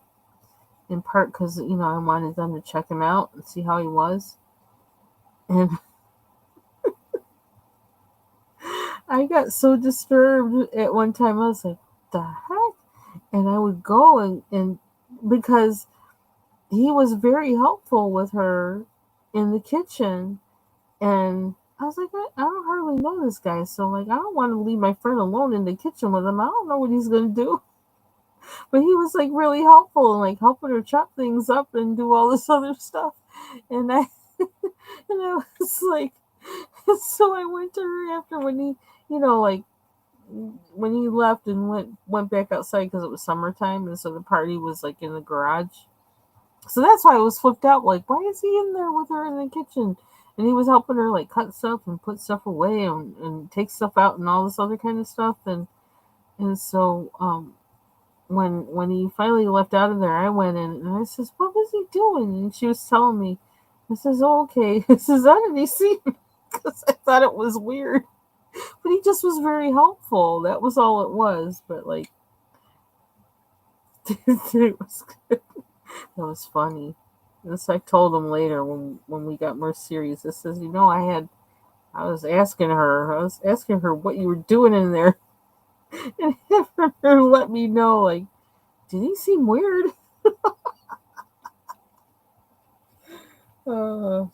[SPEAKER 1] in part because I wanted them to check him out and see how he was. And I got so disturbed at one time. I was like, "The heck?" And I would go and because he was very helpful with her in the kitchen, and I was like, I don't hardly know this guy, so like I don't want to leave my friend alone in the kitchen with him. I don't know what he's gonna do. But he was like really helpful and like helping her chop things up and do all this other stuff. And I and I was like, so I went to her after when he, like when he left and went back outside because it was summertime, and so the party was like in the garage. So that's why I was flipped out. Like, why is he in there with her in the kitchen? And he was helping her like cut stuff and put stuff away and take stuff out and all this other kind of stuff. And so when he finally left out of there, I went in and I says, "What was he doing?" And she was telling me. I says, "Oh, okay." I says, "How did he see me?" Because I thought it was weird, but he just was very helpful. That was all it was. But like, it was good. That was funny. This I told him later when we got more serious. I says, I was asking her what you were doing in there, and having her let me know, like, did he seem weird? Uh,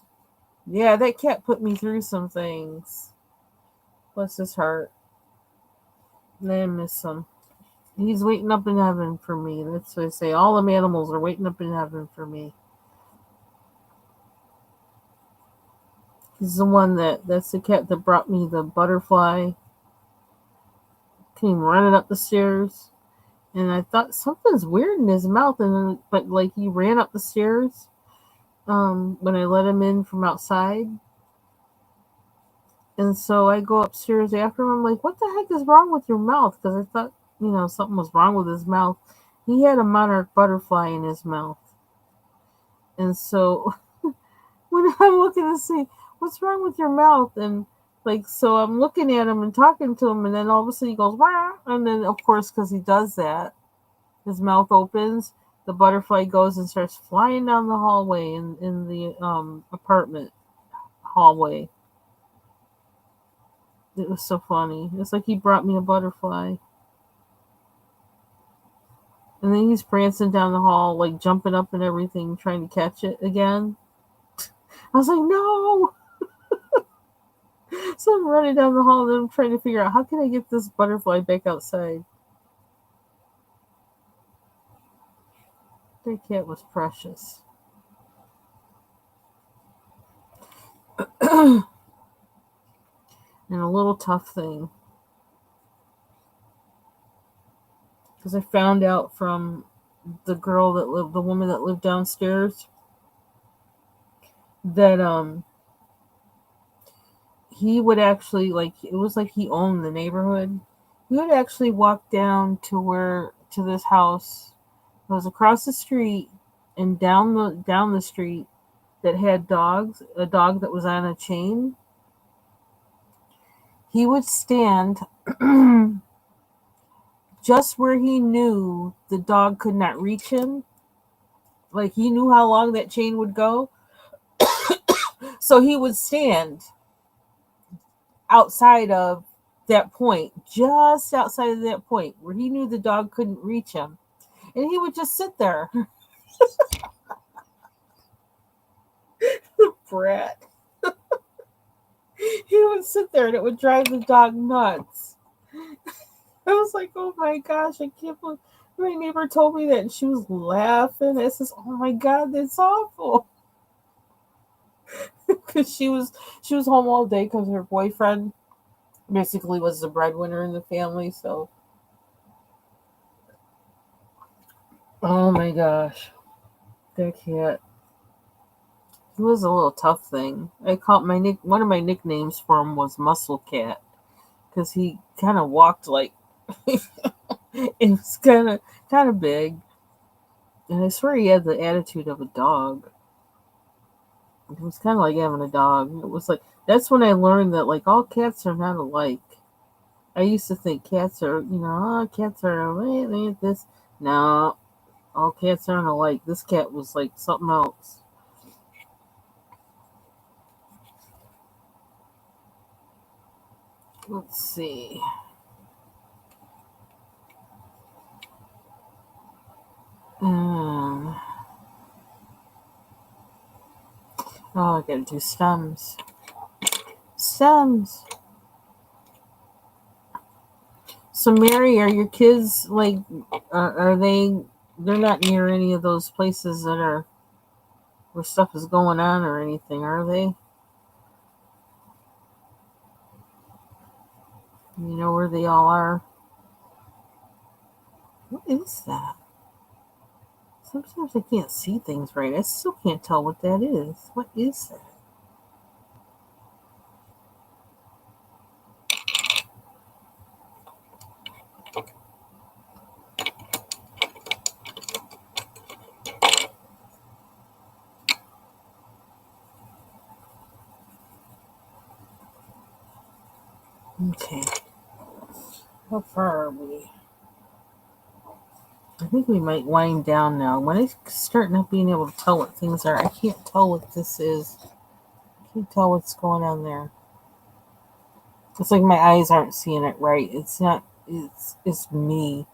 [SPEAKER 1] yeah, that cat put me through some things. Bless his heart. I miss him. He's waiting up in heaven for me. That's what I say. All them animals are waiting up in heaven for me. He's the one that's the cat that brought me the butterfly. Came running up the stairs, and I thought something's weird in his mouth, but like he ran up the stairs. When I let him in from outside, and so I go upstairs after him. I'm like, "What the heck is wrong with your mouth?" Because I thought something was wrong with his mouth. He had a monarch butterfly in his mouth, and so when I'm looking to see what's wrong with your mouth, and like, so I'm looking at him and talking to him, and then all of a sudden he goes, "Wah!" And then of course, because he does that, his mouth opens, the butterfly goes and starts flying down the hallway in the apartment hallway. It was so funny. It's like he brought me a butterfly. And then he's prancing down the hall, like jumping up and everything, trying to catch it again. I was like, no! So I'm running down the hall and I'm trying to figure out how can I get this butterfly back outside. That cat was precious. And a little tough thing. Because I found out from the woman that lived downstairs, that he would actually, like, it was like he owned the neighborhood. He would actually walk down to this house. It was across the street and down the street, that had dogs, a dog that was on a chain. He would stand just where he knew the dog could not reach him. Like, he knew how long that chain would go. So he would stand outside of that point, just outside of that point where he knew the dog couldn't reach him. And he would just sit there. Brat. He would sit there and it would drive the dog nuts. I was like, oh my gosh, I can't believe my neighbor told me that, and she was laughing. I says, oh my god, that's awful. Because she was home all day because her boyfriend basically was the breadwinner in the family. So, oh my gosh, that cat. He was a little tough thing. One of my nicknames for him was Muscle Cat because he kind of walked like it was kind of big, and I swear he had the attitude of a dog. It was kind of like having a dog. It was like that's when I learned that like all cats are not alike. I used to think cats are, cats are this. No, all cats aren't alike. This cat was like something else. Let's see. Um, I gotta do stems. Stems. So, Mary, are your kids like? Are they? They're not near any of those places that are where stuff is going on or anything, are they? You know where they all are. What is that? Sometimes I can't see things right. I still can't tell what that is. What is that? Okay. How far are we? I think we might wind down now. When I start not being able to tell what things are, I can't tell what this is. I can't tell what's going on there. It's like my eyes aren't seeing it right. It's not. It's me.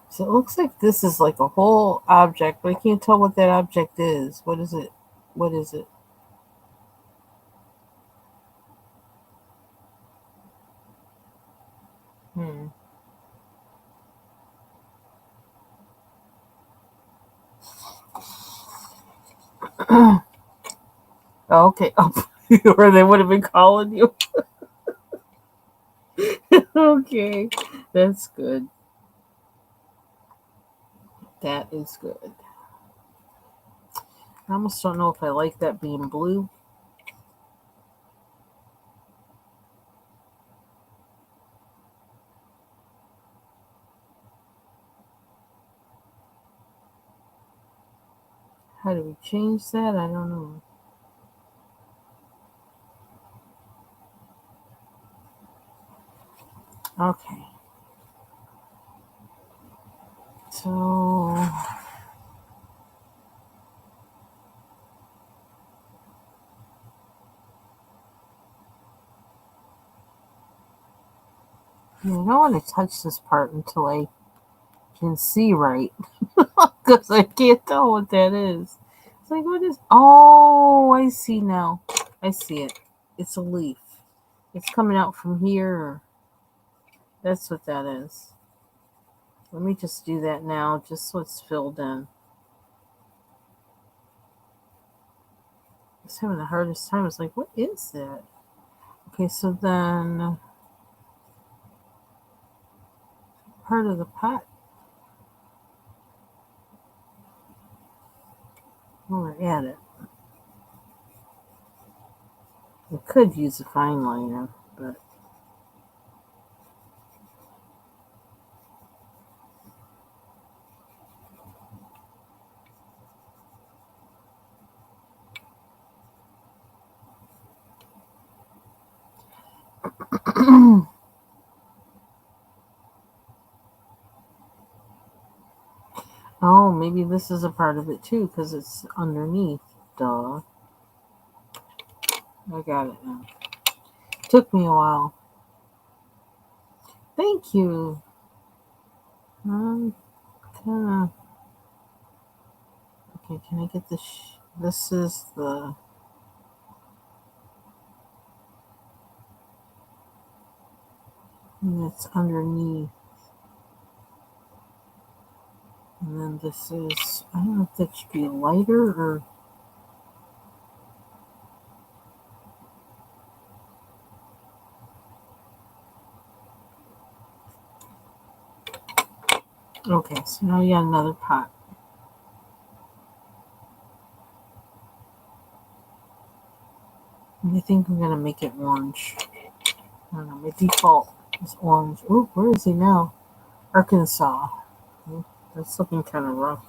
[SPEAKER 1] So it looks like this is like a whole object, but I can't tell what that object is. What is it? What is it? Hmm. Oh, okay. Oh, or they would have been calling you. Okay, that's good. That is good. I almost don't know if I like that being blue. How do we change that? I don't know. Okay. So, I don't want to touch this part until I can see right. Because I can't tell what that is. It's like, what is. Oh, I see now. I see it. It's a leaf. It's coming out from here. That's what that is. Let me just do that now, just so it's filled in. I was having the hardest time. I was like, what is that? Okay, so then part of the pot. While we're at it, we could use a fine liner, but oh, maybe this is a part of it too, because it's underneath. Duh. I got it now. Took me a while. Thank you. Um, kinda. Okay, can I get this? This is the. It's underneath. And then this is. I don't know if that should be lighter or. Okay, so now we got another pot. I think I'm gonna make it orange. I don't know, my default is orange. Ooh, where is he now? Arkansas. Ooh, that's looking kind of rough.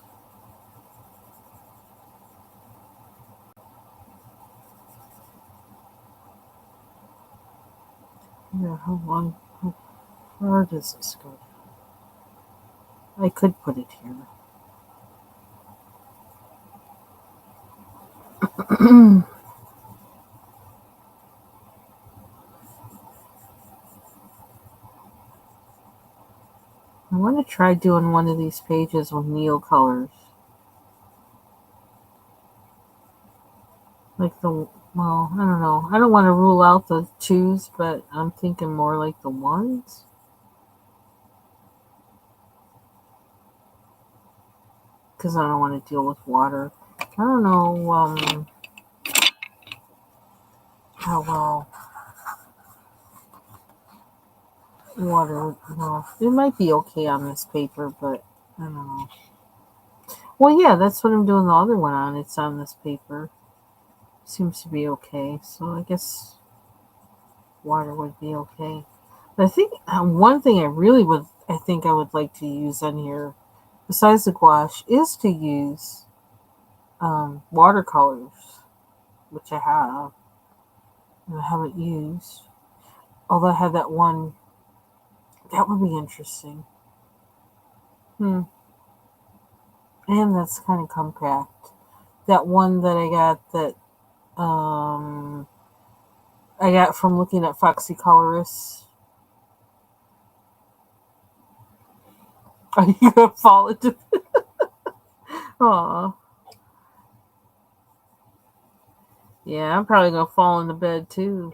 [SPEAKER 1] Yeah, how far does this go? I could put it here. I want to try doing one of these pages with Neo colors. Like well, I don't know. I don't want to rule out the twos, but I'm thinking more like the ones. Because I don't want to deal with water. I don't know how well water. Well, it might be okay on this paper, but I don't know. Well, yeah, that's what I'm doing the other one on. It's on this paper. Seems to be okay. So I guess water would be okay. But I think one thing I think I would like to use on here, besides the gouache, is to use watercolors, which I have, and I haven't used. Although I have that one, that would be interesting. Hmm. And that's kind of compact. That one that um, I got from looking at Foxy Colorists. Are you gonna fall into? Aw, yeah, I'm probably gonna fall into bed too.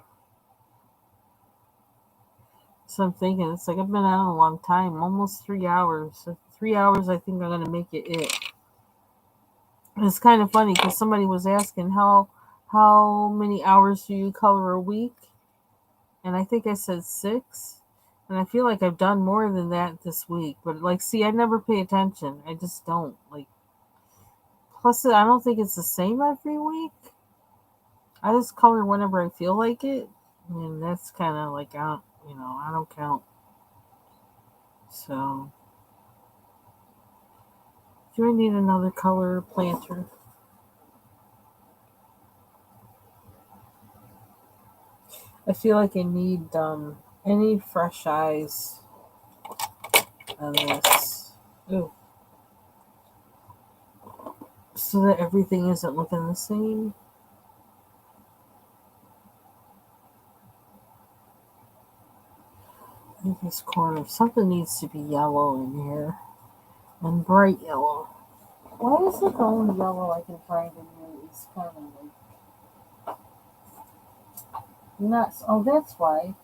[SPEAKER 1] So I'm thinking, it's like I've been out a long time, almost 3 hours. 3 hours, I think I'm gonna make it. And it's kind of funny because somebody was asking how many hours do you color a week, and I think I said 6. And I feel like I've done more than that this week. But like, see, I never pay attention. I just don't like. Plus, I don't think it's the same every week. I just color whenever I feel like it, and that's kind of like I don't count. So, do I need another color planter? I feel like I need fresh eyes on this. Ooh, so that everything isn't looking the same. In this corner, something needs to be yellow in here, and bright yellow. Why is it the only yellow I can find in here? It's kind of like nuts. Oh, that's why.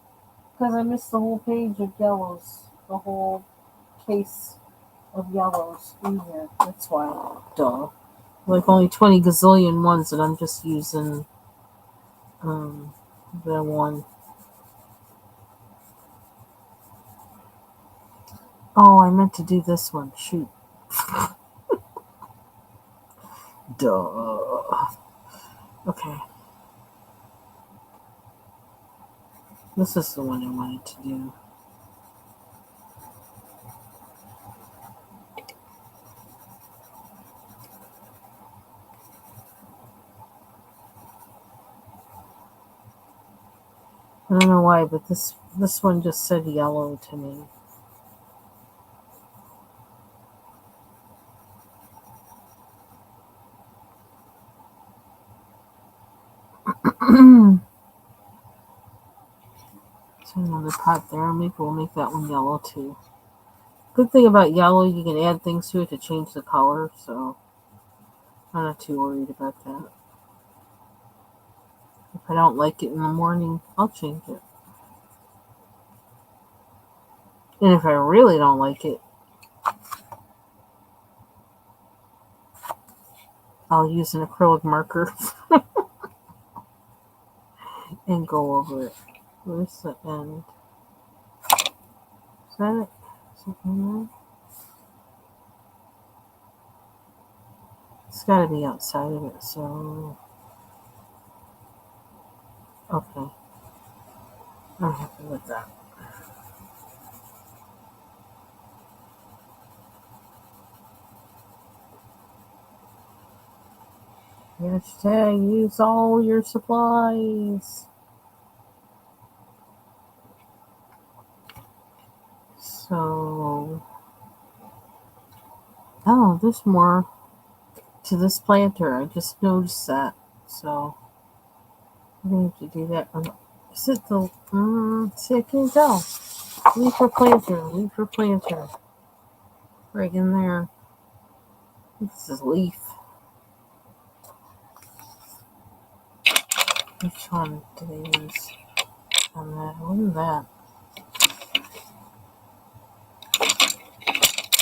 [SPEAKER 1] Because I missed the whole page of yellows, the whole case of yellows in here. That's why. Duh. Like only 20 gazillion ones that I'm just using um, the one. Oh, I meant to do this one. Shoot. Duh. Okay. This is the one I wanted to do. I don't know why, but this one just said yellow to me. So another pot there. Maybe we'll make that one yellow too. Good thing about yellow, you can add things to it to change the color, so I'm not too worried about that. If I don't like it in the morning, I'll change it. And if I really don't like it, I'll use an acrylic marker and go over it. Where's the end? Is that it? Is it in there? It's got to be outside of it, so Okay. I'm happy with that. Hashtag use all your supplies. So, oh, there's more to this planter. I just noticed that. So, I need to do that. Is it the, see, I can't tell. Leaf or planter. Right in there. This is leaf. Which one do they use on that? What is that?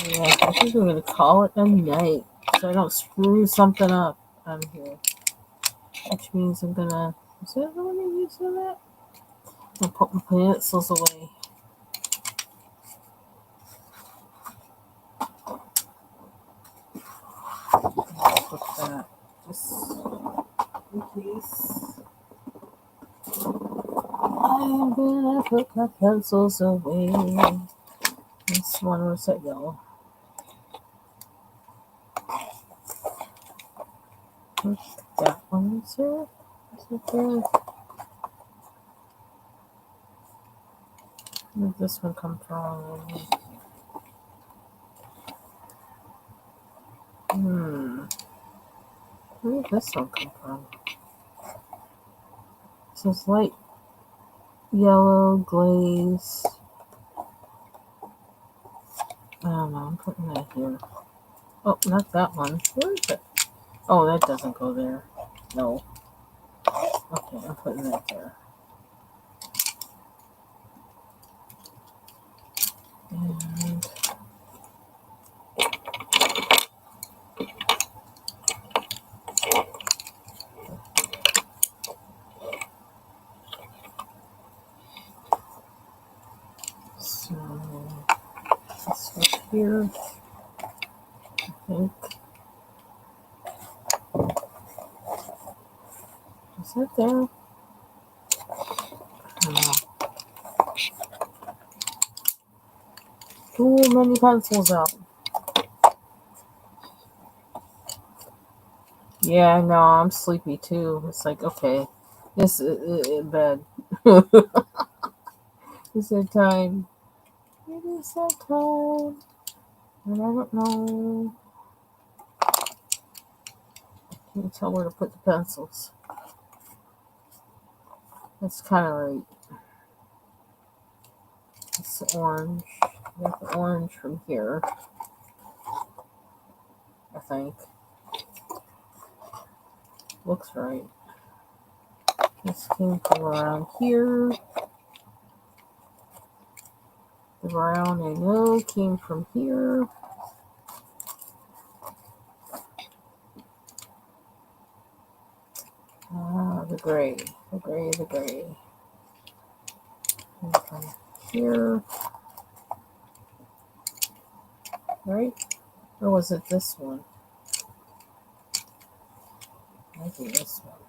[SPEAKER 1] Yeah, I think we're gonna call it a night so I don't screw something up on here. Which means I'm gonna. Is that what I'm using that? I'll put my pencils away. Put that just in case. I'm gonna put my pencils away. This one was that yellow. That one's here. Is it there? Where did this one come from? Where did this one come from? So it's light yellow glaze. I don't know. I'm putting that here. Oh, not that one. Where is it? Oh, that doesn't go there. No. Okay, I'm putting that there. And so this one here, I think. Is that there? I don't know. Too many pencils out. Yeah, I know. I'm sleepy too. It's like, okay, this is bed. It's that time. It is that time. And I don't know. Can't tell where to put the pencils. That's kind of right. It's the orange. I got the orange from here, I think. Looks right. This came from around here. The brown I know came from here. The gray. Came from here. Right? Or was it this one? Maybe this one.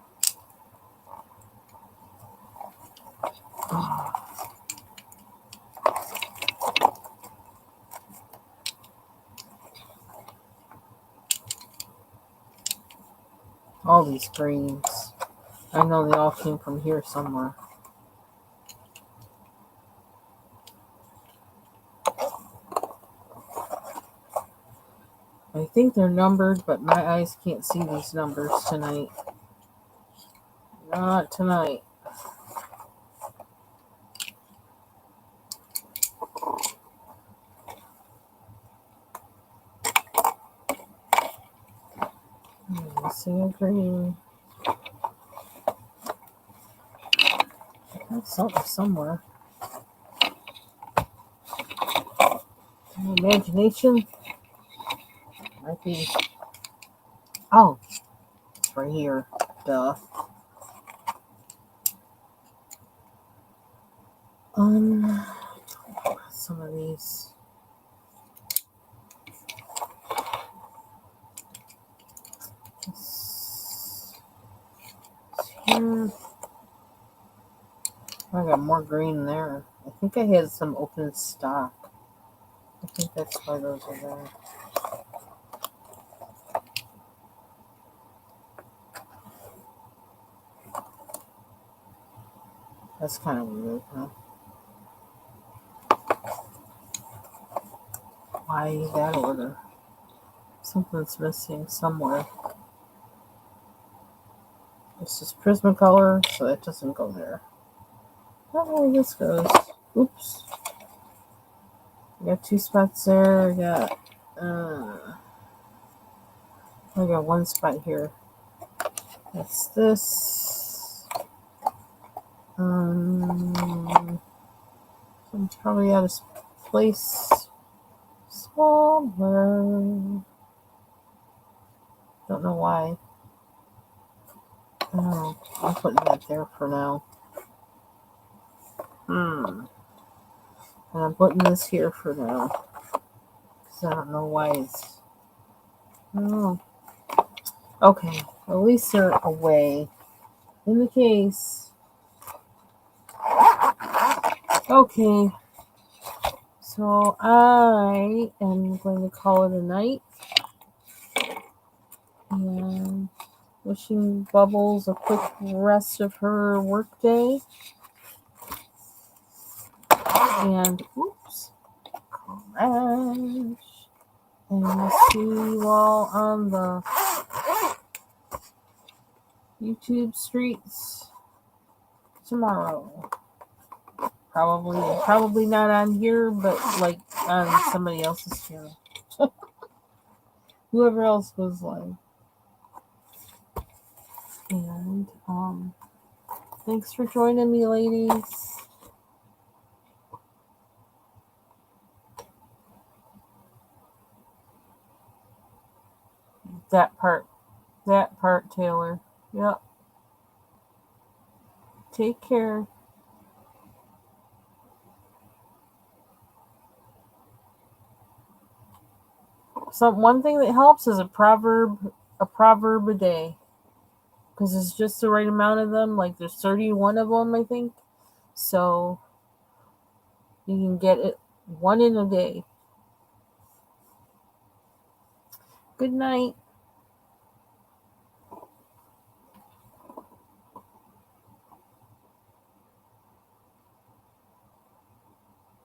[SPEAKER 1] All these greens. I know they all came from here somewhere. I think they're numbered, but my eyes can't see these numbers tonight. Not tonight. I'm missing a green. That's something somewhere. Imagination might be. Oh, it's right here. Duh. Some of these. This here. I got more green there. I think I had some open stock. I think that's why those are there. That's kind of weird, huh? Why that order? Something's missing somewhere. This is Prismacolor, so that doesn't go there. Oh, this goes. Oops. I got 2 spots there. I got 1 spot here. That's this. I'm probably out of place somewhere. Don't know why. Oh, I'm putting that there for now. And I'm putting this here for now. Because I don't know why it's... Oh. Okay, at least they're away. In the case. Okay. So I am going to call it a night. And wishing Bubbles a quick rest of her workday. And oops, crash. And I'll see you all on the YouTube streets tomorrow. Probably not on here, but like on somebody else's channel. Whoever else goes live. And thanks for joining me, ladies. That part, Taylor. Yep. Take care. One thing that helps is a proverb a day, because it's just the right amount of them. Like there's 31 of them, I think. So you can get it 1 in a day. Good night.